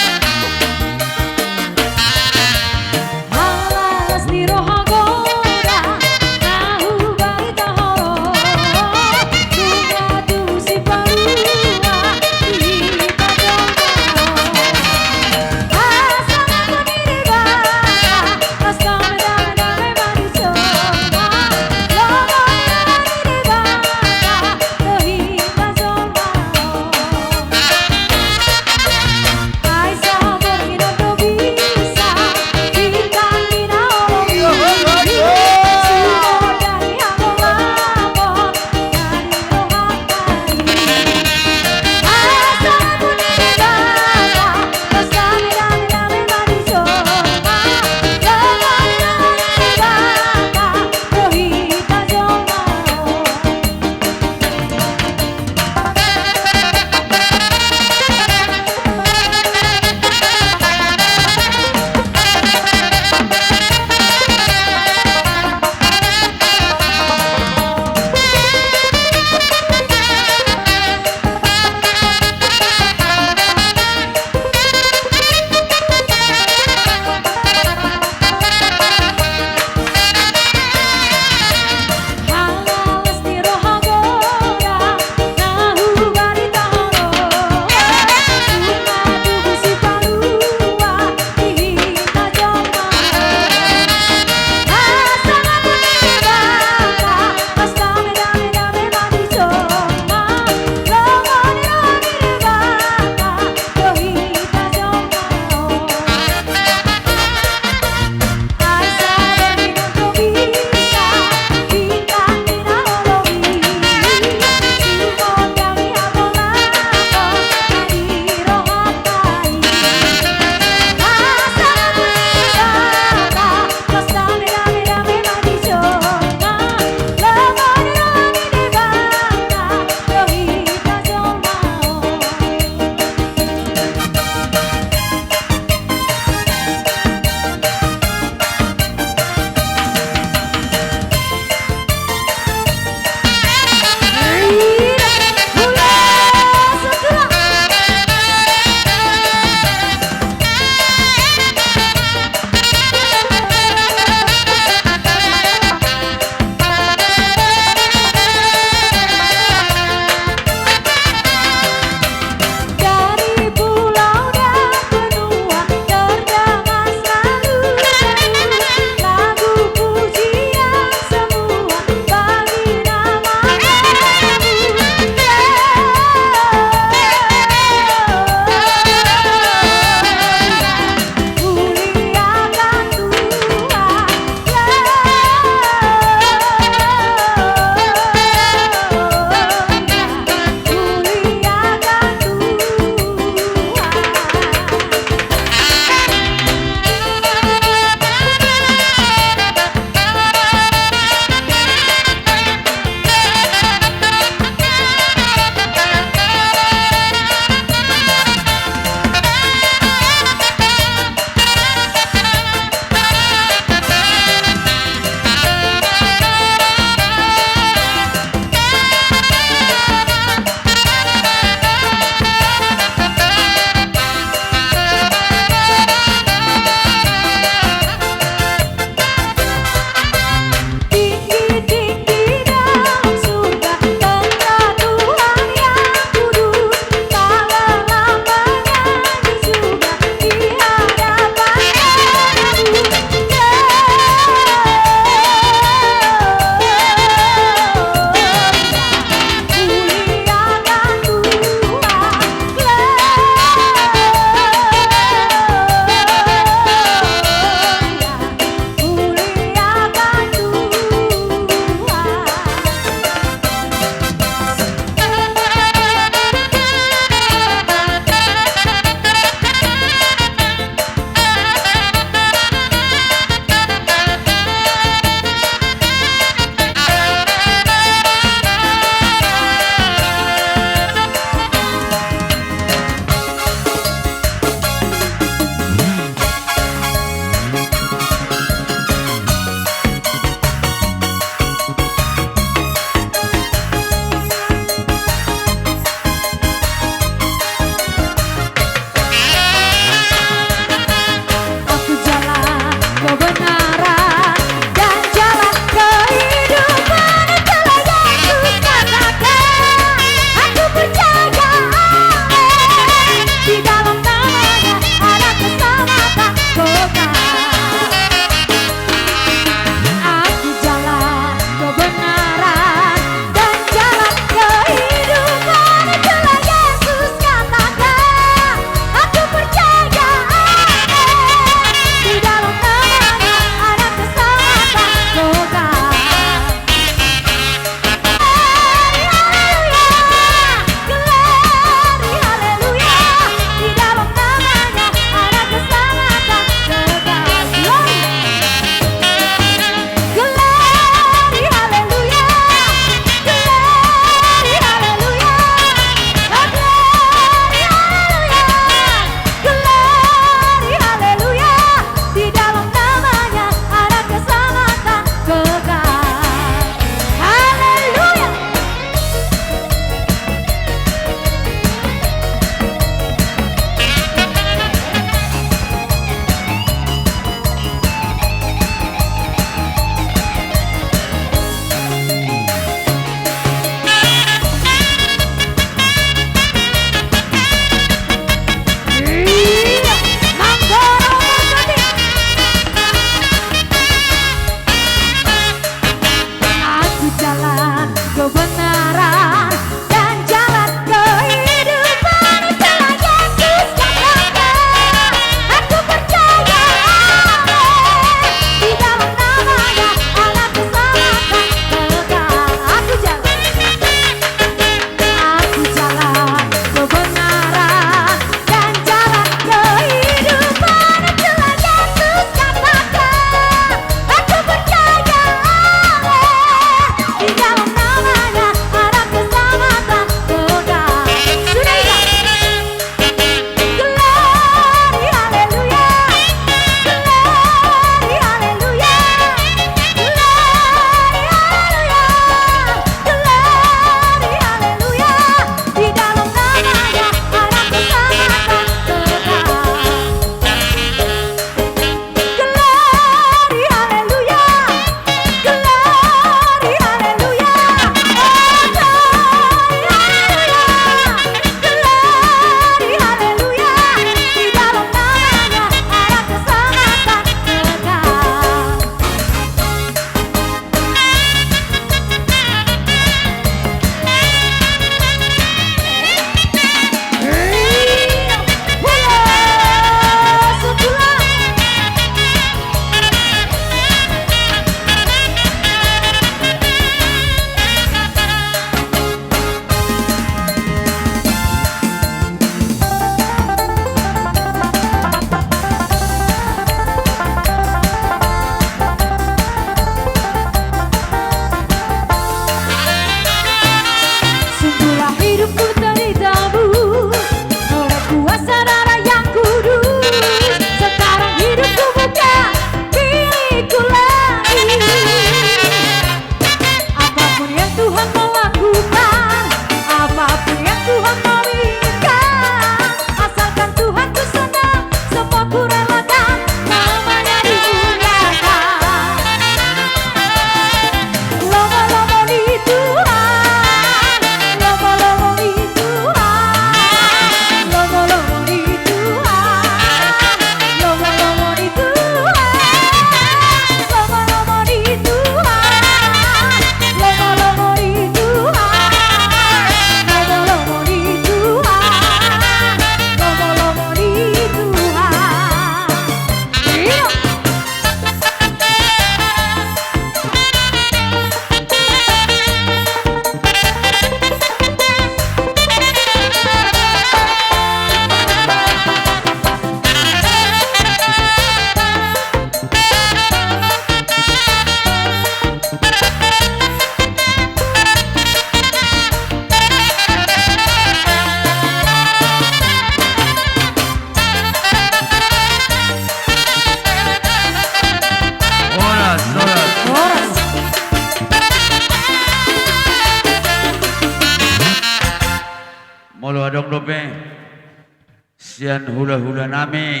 sian hula-hula nami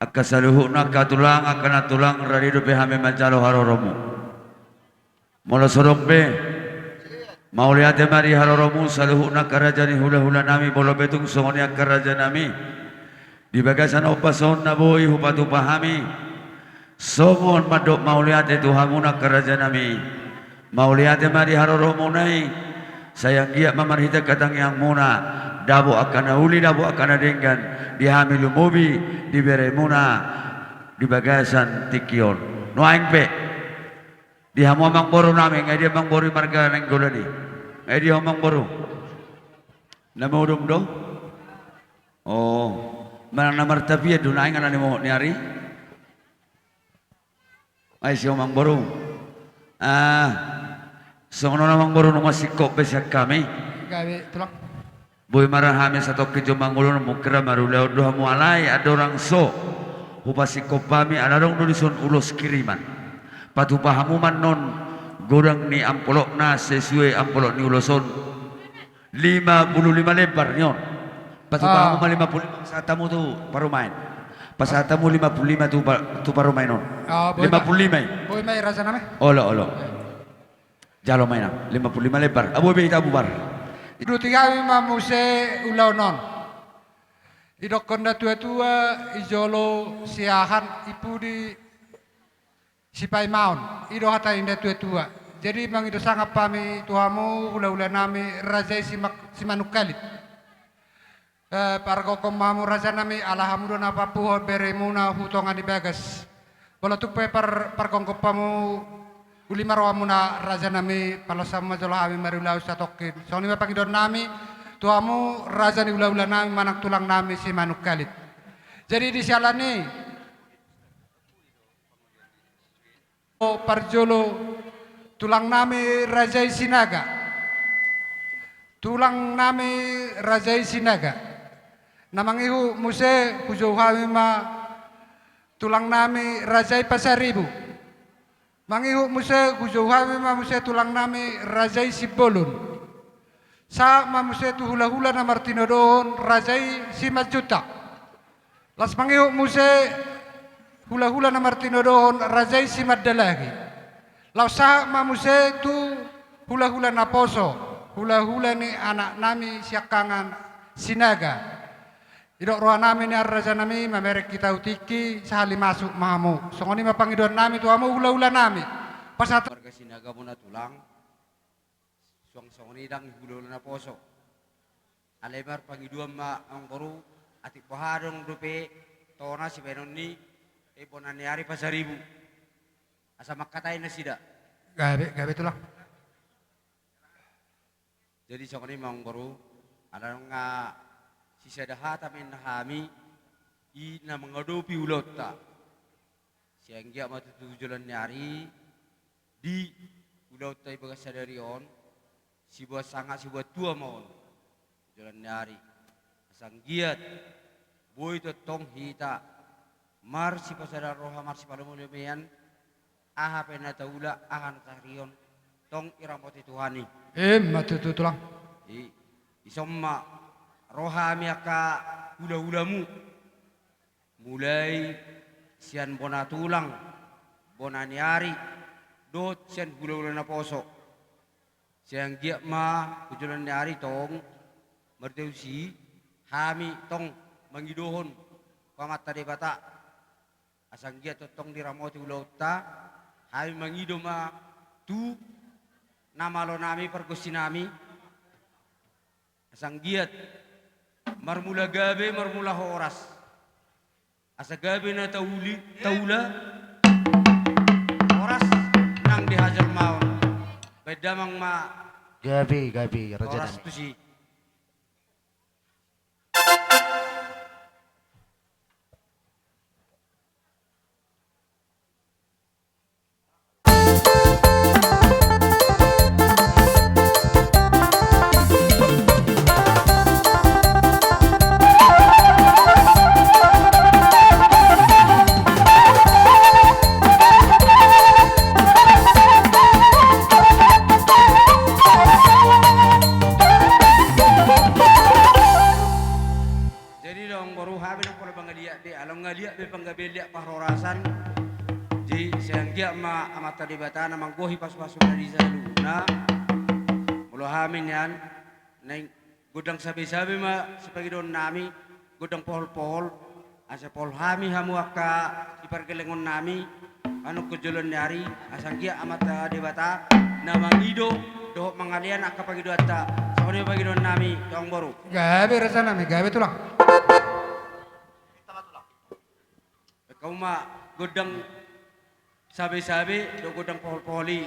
akka saluhuna katulang akana tulang rarido pe hame mancalo haroromu molo sorong pe mauliate mari haroromu saluhuna karajani hula-hula nami bolo betung songoni akkaraja nami di bagasan opason naboi hupatu pahami songon madok mauliate tuhamuna karaja nami mauliate mari haroromu nai sayang giat mamarhita katang yang muna dabo akan uli dabo akan denggan dihamilu mobi di beremuna di bagasan tikion no aing pe dihamu amang boru nami ngai dia mang boru marga neng golani ngai dia amang boru nama udum do oh mana namar tapi ya duna aing anani mo niari ai si amang boru songono namang boru no masih kok besak kami gawe tulang boy marah hame satu kejo mangulun mukra maruleo doha mualai ada orang so hupasi kopami ada orang nulisun ulos kiriman patu pahamuman non gorang ni ampolok na sesuai ampolok ni uloson 55 lebar nyon patu pahamuman 55 satamu tu paru main pas satamu 55 tu paru main non 55 boy mai raja name olo jalo mainan 55 lebar abu be ita bubar Idu tigawi mamuse ulaunon. Idokonda tua-tua ijolo siahan ipu di sipai maun. Ido hata inda tua-tua. Jadi mang ido sangap pami tuhamu ula-ula nami rajai simanukalit. Pargokom mamu raja nami alhamdulillah napa puho beremuna hutongan di bagas. Bolotuk pe pargongkop pamu uli marwamuna raja nami palasama jolo ami mariulau satokin. Soni mapangidon nami tuamu raja ni ula-ula nami manak tulang nami si manuk kalit. Jadi di sialani parjolo tulang nami raja sinaga. Tulang nami raja sinaga. Namang ihu muse hujauhami ma tulang nami raja pasaribu. Mangihu muse kujauhami ma muse tulang nami rajai sibolun. Sa ma muse tu hula-hula na martinodohon rajai si majuta. Las mangihu muse hula-hula na martinodohon rajai si madalagi. Lau sa ma muse tu hula-hula na poso. Hula-hula ni anak nami siakangan sinaga. Idok roha nami ni raja nami mamerek kita utiki sahali masuk mahamu. Songoni mapangidon nami tuamu hula-hula nami. Pasat warga sinaga muna tulang. Songoni dang hula-hula na poso. Alemar pangiduan ma ang boru atik pohadong dupe tona si benon ni bonani hari pasaribu. Asa makatay na sida. Gabe tulang. Jadi songoni mang boru ada nga sisadahata men hami ina mengadopi ulota sehingga matutujulan nyari di ulota ibaga sadarion si buat sangat si buat tua mohon jalan nyari sanggiat boy tong hita mar si pasadar roha mar si palamulemean aha penata ula ahan tahrion tong iramoti tuhani matutu tulang isomma roha miaka hula-hulamu mulai sian bona tulang bona niari dot sian hula-hula na poso siang giat ma kujulan niari tong merdeusi hami tong mangidohon pamata de bata asang giat tong diramoti ulauta hami mangido ma tu nama lo nami pergusi nami asang giat marmula gabe marmula horas asa gabe na taula horas nang dihajar mau bedamang ma gabe raja horas nami tu si di along ngalia be panggabelia pahrorasan di seanggia ma amata debata na manggohi pas-pasu dari saluna mulo hamin yan neng gudang sabi-sabi ma sepagi don nami gudang pohol-pohol asa pohol hami hamu akka ipargelengon nami anu kejolon nyari asanggia amata debata na mangido doh mangalian akka pagi doata sore pagi don nami tong baru Gabe rasa nami, gabe tulang. kau ma gudang sabi-sabi do gudang pohol-poholi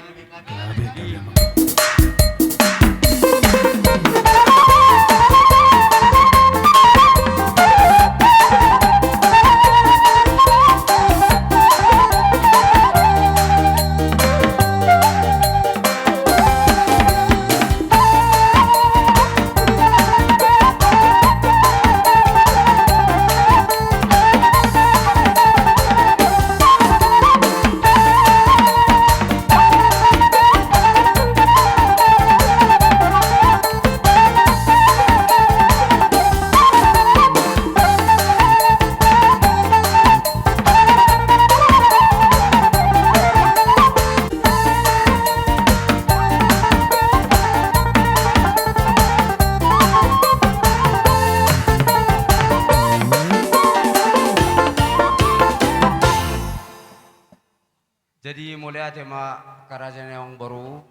Jadi mulai tema kerajaan yang baru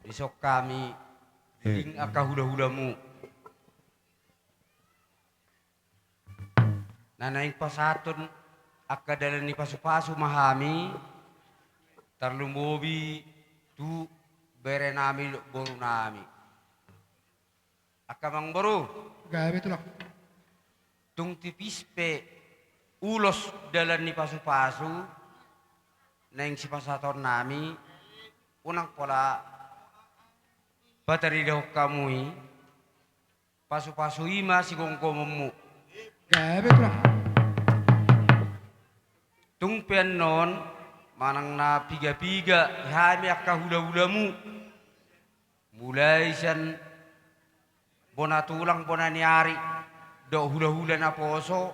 besok kami ding aka hula-hulamu. Nanaing pasatun aka dalan ni pasu-pasu mahami tarlumbobi tu bere nami boru nami. Aka mang baru. Gabe tulang. Tung tipis pe ulos dalan ni pasu-pasu. Neng si pasator nami unang pola bateri daw kamui pasu-pasu ima si gongkommu Gabe tulang. tungpian non manang na piga-piga hami akka hula-hulamu mulai sian bona tulang bona niari do hula-hula na poso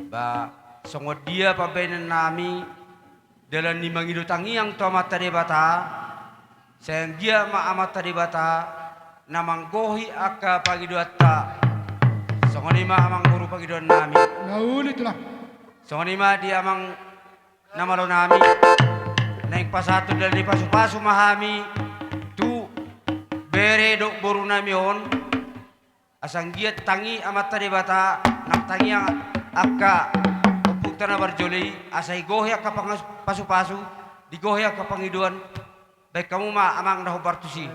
ba songod dia pabenan nami dalam ni mangido tangiang to amata debata sayang dia ma amata debata namang gohi akka pagidoata songonima amang guru pagidon nami nauli tulang songonima dia amang namalo nami naik pasatu dari pasu-pasu mahami tu bere dok boru nami on asang dia tangi amata debata nak tangiang akka tanah barjoli asai gohe ka pasu-pasu digohe ka pangiduan baik kamu ma amang dah bartusi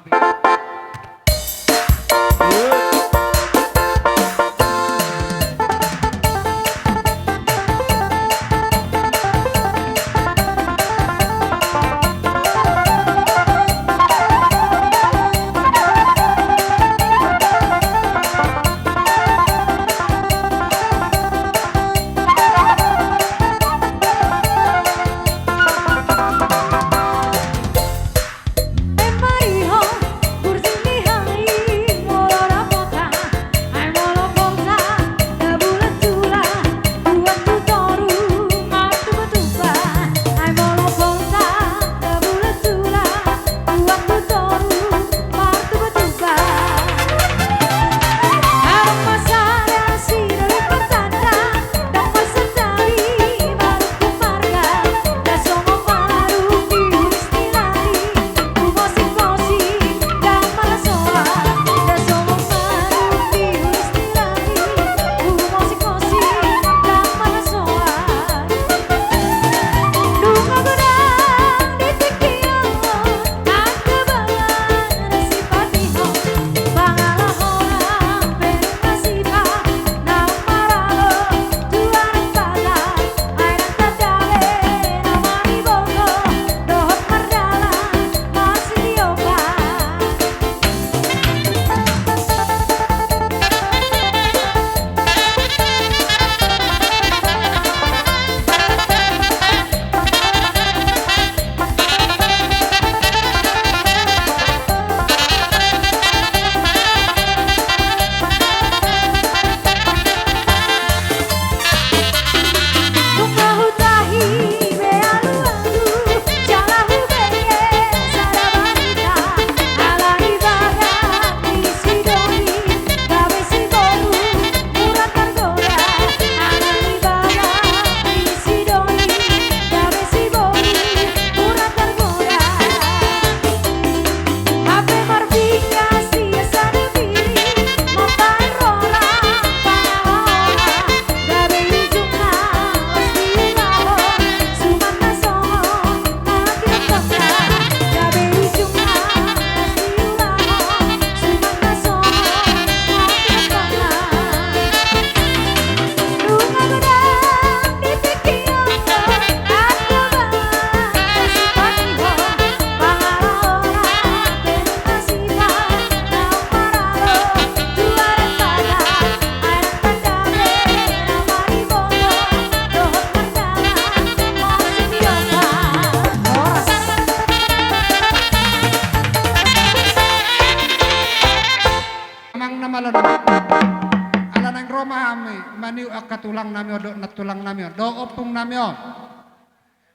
nami do natulang nami do opung nami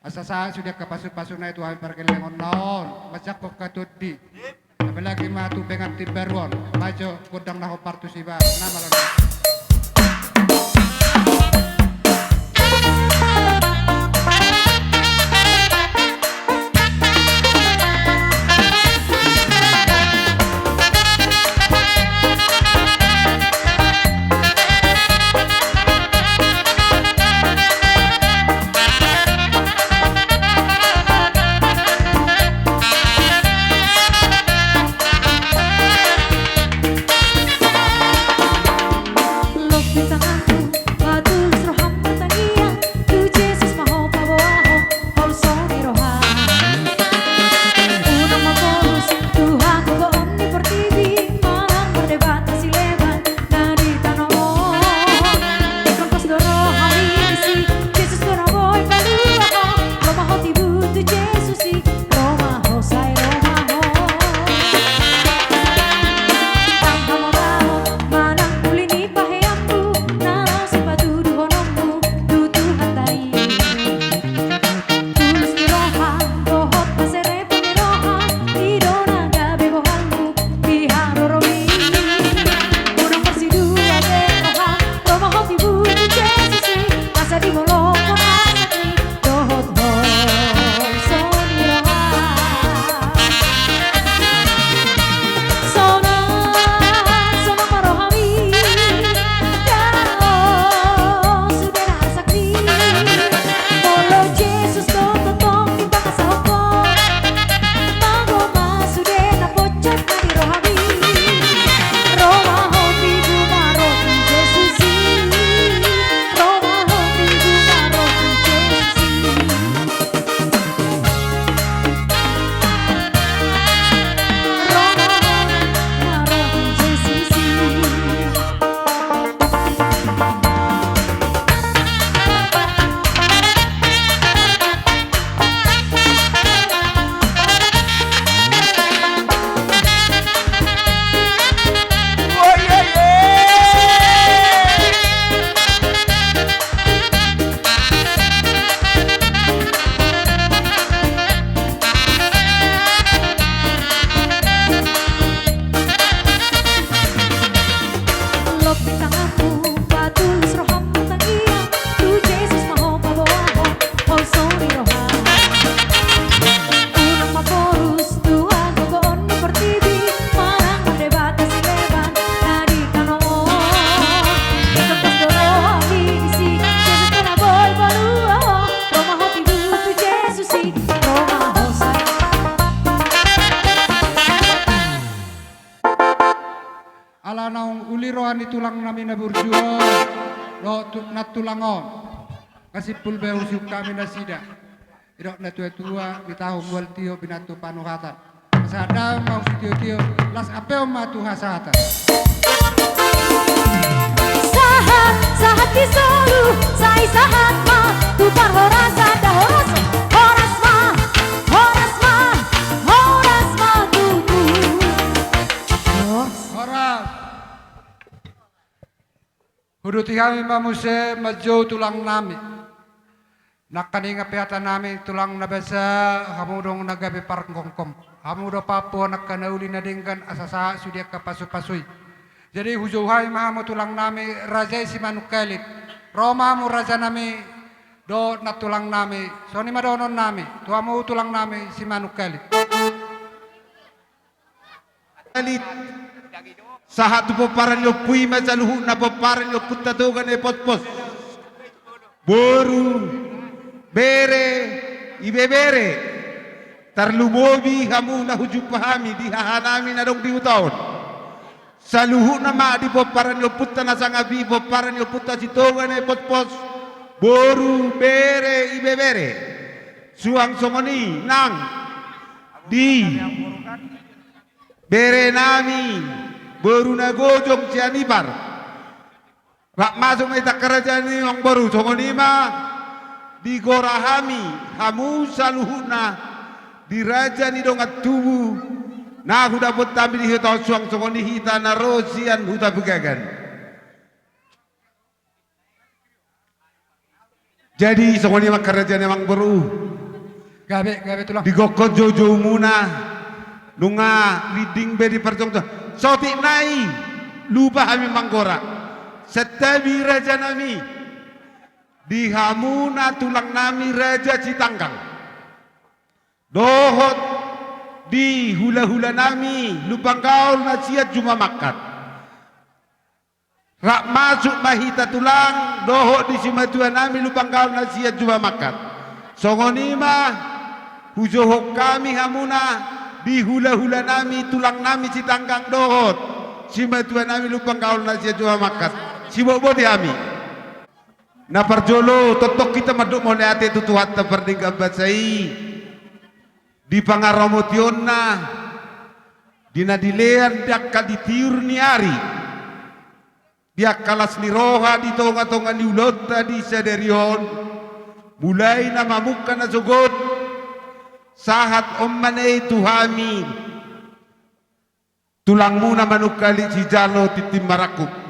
asa sa sudah kapasu-pasu na itu ay parkelengon naon macak ko katudi apalagi matu pengat tiberon majo kodang na ko partusiba nama lang ala naong uliroan itulang namin na burjuon lo natulangon kasi pulbe usuk kami na sida idok na tua bitahong wal tiyo binatu panuhatan masada mau tiyo las apeo matu hasatan sahat sahat kisolu sai sahat ma tu par horasa da horas horas ma tu horas huduti kami mamuse majo tulang nami nakaninga pihata nami tulang nabasa kamu dong nagabe parkongkom kamu do papo nakanauli na dinggan asasa sudia kapasu-pasui jadi hujuhai mahamu tulang nami raja si manukalit Roma mu raja nami do na tulang nami soni madonon nami tuamu tulang nami si manukalit kalit sahat paparan yo pui macaluhu na paparan yo putatogan e potpos boru bere ibebere tarlumobi hamu na hujud pahami di hahanami na dong diutaon saluhu na ma di paparan yo putta na sangabi paparan yo putta sitongan e potpos boru bere ibebere suang songoni nang di bere nami baru na gojong cianibar rak masuk ita kerajaan yang baru songonima di gorahami hamu saluhuna di raja ni dongat tubu na huda potambi di hita suang songoni hita na rosian huda begagan Jadi songoni mak kerajaan emang beru. Gabe tulang. Digokot jojo muna. Nunga leading beri perjong tu. Soti nai. Lupa kami manggora. Setabi raja nami. Di hamuna tulang nami raja Citanggang. Dohot di hula-hula nami lubang gaul nasihat cuma makat. Rak masuk mahita tulang dohot di simatua nami lubang gaul nasihat cuma makat. Songonima hujohok kami hamuna di hula-hula nami tulang nami Citanggang dohot simatua nami lubang gaul nasihat cuma makat. Sibobo di ami. Na parjolo totok kita maduk mo ate tutuhat ta parding basai di pangaromotion na dinadilean dak kaditiur ni ari dia kalas ni roha di tonga-tonga ni ulot di saderion mulai na mamuka na sugod sahat ommanay tuhami tulangmu na manukali si jalo titim marakuk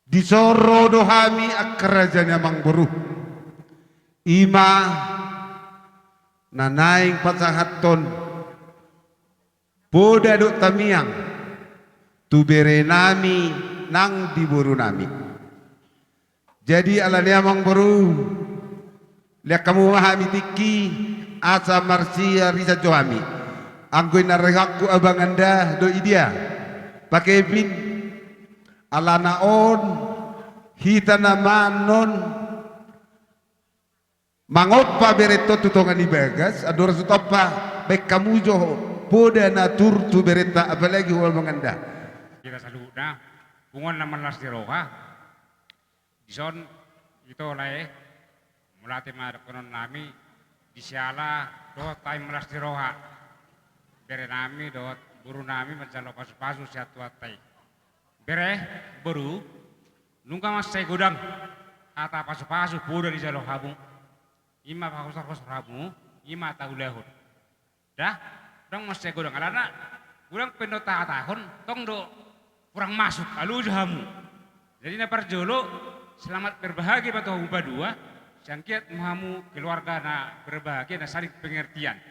disoro dohami ak kerajaan Amang Beru ima nanaing pasahaton boda dok tamiang tubere nami nang diburu nami jadi alani Amang Beru lihat kamu mahami tiki asa marsia risa johami anggoy narehakku abang anda do idia pakai bin alana on hita namanon mangot pa bereto tutongan ibagas ador sutopa baik kamu joho poda natur tu bereta apalagi wal menganda kita saluna pungon naman las di roha dison itu lae mulate marakonon nami disiala do time las di roha bere nami do guru nami mencalo pasu-pasu siatu atai bere baru nungka mas saya godang kata pasu-pasu bodoh di jalur kamu ima pakosar-kosar kamu ima tahu lehut dah dong mas saya godang karena kurang pendota tahun tong do kurang masuk alu jamu jadi napar jolo selamat berbahagia batu ubah dua jangkiat mahamu keluarga na berbahagia na saling pengertian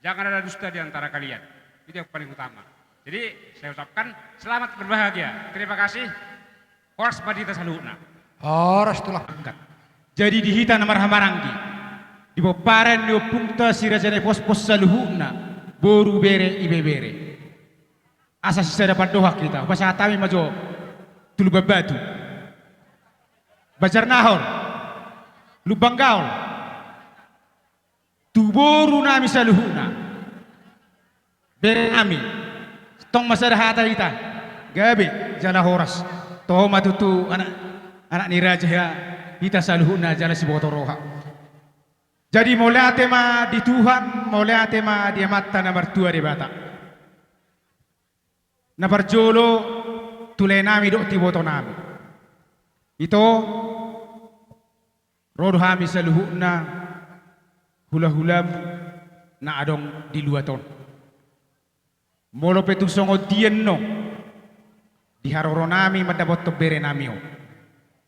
jangan ada dusta di antara kalian itu yang paling utama. Jadi saya ucapkan selamat berbahagia. Terima kasih. Horas Madita Saluna. Horas tulah. Jadi di hita namar hamaranggi. Di boparan di opungta sirajane pos-pos saluhuna. Boru bere ibe bere. Asa sisa dapat doa kita. Pasang atami majo. Tulu babatu. Bajar nahor. Lubang gaul. Tu boru nami saluhuna. Bere nami. Tong masada hata kita gabe jala horas toh matutu anak ni raja ya kita saluhuna jala si botoroha jadi mulai tema di Tuhan mulai tema dia mata nomor 2 di bata na parjolo tule nami dok ti boto nami itu rodo hami saluhuna hula-hulam na adong di luaton molo petung songo dien no di haroro nami madabot to bere nami o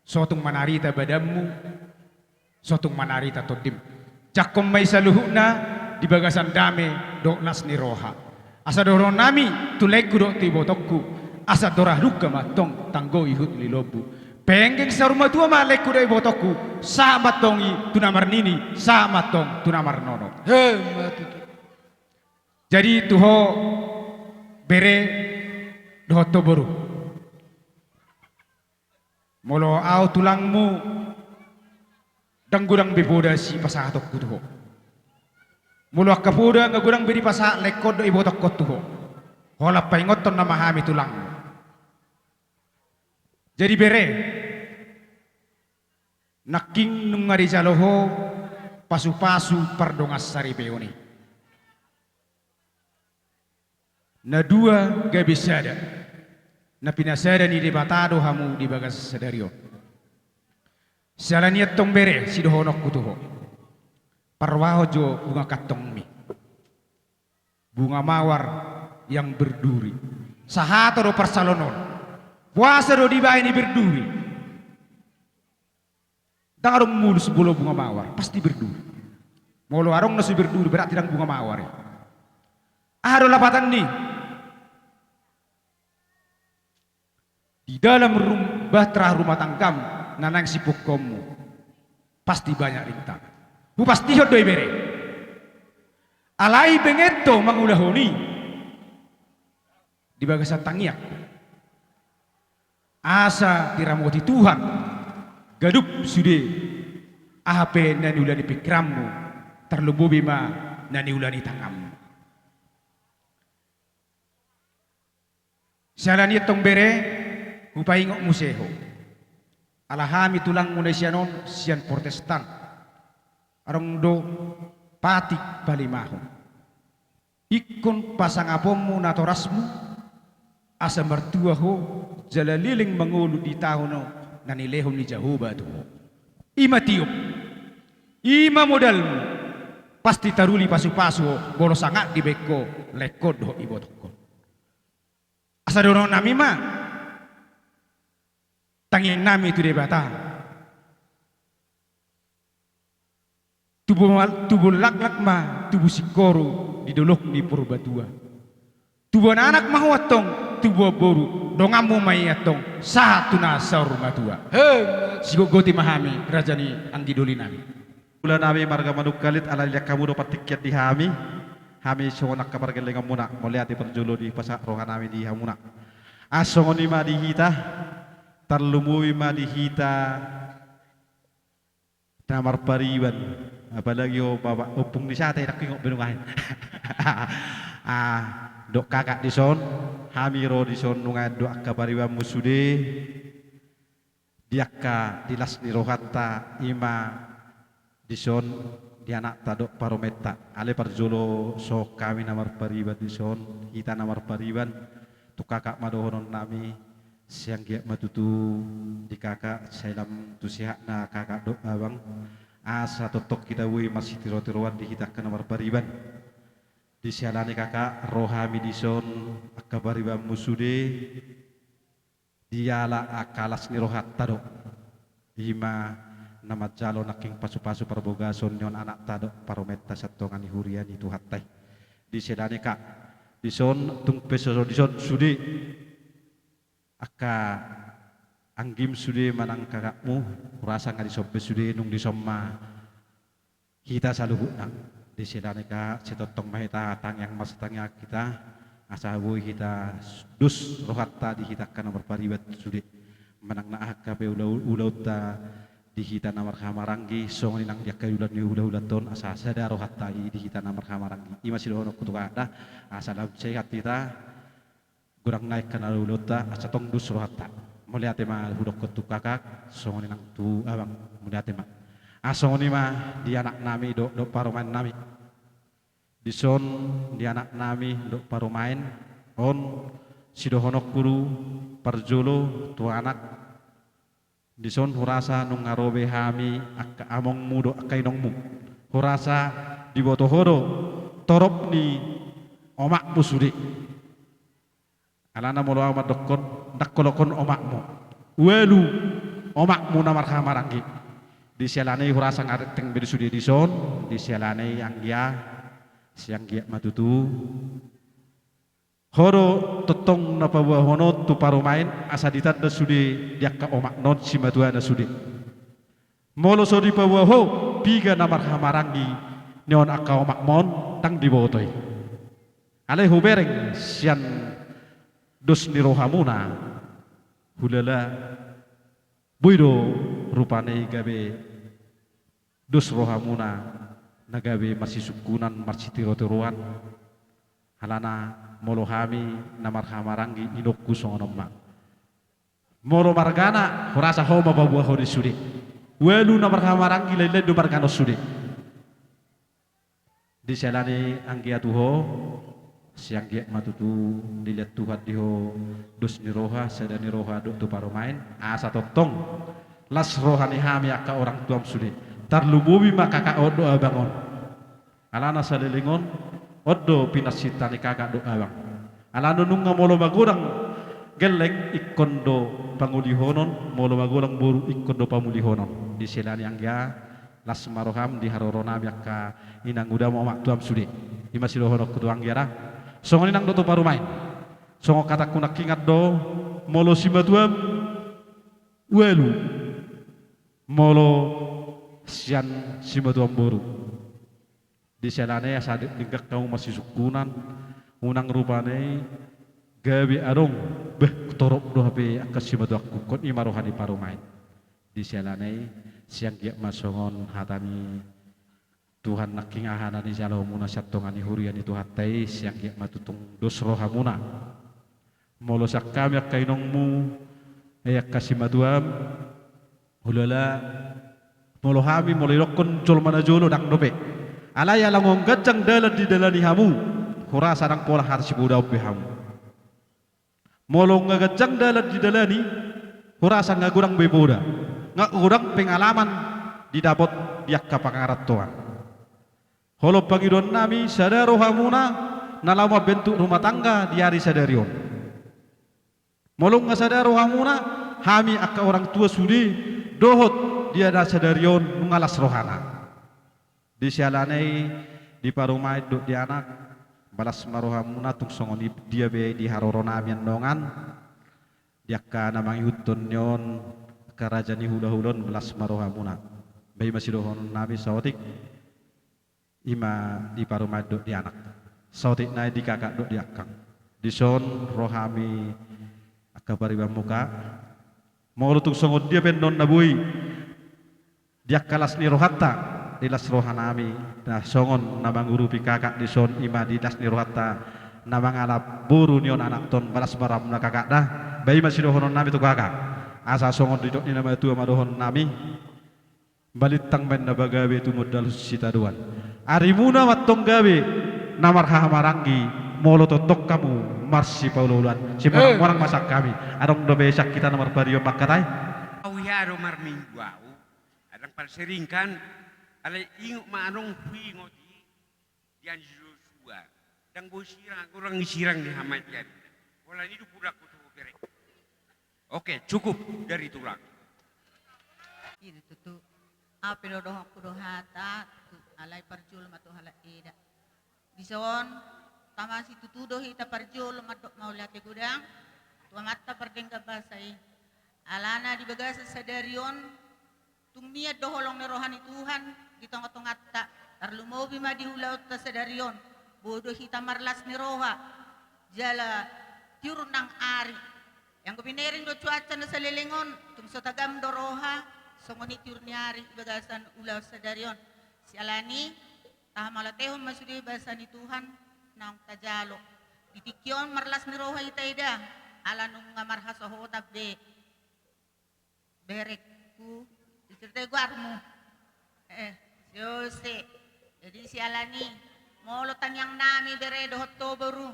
sotung manarita badamu sotung manarita todim jakom may saluhuna di bagasan dame do las ni roha asa doro nami tulegu do ti botokku asa dorah duka matong tanggo ihut lilobu penggeng sa rumah tua malek kuda botokku sa matongi tunamar nini sa matong tunamar nono jadi tuho bere dohoto boru molo au tulangmu danggurang bepoda si pasahatok kutuho molo akapoda ngagurang beri pasak lekod do ibotok kotuho hola paingoton na mahami tulangmu jadi bere naking nung ngari jaloho pasu-pasu pardongas sari beoni na dua gabi sada na pinasada ni debatado hamu di bagas sadario salaniat tong bere si dohonok kutuho parwaho jo bunga katong mi bunga mawar yang berduri sahato do persalonon puasa do di ini berduri Dan arong mulu sebelum bunga mawar, pasti berduri. Mulu arong nasi berduri, berarti dang bunga mawar ya. Ada lapatan nih. Di dalam bahtera rumah tanggam, nanang si pokomu, pasti banyak rintangan. Bu pasti hodoi bere. Alai bengeto mangulahoni di bagasan tangiak. Asa diramoti Tuhan, gadup sude, ahape nani ulani pikiranmu, terlubu bima nani ulani tangammu. Salani tong bere, upai ngok museho. Alahami tulang munesianon sian Protestan. Arong do patik balimaho. Ikon pasang apomu natorasmu asa mertua ho jalaliling mangulu di tahono nanilehon ni Jehovah tu. Ima tiup. Ima modalmu pasti taruli pasu-pasu bolo sangat di beko lekod ho ibotoko. Asa dono nami ma tanging nami tu debata. Tubuh lak-lak ma tubuh sikoro didolok di purbatua. Tubuh anak mah watong tubuh boru dongamu mai atong satu nasa rumah tua. Sigo goti mahami rajani ang didoli nami. Bulan nami marga manukalit alaliya kamu dapat tiket di hami. Hami songonak kabar geleng muna melihat perjulo di pasak rohan nami di hamuna. Asongoni ma di hita terlumui ma di hita namar pariwan. Apalagi bapak opung di sate nak ngok benungahin. Dok kakak di son, hamiro di son nungai dok kapariwa musude, diakka dilas ni rohanta ima di son di anak tadok parometa. Ale parjolo so kami namar pariwan di son, kita namar pariwan, tu kakak madohonon nami siang giat matutu di kakak sailam tu siak na kakak dok abang. Asa totok kita wui masih tiro-tiroan dihitakan nomor pariban di sialani kakak rohami dison akabariban musude diala akalas ni rohat tadok ima nama jalo naking pasu-pasu perbogason nyon anak tadok parometa satongan hurian itu hatai di sialani kak dison tung peso dison sude aka anggim sude manang kakakmu rasa ngadi sobe sude nung di somma kita saluhu nang di sedane ka setotong mahita tang yang mas tangnya kita asabu kita dus rohatta di kita kana berparibat sude manang na akabe ulauta di kita namar hamaranggi songoni nang diakai ulan ni ulan asa sada rohatta di kita namar hamaranggi ima sidono kutukada asa dalam sehat kita kurang naik kana ulauta asa tong dus rohatta melihat ma hudok ketu kakak songoni nang tu abang melihat ma asongoni ma di anak nami do paromain nami di son di anak nami do paromain on sidohonok guru parjolo tu anak di son hurasa nung ngarobe hami akka among mudo akai nongmu hurasa di botohoro torop ni omak musudi alana molo amat dokon dakkolokon omakmu welu omakmu namar hamarangi di sialane hurasa ngareteng bersudi di son di sialane anggia siang gia matutu horo totong napawa hono tu parumain asa ditan da sudi diakka omak non simatua da sudi molo sodi pawa ho piga namar hamarangi nyon akka omak mon tang di botoi ale hubereng sian dos ni rohamuna hulala buido rupane gabe dos rohamuna nagabe masih sukunan masih tiro-tiroan halana molo hami namar hamarangi inokku songonomma molo margana horasa homa babuah hodi sudi welu namar hamarangi lele do margano sudi di selane anggiatuho siang giat matutu dilihat Tuhan diho dos niroha sada niroha do tu paromain asa totong las rohani hami akka orang tuam sude tarlububi maka kakak odo abangon alana salilingon odo pinasitani kakak do abang alana nunga molo magurang geleng ikondo pangulihonon molo magurang buru ikondo pamulihonon di selani angya las maroham di harorona biaka inang udah mau mak tuam sudi ima sidohono kutuang giara songon inang doto paru main songo kata kunak kingat do molo simatuam welu molo sian simatuam boru di selane asa digak kamu masih sukunan unang rupane gawe arong beh kutorok do hape akasimatu aku kon imarohani paru main di selane siang giak masongon hatani Tuhan naking ahanani jalo muna syatongani huriani tu hatai siang giak matutung dosro hamuna molo sakami akainongmu ayak kasimatuam hulala molo hami molo irokon jol mana jolo dak dope alaya langong gajang dalan di dalani hamu hura sarang pola harsi buda upi hamu molo ngagajang dalan di dalani hura sang ngagurang beboda ngagurang pengalaman didapot diak kapangarat Tuhan holo pangidon nami sadaro hamuna nalama bentuk rumah tangga di hari sadarion molo ngasadaro hamuna hami akka orang tua sudi dohot dia da sadarion mengalas rohana di sialanai di parumai duk di anak balas marohamuna tung songoni dia be di harorona mian dongan diakka namang hutun nyon karajani hula-hulon balas marohamuna bayi masih dohon nabi sawatik ima di parumai duk di anak sawatik nai di kakak duk di akang di son rohami akka bariba muka mau tung songon dia ben non nabui diakkalas ni rohatta dilas rohanami nah songon namang urupi kakak di son ima dilas ni rohatta namang alap buru nion anak ton balas baram na kakak dah bayi masih dohonon nami tu kakak asa songon didok ni nama tu amadohon nami balitang ben na bagawe tu modal sitaduan arimuna matong gawe namar hamarangi molo totok kamu marsi paululan si orang masak kami adong do besak kita nomor bario makatai awiharo marmingguau adang palseringkan alay ingok maanong hui ngoti dian Joshua dang bosirang kurang isirang di hamat yan wala ni dupudak ko to bere oke cukup dari tulang ini tutu apelo doh kudo hata alay parjul matu hala ida bison tamasi tutu doh hita parjul matok maulate gudang tua mata perdengga basai alana di bagasa sadarion tumia doholong rohani Tuhan di tengah-tengah tak tarlumobi ma di hulau ta sadarion bodoh hita marlas ni roha jala tiurnang ari yang kupinering do cuaca na sa lilingon tung sa tagam do roha songoni tiurni ari bagasan ulau sadarion si alani tahamalatehon masudi bahasa ni Tuhan nang tajalo ditikyon marlas ni roha itaida ala nung ngamarha sa hotab de berekku dicertai guarmu Jose jadi si alani molo tanyang nami beredo hotto baru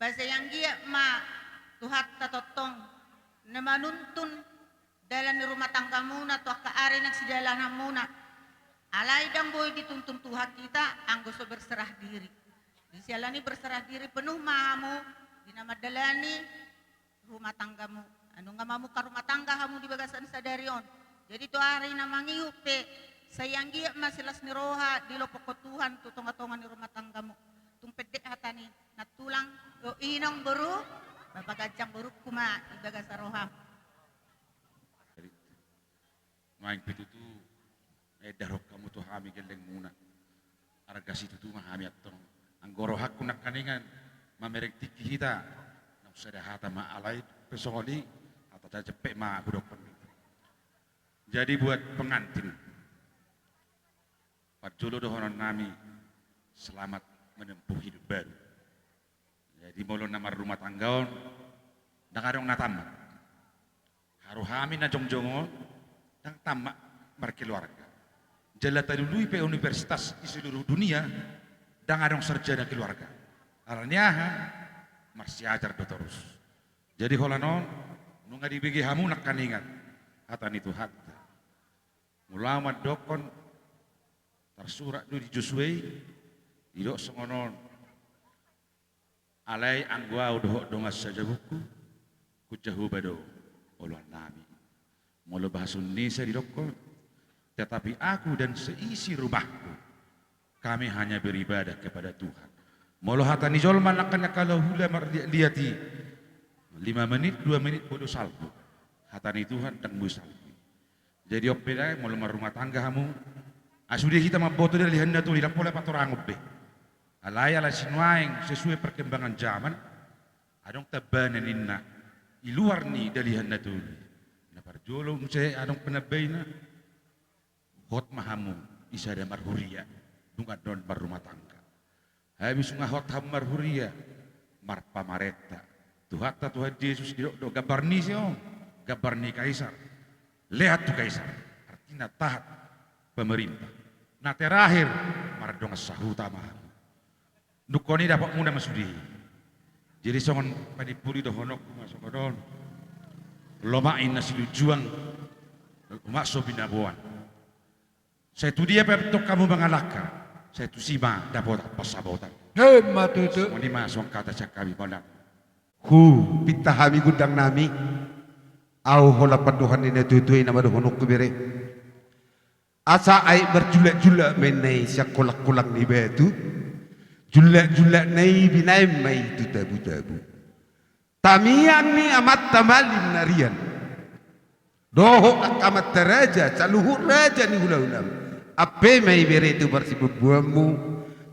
bahasa yang dia ma tuhat tatotong na manuntun dalam rumah tangga muna tuh kaari nagsidalanan muna alay dang boy dituntun tuhat kita anggo so berserah diri di si alani berserah diri penuh mahamu dinamadalani rumah tanggamu anu nga mamu ka rumah tangga hamu di bagasan sadarion jadi tu hari namang iupe sayang giya masilas ni roha di lopok Tuhan tu tonga-tonga ni rumah tanggamu tung pedek hatani natulang o inong baru babagajang baru kuma ibaga sa roha maing pitu tu darok kamu tu hami geleng muna aragasi tu hami atong anggoro hakku nak kaningan mamerek tiki hita nak sadahata ma alai pesongoni atau cepek ma budok pen. Jadi buat pengantin, Parjolo dohonon nami selamat menempuh hidup baru. Jadi molo nama rumah tanggaon, dangarong natamat. Haruhami na jongjongo, dang tamak markeluarga. Jalata dulu pe universitas di seluruh dunia, dangarong sarjana keluarga. Aranya masih ajar terus. Jadi holanon, nunga dibagi hamu nak kaningan, hatan itu hak. Ulama dokon tersurat du di Josué idok songonon alai anggua udah dongas saja buku kujahu bado uluan nami Mula bahasa Indonesia di dokon. Tetapi aku dan seisi rumahku, kami hanya beribadah kepada Tuhan. Mula hatani jolman akan kalau hula liati 5 menit, 2 menit bodoh salbu. Hatani Tuhan dan salbu. Jadi opera mula rumah tangga kamu. Asudi kita maboto dari hendak tu tidak boleh patorang be. Alaya la sinuaing sesuai perkembangan zaman. Adong tabanan inna. Iluar ni dari hendak tu. Na parjolo mse adong penabaina. Hot mahamu isada marhuria. Dunga don barumah tangga. Habis nga hot ham marhuria. Mar pamareta. Tuhatta Tuhan Yesus do gambar ni siyo. Gambar ni kaisar. Lihat tu kaisar. Artinya taat pemerintah. Nah terakhir mardong sahuta mahamu. Dukoni dapat muda masudi. Jadi songon panipuli dohonok masuk kodon. Lomain nasi juang. Masuk binabuan. Saya tu dia untuk kamu mengalahkan. Saya tu sima dapat apa sabotan. Hei matutu. Semua ni masuk kata cakabi pada. Pitahami gudang nami. Au hola paduhan ini tutui nama dohonok kubere. Asa ai berjulak-julak menai siak kolak-kolak ni betu. Julak-julak nai binai mai tu tabu-tabu. Tamian ni amat tamalim narian. Doho akamat teraja, caluhur raja ni hula-hulam. Ape mai bere tu bersibubuamu.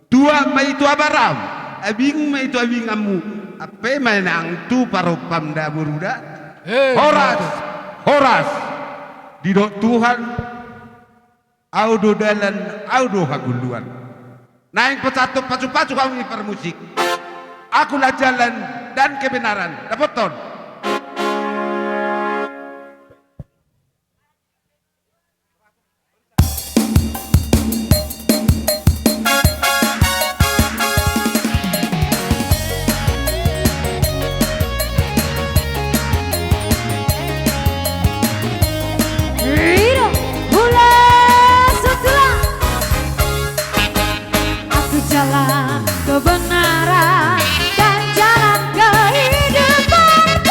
Tua mai tu abaram. Abing mai tu abingamu. Ape mai nang tu paropam da buruda. Horas, horas. Didok Tuhan. Audo dalan, audo haguluan. Naik pecatuk pacu-pacu kami permusik. Akulah jalan dan kebenaran. Dapat ton. Jalan kebenaran dan jalan kehidupan.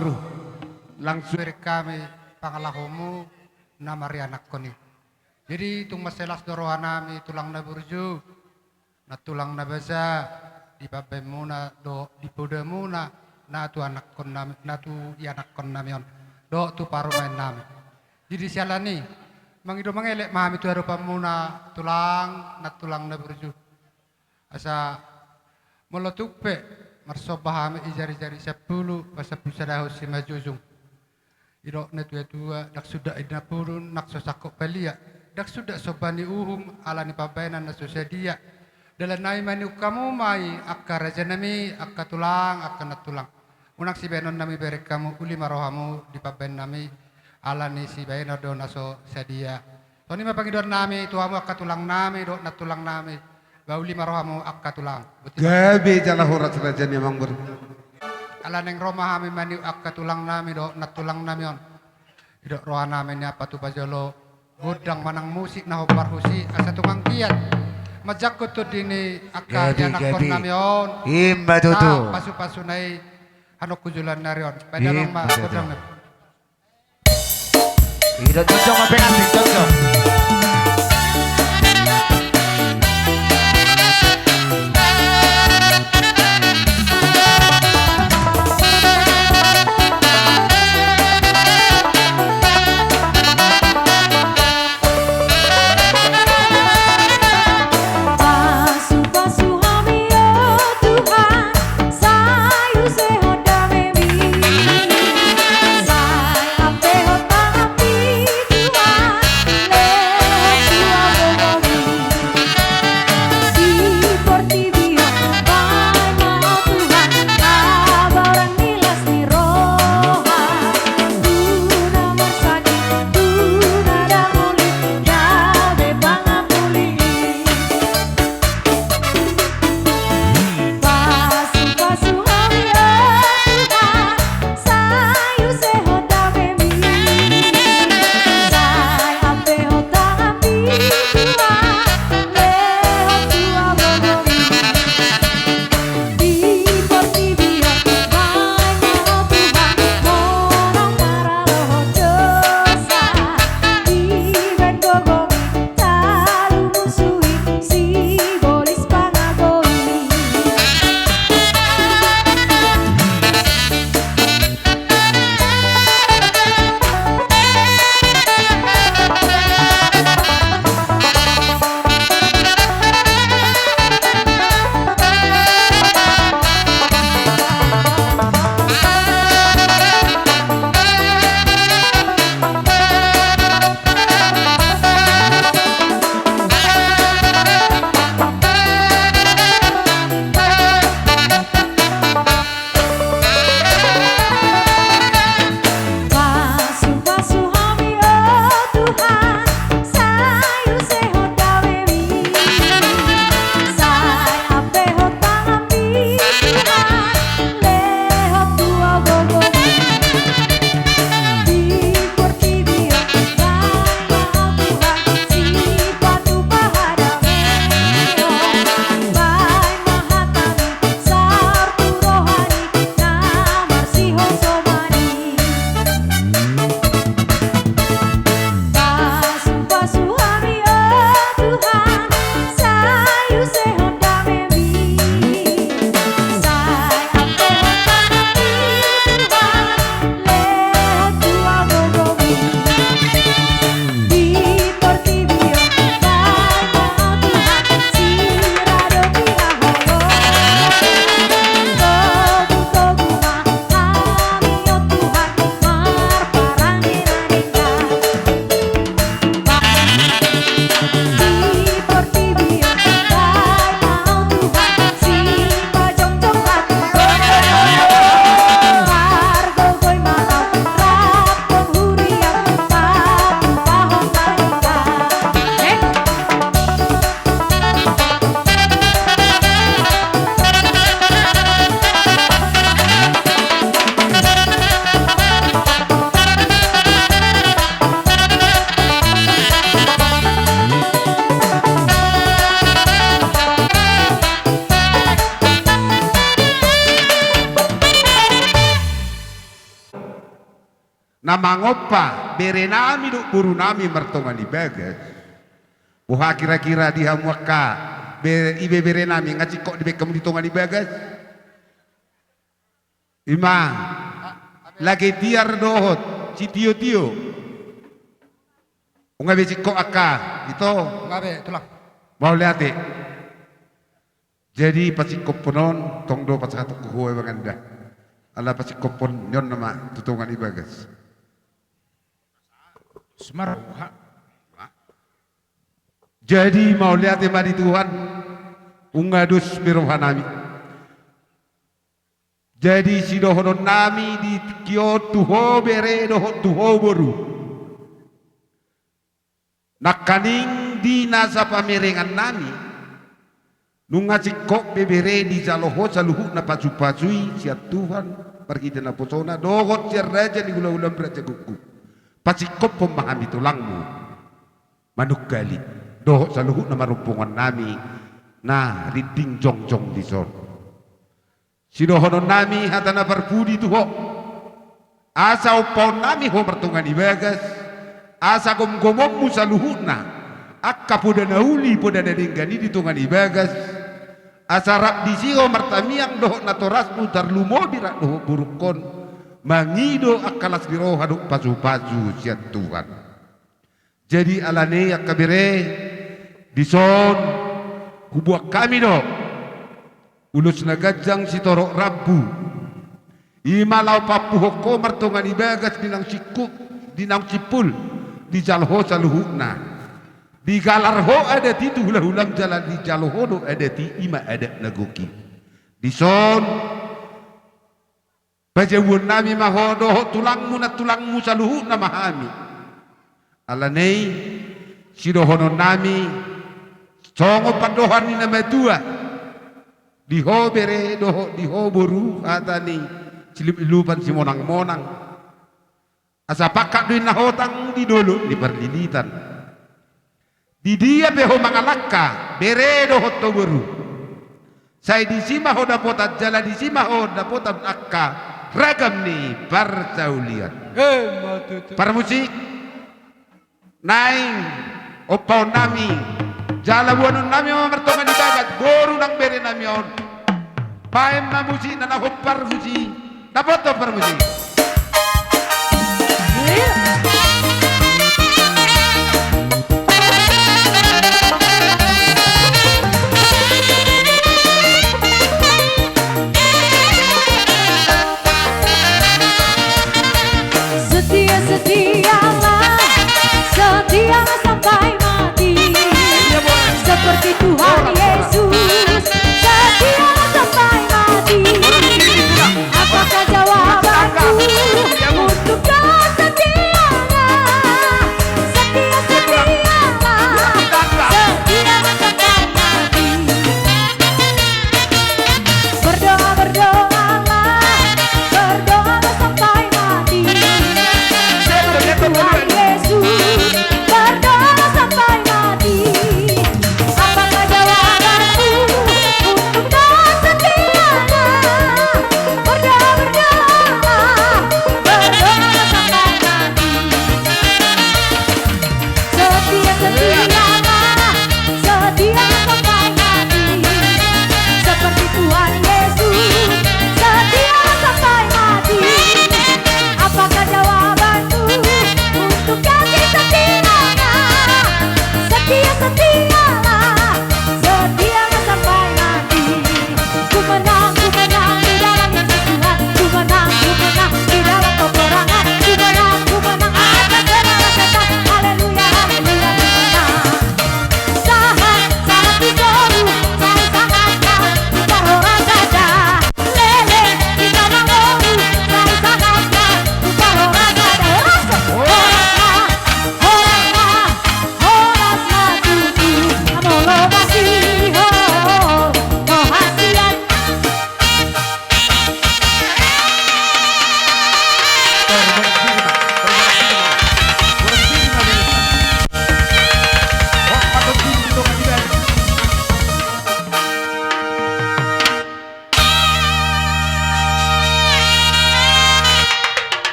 beruh. Langsung beri kami pangalahomu na marianak ko ni. Jadi itong maselas do rohanami tulang na burju, na tulang na basa, di babay muna do di poda muna na tu anak kon nami, na tu anak kon nami on. Do tu paru main nami. Jadi siala ni mangido mangelek mami tu arupa muna tulang na burju. Asa molotupe marsobahami ijari-jari 10 pasapul sadahu si majuzung. Iro na tua dak sudah ina purun nak sosakok pelia dak sudah sobani uhum ala ni pabayanan na sosadia dalam nai mani kamu mai akka raja nami akka tulang akka natulang unak si benon nami berek kamu uli marohamu di pabayan nami ala ni si bayana do naso sadia to ni mapangidor nami tuamu akka tulang nami do natulang nami bauli marohamu akka tulang gabe jala horat raja ni mang ber ala neng Roma kami mani akka tulang nami do natulang nami on idok roha nami ni apa tu bajolo godang manang musik na hobar husi asa tukang kiat majak ko to dini akka anak kon nami on Imba tutu. pasu-pasu nai hanok kujulan narion padang ma godang na Ida cocok apa nanti cocok. Saya ape hotang api Tuhan nama ngopa bere nami do buru nami martongani bagas. Wah kira-kira di hamuaka ibe bere nami ngaci kok di kamu ditongani bagas. Ima lagi tiar dohot si tio unga be kok aka itu ngabe tulang mau lihat jadi pasikop ponon tongdo pasatu kuhue banganda ala pasikop pon nyon nama tutungan ibagas Semar jadi mau lihat mari Tuhan ungadus birohanami jadi si dohonon nami di kio tuho bere doho tuho boru nakaning di nasa pamerengan nami nunga cikok bebere di jaloho saluhu na pacu-pacui siat Tuhan pergi na posona dohot siar raja di gula-gula beraja gugu pacikop pemahami tulangmu manuk gali dohot saluhu na marumpungan nami nah riding jong-jong di son sidohonon nami hatana berbudi tuho asa upau nami ho mertungan ibagas asa gom-gomommu saluhuna akka poda nauli poda dadinggani ditungan ibagas asa rap disiho martamiang dohok natorasmu tarlumo dirak dohok burukon mangido akalas diroha duk pasu-pasu siat Tuhan jadi alane yakabire dison kubuak kami do ulus nagajang si torok rabu imalau papuhoko martungan ibagas dinang sikuk dinang cipul di jalho saluhuna di galarho ada ti tu hulam jalan di jalho do ada ti ima ada nagoki di son bajawun nami mahodo tulangmu na tulangmu saluhuna mahami alanei sidohono nami songo padohan ni nama dua diho bere doho diho boru atani cilip ilupan si monang-monang asa pakak duin nahotang di dulu di perlilitan di dia beho mangalaka bere doho toboru saya di sima hoda pota jala di sima hoda pota akka ragam ni parcaulian para musik naing opau nami jala buanon nami mertongan di bagat boru nang bere nami on paem na musik na nahopar musik na foto par musik Setialah sampai mati seperti Tuhan Yesus setialah sampai mati apakah jawabanku untuk kesetiaan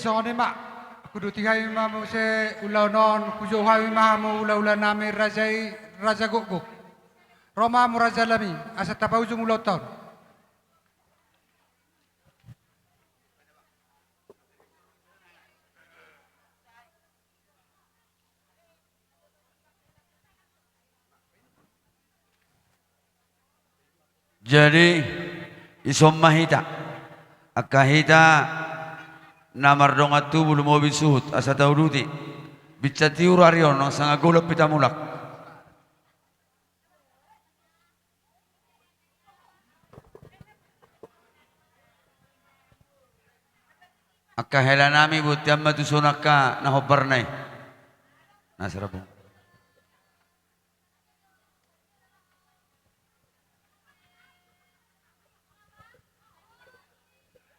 sone mak kudu tihai mamu se ulanon kujohawi mamu ula nami raja gokgo. Roma mu raja lami asa tapa ujung uloton. Jadi isom mahita akahita namar dongat tu bulu mobil suhut asa tauduti bicati urarion nang sanga golap pita mulak akahela nami butiam matu sunaka nahobarnai nasrabung.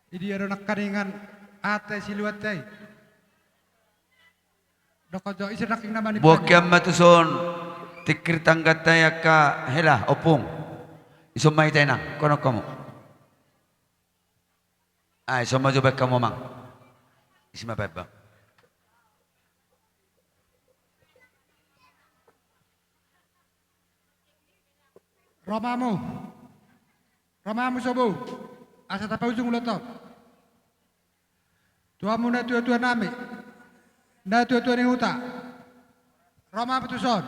Idi ada nak karingan ate siluat tay. Dokojo isa naking naman ni. Bukiam matuson tikir tanggat tay ka hela opung. Isomay tay na kono kamu. Ay isomay jobek kamu mang. Isma beba. Romamu sobo. Asa tapa ujung ulotot. Tuamu na tua nami. Na tua ni huta. Roma petuson.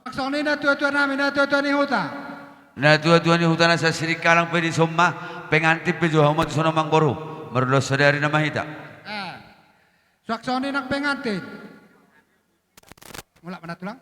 Maksoni na tua nami na tua ni huta. Na tua ni huta na sa sirikalang pwede somma pengantip pejo hama tu sono mangboru. Merulos sadari na mahita. Suaksoni nak pengantin. Mulak mana tulang?